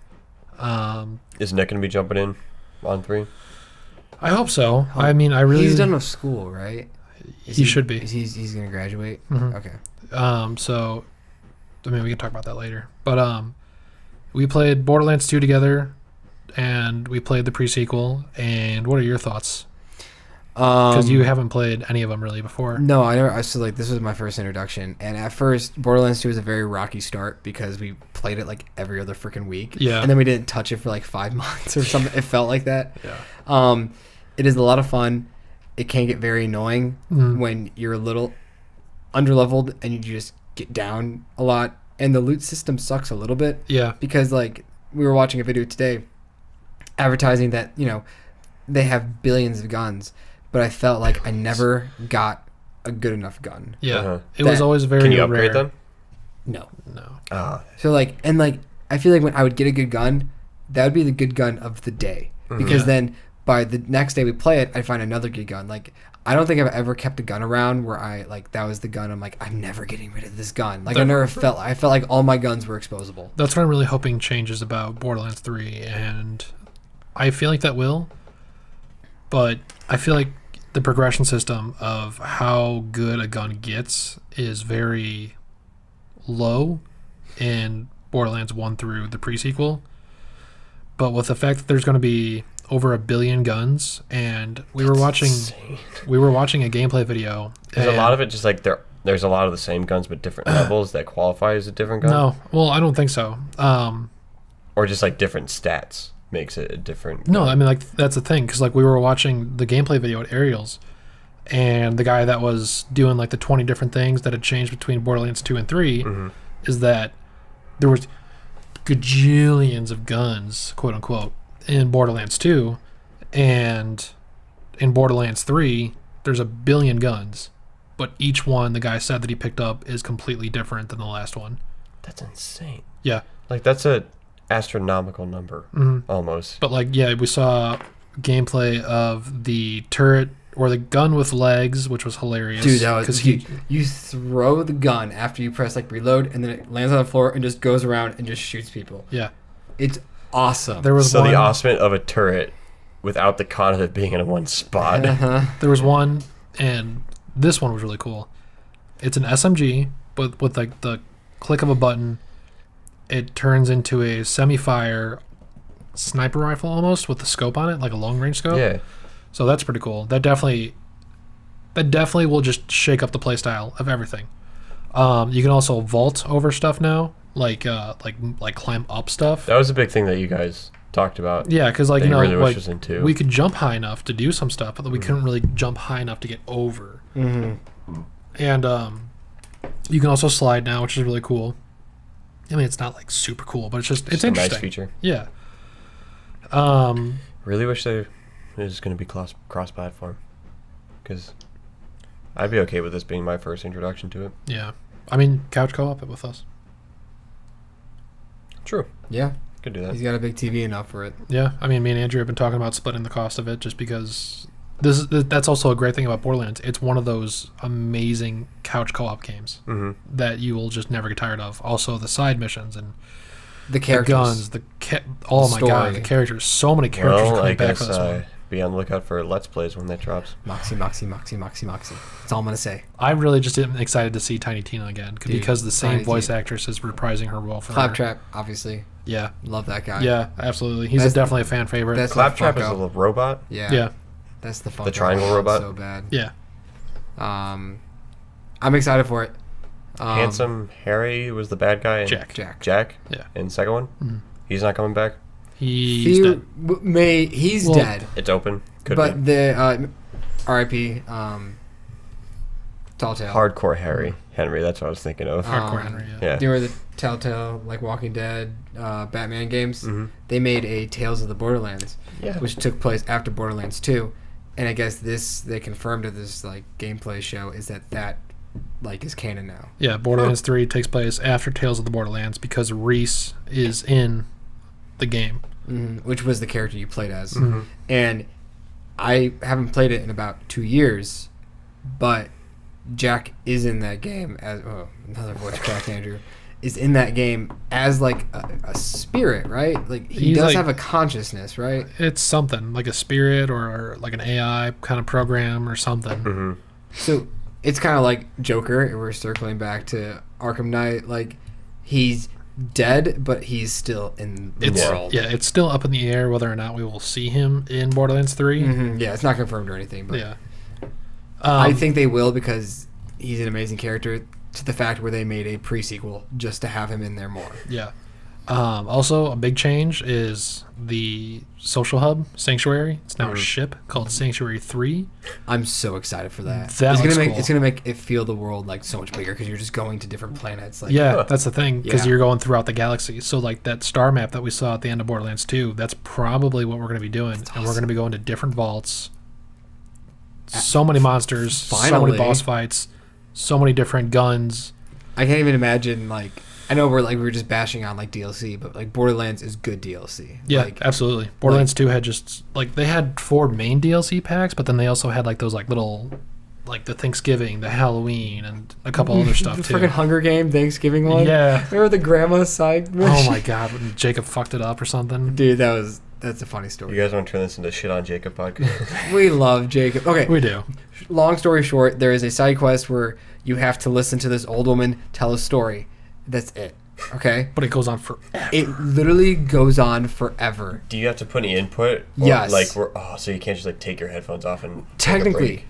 Is Nick going to be jumping in on 3? I hope so. I mean, I really. He's done with school, right? He should be. He's gonna graduate. Mhm. Okay. So, I mean, we can talk about that later. But we played Borderlands 2 together, and we played the pre-sequel. And what are your thoughts? Because you haven't played any of them really before. No, I never. So like this was my first introduction, and at first Borderlands 2 was a very rocky start because we played it like every other freaking week. Yeah. And then we didn't touch it for like 5 months or something. It felt like that. Yeah. It is a lot of fun. It can get very annoying when you're a little underleveled and you just get down a lot, and the loot system sucks a little bit. Yeah. Because like we were watching a video today, advertising that they have billions of guns, but I felt like I never got a good enough gun. Yeah. Uh-huh. It was always very Can you rare. upgrade them? No. Ah. So like, and like, I feel like when I would get a good gun, that would be the good gun of the day. Because Yeah. then by the next day we play it, I'd find another good gun. Like, I don't think I've ever kept a gun around where I like that was the gun. I'm like, I'm never getting rid of this gun. Like, I felt like all my guns were exposable. That's what I'm really hoping changes about Borderlands 3, and I feel like that will. But I feel like the progression system of how good a gun gets is very low in Borderlands 1 through the pre-sequel. But with the fact that there's going to be over 1 billion guns, and we were watching a gameplay video. There's a lot of it just like there's a lot of the same guns but different levels that qualify as a different gun. No, well, I don't think so. Or just like different stats makes it a different No, gun. I mean, like, that's the thing, because like we were watching the gameplay video at Ariel's, and the guy that was doing like the 20 different things that had changed between Borderlands 2 and 3 is that there was gajillions of guns, quote unquote, in Borderlands 2, and in Borderlands 3 there's 1 billion guns, but each one the guy said that he picked up is completely different than the last one. That's insane. Yeah. Like, that's a astronomical number, almost. But like, yeah, we saw gameplay of the turret or the gun with legs, which was hilarious. Dude, that was because you throw the gun after you press like reload, and then it lands on the floor and just goes around and just shoots people. yeah, It's awesome. there was So one, the awesement of a turret without the con of it being in one spot. there was one, and this one was really cool. It's an SMG, but with like the click of a button, it turns into a semi-fire sniper rifle almost with the scope on it, like a long-range scope. Yeah. So that's pretty cool. That definitely will just shake up the playstyle of everything. You can also vault over stuff now, like climb up stuff. That was a big thing that you guys talked about. Yeah, because like They you know, really wish like us in too. we could jump high enough to do some stuff, but we couldn't really jump high enough to get over. Mm-hmm. And you can also slide now, which is really cool. I mean, it's not like super cool, but it's Just it's a interesting. nice feature. Yeah. Really wish there was going to be cross-platform, because I'd be okay with this being my first introduction to it. Yeah. I mean, couch co-op it with us. True. Yeah, Could do that. he's got a big TV enough for it. Yeah. I mean, me and Andrew have been talking about splitting the cost of it just because that's also a great thing about Borderlands. It's one of those amazing couch co-op games Mm-hmm. that you will just never get tired of. Also, the side missions and The the characters, guns, oh The my god, story. the characters. So many characters Well, coming I back for guess this one. be on the lookout for Let's Plays when that drops. Moxie. That's all I'm gonna say. I really just am excited to see Tiny Tina again Dude, because the same Tiny voice Tina. actress is reprising her role for her. Claptrap, obviously, Yeah, love that guy. yeah, absolutely. He's That's- definitely a fan favorite. that's- Claptrap the is a Funko. little robot. Yeah, Yeah, That's the fun. The triangle robot? So bad. yeah. I'm excited for it. Handsome Harry was the bad guy. Jack. Jack. Yeah. In the second one, Mhm. he's not coming back. He's dead. He's Well, dead. It's open. Could But be. the R.I.P. Telltale. Hardcore Henry. That's what I was thinking of. Hardcore um, Henry. Yeah. yeah. Do you remember the Telltale, like Walking Dead, Batman games? Mm-hmm. They made a Tales of the Borderlands, Yeah. which took place after Borderlands 2. And I guess they confirmed to this like gameplay show is that like is canon now. Yeah, Borderlands 3 takes place after Tales of the Borderlands because Reese is in the game. Which was the character you played as. Mm-hmm. And I haven't played it in about 2 years, but Jack is in that game as another voice crack Andrew is in that game as like a spirit, right? Like he He's does like- have a consciousness, right? It's something like a spirit or like an AI kind of program or something. Mm-hmm. So it's kind of like Joker. And we're circling back to Arkham Knight. Like he's dead, but he's still in the It's world. yeah, it's still up in the air whether or not we will see him in Borderlands 3. Yeah, it's not confirmed or anything, but Yeah. I think they will because he's an amazing character. To the fact where they made a pre-sequel just to have him in there more. Yeah. Also, a big change is the social hub, Sanctuary. It's now a ship called Sanctuary 3. I'm so excited for that. That it's looks gonna make cool. it's gonna make it feel the world like so much bigger because you're just going to different planets. Like, Yeah, that's the thing, because Yeah. you're going throughout the galaxy. So, like, that star map that we saw at the end of Borderlands 2, that's probably what we're going to be doing. And we're going to be going to different vaults. So many monsters, so Finally. many boss fights, so many different guns. I can't even imagine. Like, I know we were just bashing on like DLC, but like Borderlands is good DLC. Yeah, like, absolutely. Borderlands 2 had just, like, they had 4 main DLC packs, but then they also had, like, those, like, little, like, the Thanksgiving, the Halloween, and a couple other stuff, the too. freaking Hunger Game Thanksgiving one. Yeah. Remember the grandma side? Oh, my God. When Jacob fucked it up or something. Dude, that's a funny story. You guys want to turn this into shit on Jacob podcast? We love Jacob. Okay, We do. long story short, there is a side quest where you have to listen to this old woman tell a story. That's it. Okay? But it goes on forever. It literally goes on forever. Do you have to put any input? Or Yes. Like so you can't just like take your headphones off and take a Technically,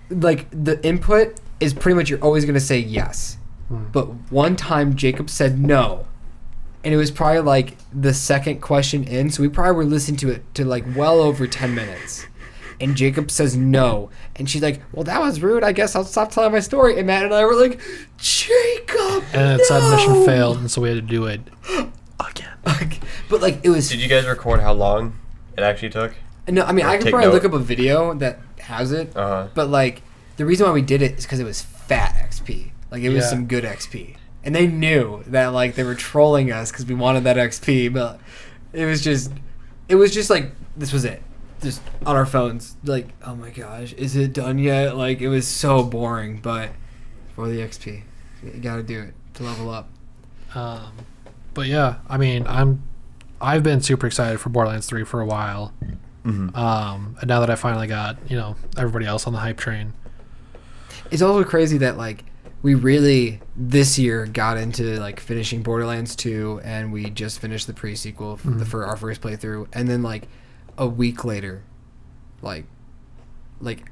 like the input is pretty much you're always going to say yes. But one time Jacob said no. And it was probably like the second question in, so we probably were listening to it to like well over 10 minutes. And Jacob says no. And she's like, well, that was rude. I guess I'll stop telling my story. And Matt and I were like, Jacob, And it said mission no!" failed, and so we had to do it again. But like it was. Did you guys record how long it actually took? No, I mean, Or I could take probably note? look up a video that has it. Uh-huh. But like the reason why we did it is because it was fat XP. Like it was Yeah. some good XP. And they knew that like they were trolling us because we wanted that XP. But it was just like this was it. Just on our phones, like, oh my gosh, is it done yet? Like, it was so boring, but for the XP, you gotta do it to level up. But yeah, I mean, I've been super excited for Borderlands 3 for a while. And now that I finally got, everybody else on the hype train. It's also crazy that, like, we really, this year, got into, like, finishing Borderlands 2, and we just finished the pre-sequel for our first playthrough, and then, like, a week later, like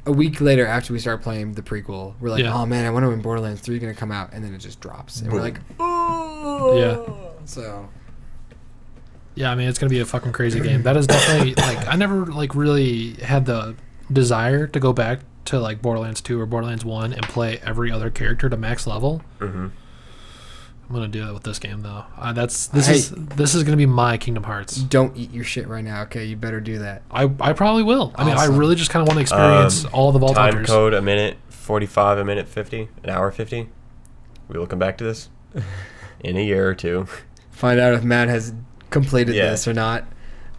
a week later after we start playing the prequel, we're like, Yeah. oh man, I wonder when Borderlands 3 is gonna come out, and then it just drops, and we're like, oh Yeah. So Yeah, I mean, it's gonna be a fucking crazy game. That is definitely like I never like really had the desire to go back to like Borderlands 2 or Borderlands 1 and play every other character to max level. Mm-hmm. I'm gonna do that with this game though. This is gonna be my Kingdom Hearts. Don't eat your shit right now, okay? You better do that. I probably will. I mean, I Awesome. really just kind of want to experience all the Vault Time Hunters. code a minute 45, a minute 50, an hour 50. We will come back to this in a year or two. Find out if Matt has completed this or not.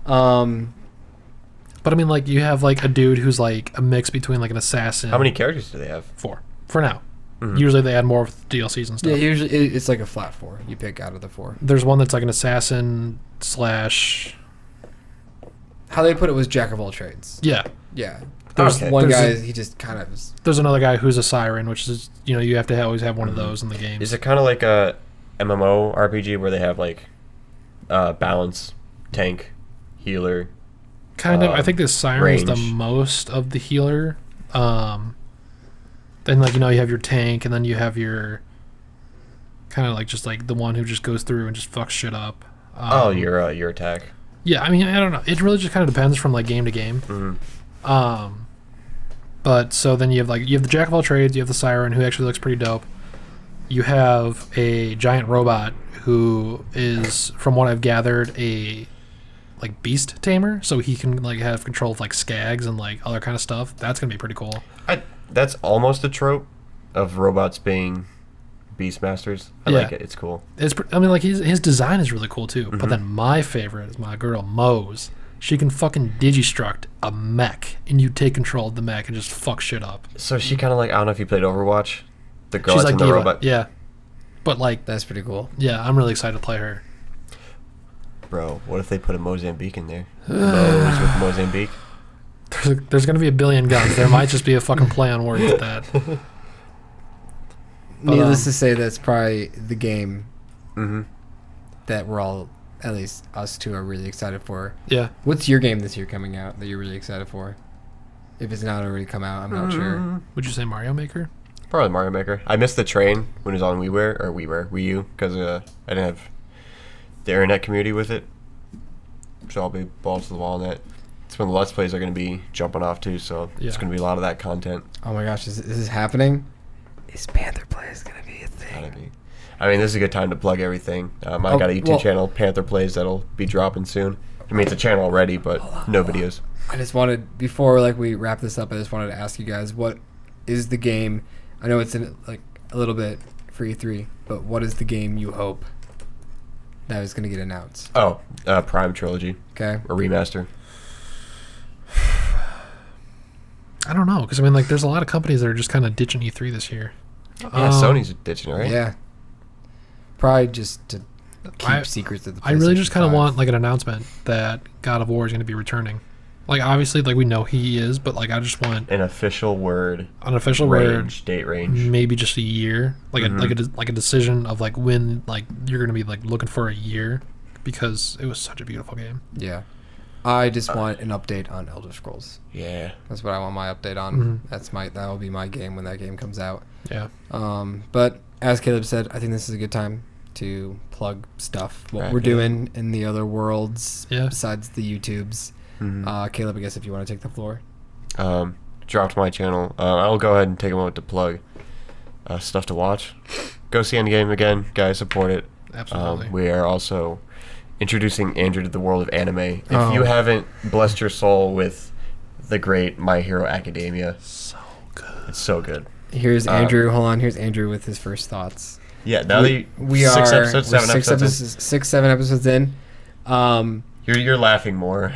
But I mean, like you have like a dude who's like a mix between like an assassin. How many characters do they have? 4 for now. Mm-hmm. Usually they add more with DLCs and stuff. Yeah, usually it's like a flat 4. You pick out of the 4. There's one that's like an assassin / How they put it was jack of all trades. yeah. Yeah. There's There's one there's guy, he just kind of is. There's another guy who's a siren, which is you have to always have one of Mm-hmm. those in the game. Is it kind of like a MMO RPG where they have like balance, tank, healer? Kind of. I think the siren is the range. most of the healer. Then like you have your tank, and then you have your kind of like just like the one who just goes through and just fucks shit up. Your attack. Yeah, I mean I don't know. It really just kind of depends from like game to game. Mm-hmm. But so then you have the jack of all trades. You have the siren who actually looks pretty dope. You have a giant robot who is, from what I've gathered, a like beast tamer, so he can like have control of like skags and like other kind of stuff. That's gonna be pretty cool. That's almost a trope of robots being beastmasters. I like it. It's cool. I mean, like his design is really cool too. Mm-hmm. But then my favorite is my girl Mose. She can fucking digistruct a mech, and you take control of the mech and just fuck shit up. So she kind of like, I don't know if you played Overwatch. The girl She's that's like in the Diva, robot. yeah. But like, That's pretty cool. yeah, I'm really excited to play her. Bro, what if they put a Mozambique in there? Mose with Mozambique. There's gonna be a billion guns. There might just be a fucking play on words with that. But, Needless to say, that's probably the game Mm-hmm. that we're all, at least us two, are really excited for. Yeah. What's your game this year coming out that you're really excited for? If it's not already come out, I'm not sure. Would you say Mario Maker? Probably Mario Maker. I missed the train when it was on Wii U, because I didn't have the internet community with it. So I'll be balls to the wall on that. It's when the Let's Plays are going to be jumping off too, so Yeah. it's going to be a lot of that content. Oh my gosh, this is happening? Is Panther Plays going to be a Gotta thing? be. I mean, this is a good time to plug everything. I got a YouTube channel, Panther Plays, that'll be dropping soon. I mean, it's a channel already, but no videos. I just wanted, before we wrap this up, I just wanted to ask you guys, what is the game? I know it's in like a little bit for E3, but what is the game you hope that is going to get announced? Oh, Prime Trilogy, Okay. a remaster. I don't know, because I mean, like, there's a lot of companies that are just kind of ditching E3 this year. Yeah, Sony's ditching it, right? Yeah. Probably just to keep I- secrets of the I really just kind of PlayStation 5. want like an announcement that God of War is going to be returning. Like, obviously, like we know he is, but like I just want An official word. an official word, Date range. maybe just a year, like Mhm. like a decision of like when like you're going to be like looking for a year, because it was such a beautiful game. Yeah. I just want an update on Elder Scrolls. Yeah. That's what I want my update on. Mhm. That will be my game when that game comes out. Yeah. But as Caleb said, I think this is a good time to plug stuff. What Right, we're yeah. doing in the other worlds Yeah. besides the YouTubes. Mhm. Caleb, I guess if you want to take the floor. Dropped my channel. I'll go ahead and take a moment to plug stuff to watch. Go see Endgame again, guys. Support it. Absolutely. We are also introducing Andrew to the world of anime. If Oh. you haven't blessed your soul with the great My Hero Academia, So good. it's so good. Here's Andrew. Hold on. Here's Andrew with his first thoughts. Yeah, now we that are 7 7 episodes in. You're laughing more.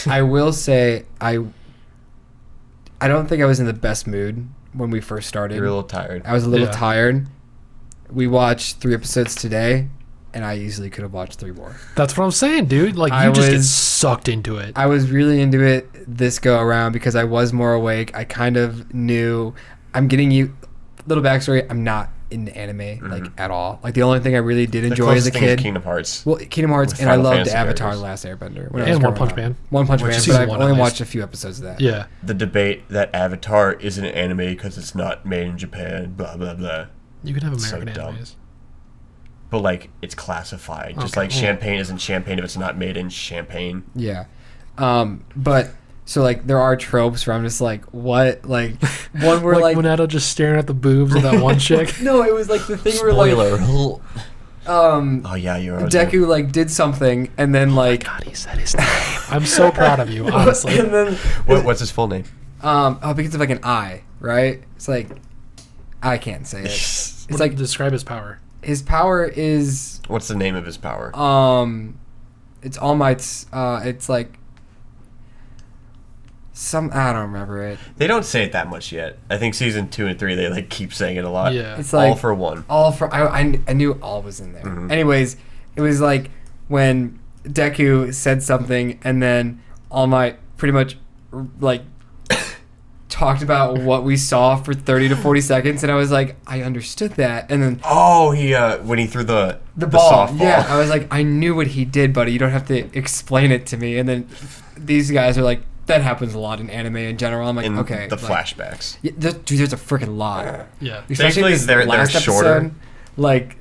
I will say I don't think I was in the best mood when we first started. You're a little tired. I was a little Yeah. tired. We watched 3 episodes today, and I easily could have watched 3 more. That's what I'm saying, dude. Like, I you just get was- sucked into it. I was really into it this go around because I was more awake. I kind of knew. I'm getting you. Little backstory. I'm not into anime like at all. Like the only thing I really did The enjoy as a closest thing is kid. Kingdom Hearts. Well, Kingdom Hearts, With and I Final loved Fantasy Avatar: characters. Last Airbender. When I was And One growing Punch up. Man. One Punch Which Man, is but season I've one, only at watched least. a few episodes of that. Yeah. The debate that Avatar isn't an anime because it's not made in Japan, blah, blah, blah. You can have So American dumb. animes. but like it's classified. Just Okay. like champagne isn't champagne if it's not made in Champagne. Yeah. But so like there are tropes where I'm just like, what? Like one where like Monetto just staring at the boobs of that one chick. no, it was like the thing where like Oh yeah, you're Deku like did something and then like God, he said his name. I'm so proud of you, honestly. and then What's his full name? because of like an eye, right? It's like I can't say it. It's like describe his power. his power is What's the name of his power? it's All Might's it's like I don't remember it. They don't say it that much yet. I think season 2 and 3 they like keep saying it a lot. Yeah. It's like all for one. All for I knew all was in there. Mhm. Anyways, it was like when Deku said something and then All Might pretty much like talked about what we saw for 30 to 40 seconds and I was like, I understood that. And then Oh, he when he threw the ball. softball. Yeah, I was like, I knew what he did, buddy. You don't have to explain it to me. And then these guys are like, that happens a lot in anime in general. I'm like, in okay. the like, flashbacks. yeah, there's a freaking lot. Yeah. Especially Thankfully, this they're last shorter. episode, like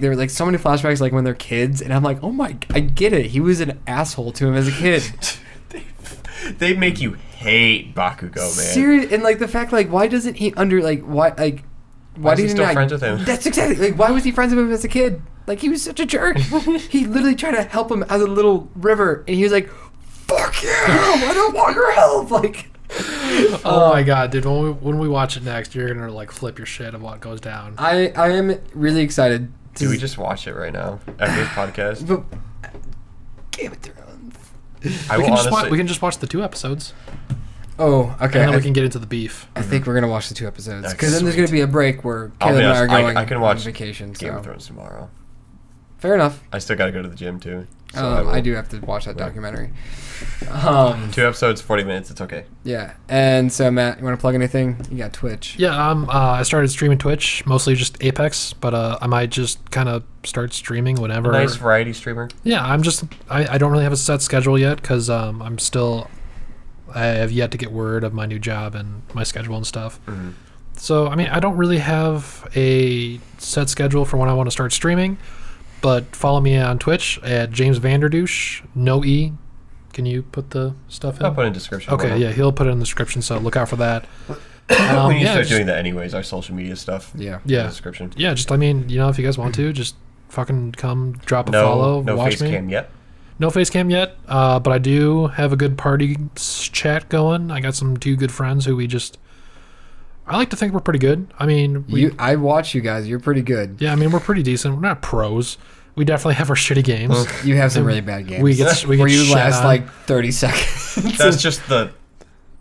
there were like so many flashbacks like when they're kids and I'm like, oh my, I get it. He was an asshole to him as a kid. They make you hate Bakugo, man. Serious, and like the fact like why doesn't he why Why is he did still not, friends with him? That's exactly like why was he friends with him as a kid? Like he was such a jerk. He literally tried to help him out of the little river and he was like, fuck you, I don't want your help. Like Oh my god, dude! When we watch it next, you're gonna like flip your shit of what goes down. I am really excited. Do we just watch it right now after this podcast? But Game of Thrones. I We will can, just honestly. we can just watch the 2 episodes, Oh, okay. and then I, we can get into the beef. I think we're gonna watch the 2 episodes That's because then there's sweet. gonna be a break where I'll Caleb be and I are honest, going I can watch on vacation. Game So of Thrones tomorrow. fair enough. I still gotta go to the gym too. So I do have to watch that documentary. 2 episodes, 40 minutes. It's okay. Yeah, and so Matt, you want to plug anything? You got Twitch. Yeah, I started streaming Twitch, mostly just Apex, but I might just kind of start streaming whenever. Nice variety streamer. Yeah, I don't really have a set schedule yet because I have yet to get word of my new job and my schedule and stuff. Mm-hmm. So, I mean, I don't really have a set schedule for when I want to start streaming, but follow me on Twitch at James Vanderdouche, no E. Can you put the stuff in? I'll put it in the description. Okay, yeah, he'll put it in the description, so look out for that. we need to yeah, start just- doing that anyways. Our social media stuff. Yeah. In the Yeah, description. yeah. Just I mean, if you guys want to, just fucking come drop a follow, No watch face me. cam yet. No face cam yet, but I do have a good party chat going. I got some 2 good friends who I like to think we're pretty good. I mean, I watch you guys. You're pretty good. yeah, I mean, we're pretty decent. We're not pros. We definitely have our shitty games. You have some really bad games. We get where you shit last on. like 30 seconds. That's just the.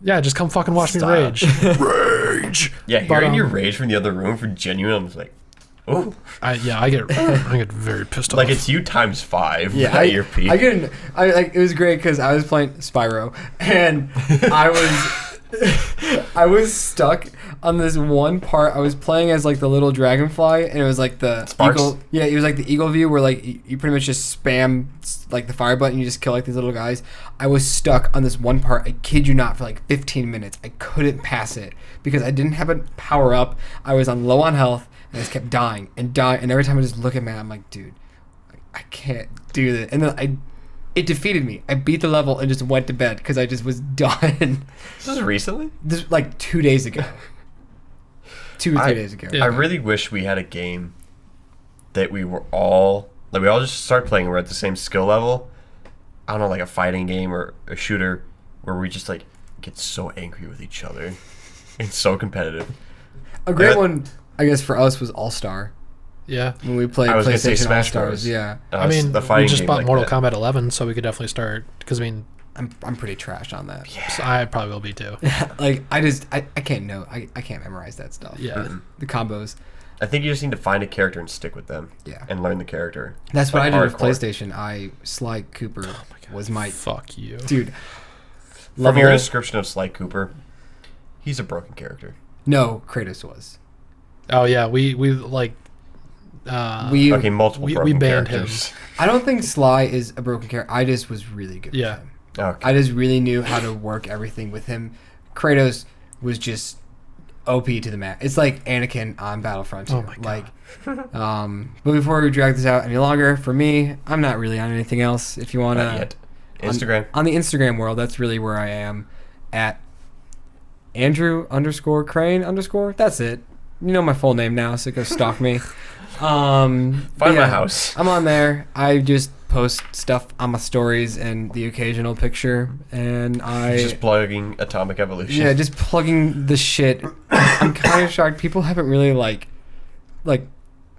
Yeah, just come fucking watch Stop. me rage. Rage. Yeah, But, hearing your rage from the other room for genuine, I'm just like, oh, I get very pissed off. like it's you times 5. Yeah, at your peak. it was great because I was playing Spyro and I was stuck on this one part. I was playing as like the little dragonfly, and it was like the Sparks? eagle. Yeah, it was like the eagle view where like you pretty much just spam like the fire button, and you just kill like these little guys. I was stuck on this one part. I kid you not, for like 15 minutes. I couldn't pass it because I didn't have a power up. I was on low on health, and I just kept dying and dying. And every time I just look at Matt, I'm like, dude, I can't do this. And then it defeated me. I beat the level and just went to bed because I just was done. This is recently? This like 2 days ago. 2 or 3 days ago. Yeah. I really wish we had a game that we were all like we all just start playing. We're at the same skill level. I don't know, like a fighting game or a shooter where we just like get so angry with each other. It's so competitive. A great Yeah. one, I guess, for us was All Star Yeah. when we played I was gonna say PlayStation All Smash Stars. Bros. Yeah, I mean, the we fighting just game bought like Mortal that. Kombat 11, so we could definitely start. Because I mean, I'm pretty trash on that. so I probably will be too. Like I can't know. I can't memorize that stuff. Yeah. The combos. I think you just need to find a character and stick with them. Yeah. And learn the character. That's what Like I did with hardcore. PlayStation. Sly Cooper was my Fuck you. dude. From your description of Sly Cooper, he's a broken character. No, Kratos was. Oh yeah, we like. We Okay, multiple we broken banned characters. I don't think Sly is a broken character. I just was really good Yeah. with him. Okay. I just really knew how to work everything with him. Kratos was just OP to the max. It's like Anakin on Battlefront 2. Oh my God. Like, but before we drag this out any longer, for me, I'm not really on anything else. If you want Not to, yet. Instagram. on the Instagram world, that's really where I am at Andrew_Crane_. That's it. You know my full name now, so go stalk me. Find my house. I'm on there. I just post stuff on my stories and the occasional picture, and I Just plugging Atomic Evolution. yeah, just plugging the shit. I'm kind of shocked people haven't really like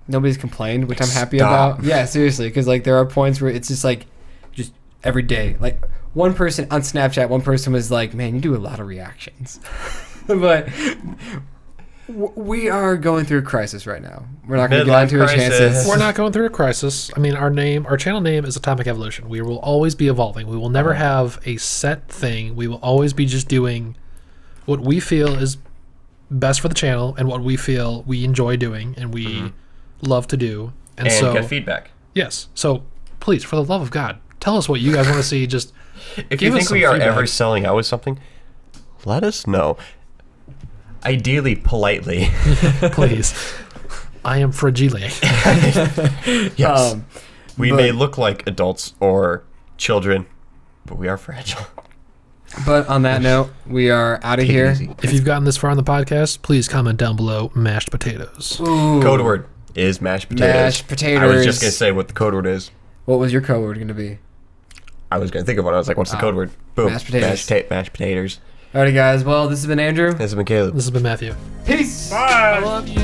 nobody's complained, which I'm happy Stop. about. Yeah, seriously, because like there are points where it's just like just every day. Like one person on Snapchat, one person was like, "Man, you do a lot of reactions," but. We are going through a crisis right now. We're not going to get into our chances. We're not going through a crisis. I mean, our channel name is Atomic Evolution. We will always be evolving. We will never have a set thing. We will always be just doing what we feel is best for the channel and what we feel we enjoy doing and we love to do. And so, get feedback. yes. So please, for the love of God, tell us what you guys want to see. Just If give you us think some we are feedback. ever selling out with something, let us know. Ideally, politely. Please. I am fragile. Yes. We but- may look like adults or children, but we are fragile. But on that note, we are out of Take it here. easy. If you've gotten this far on the podcast, please comment down below mashed potatoes. Ooh, Code word is mashed potatoes. Mashed potatoes. I was just going to say what the code word is. What was your code word going to be? I was going to think of one. I was like, what's the code word? Boom. Mashed potatoes. Mashed potatoes. Alrighty, guys. Well, this has been Andrew. This has been Caleb. This has been Matthew. Peace. I love you.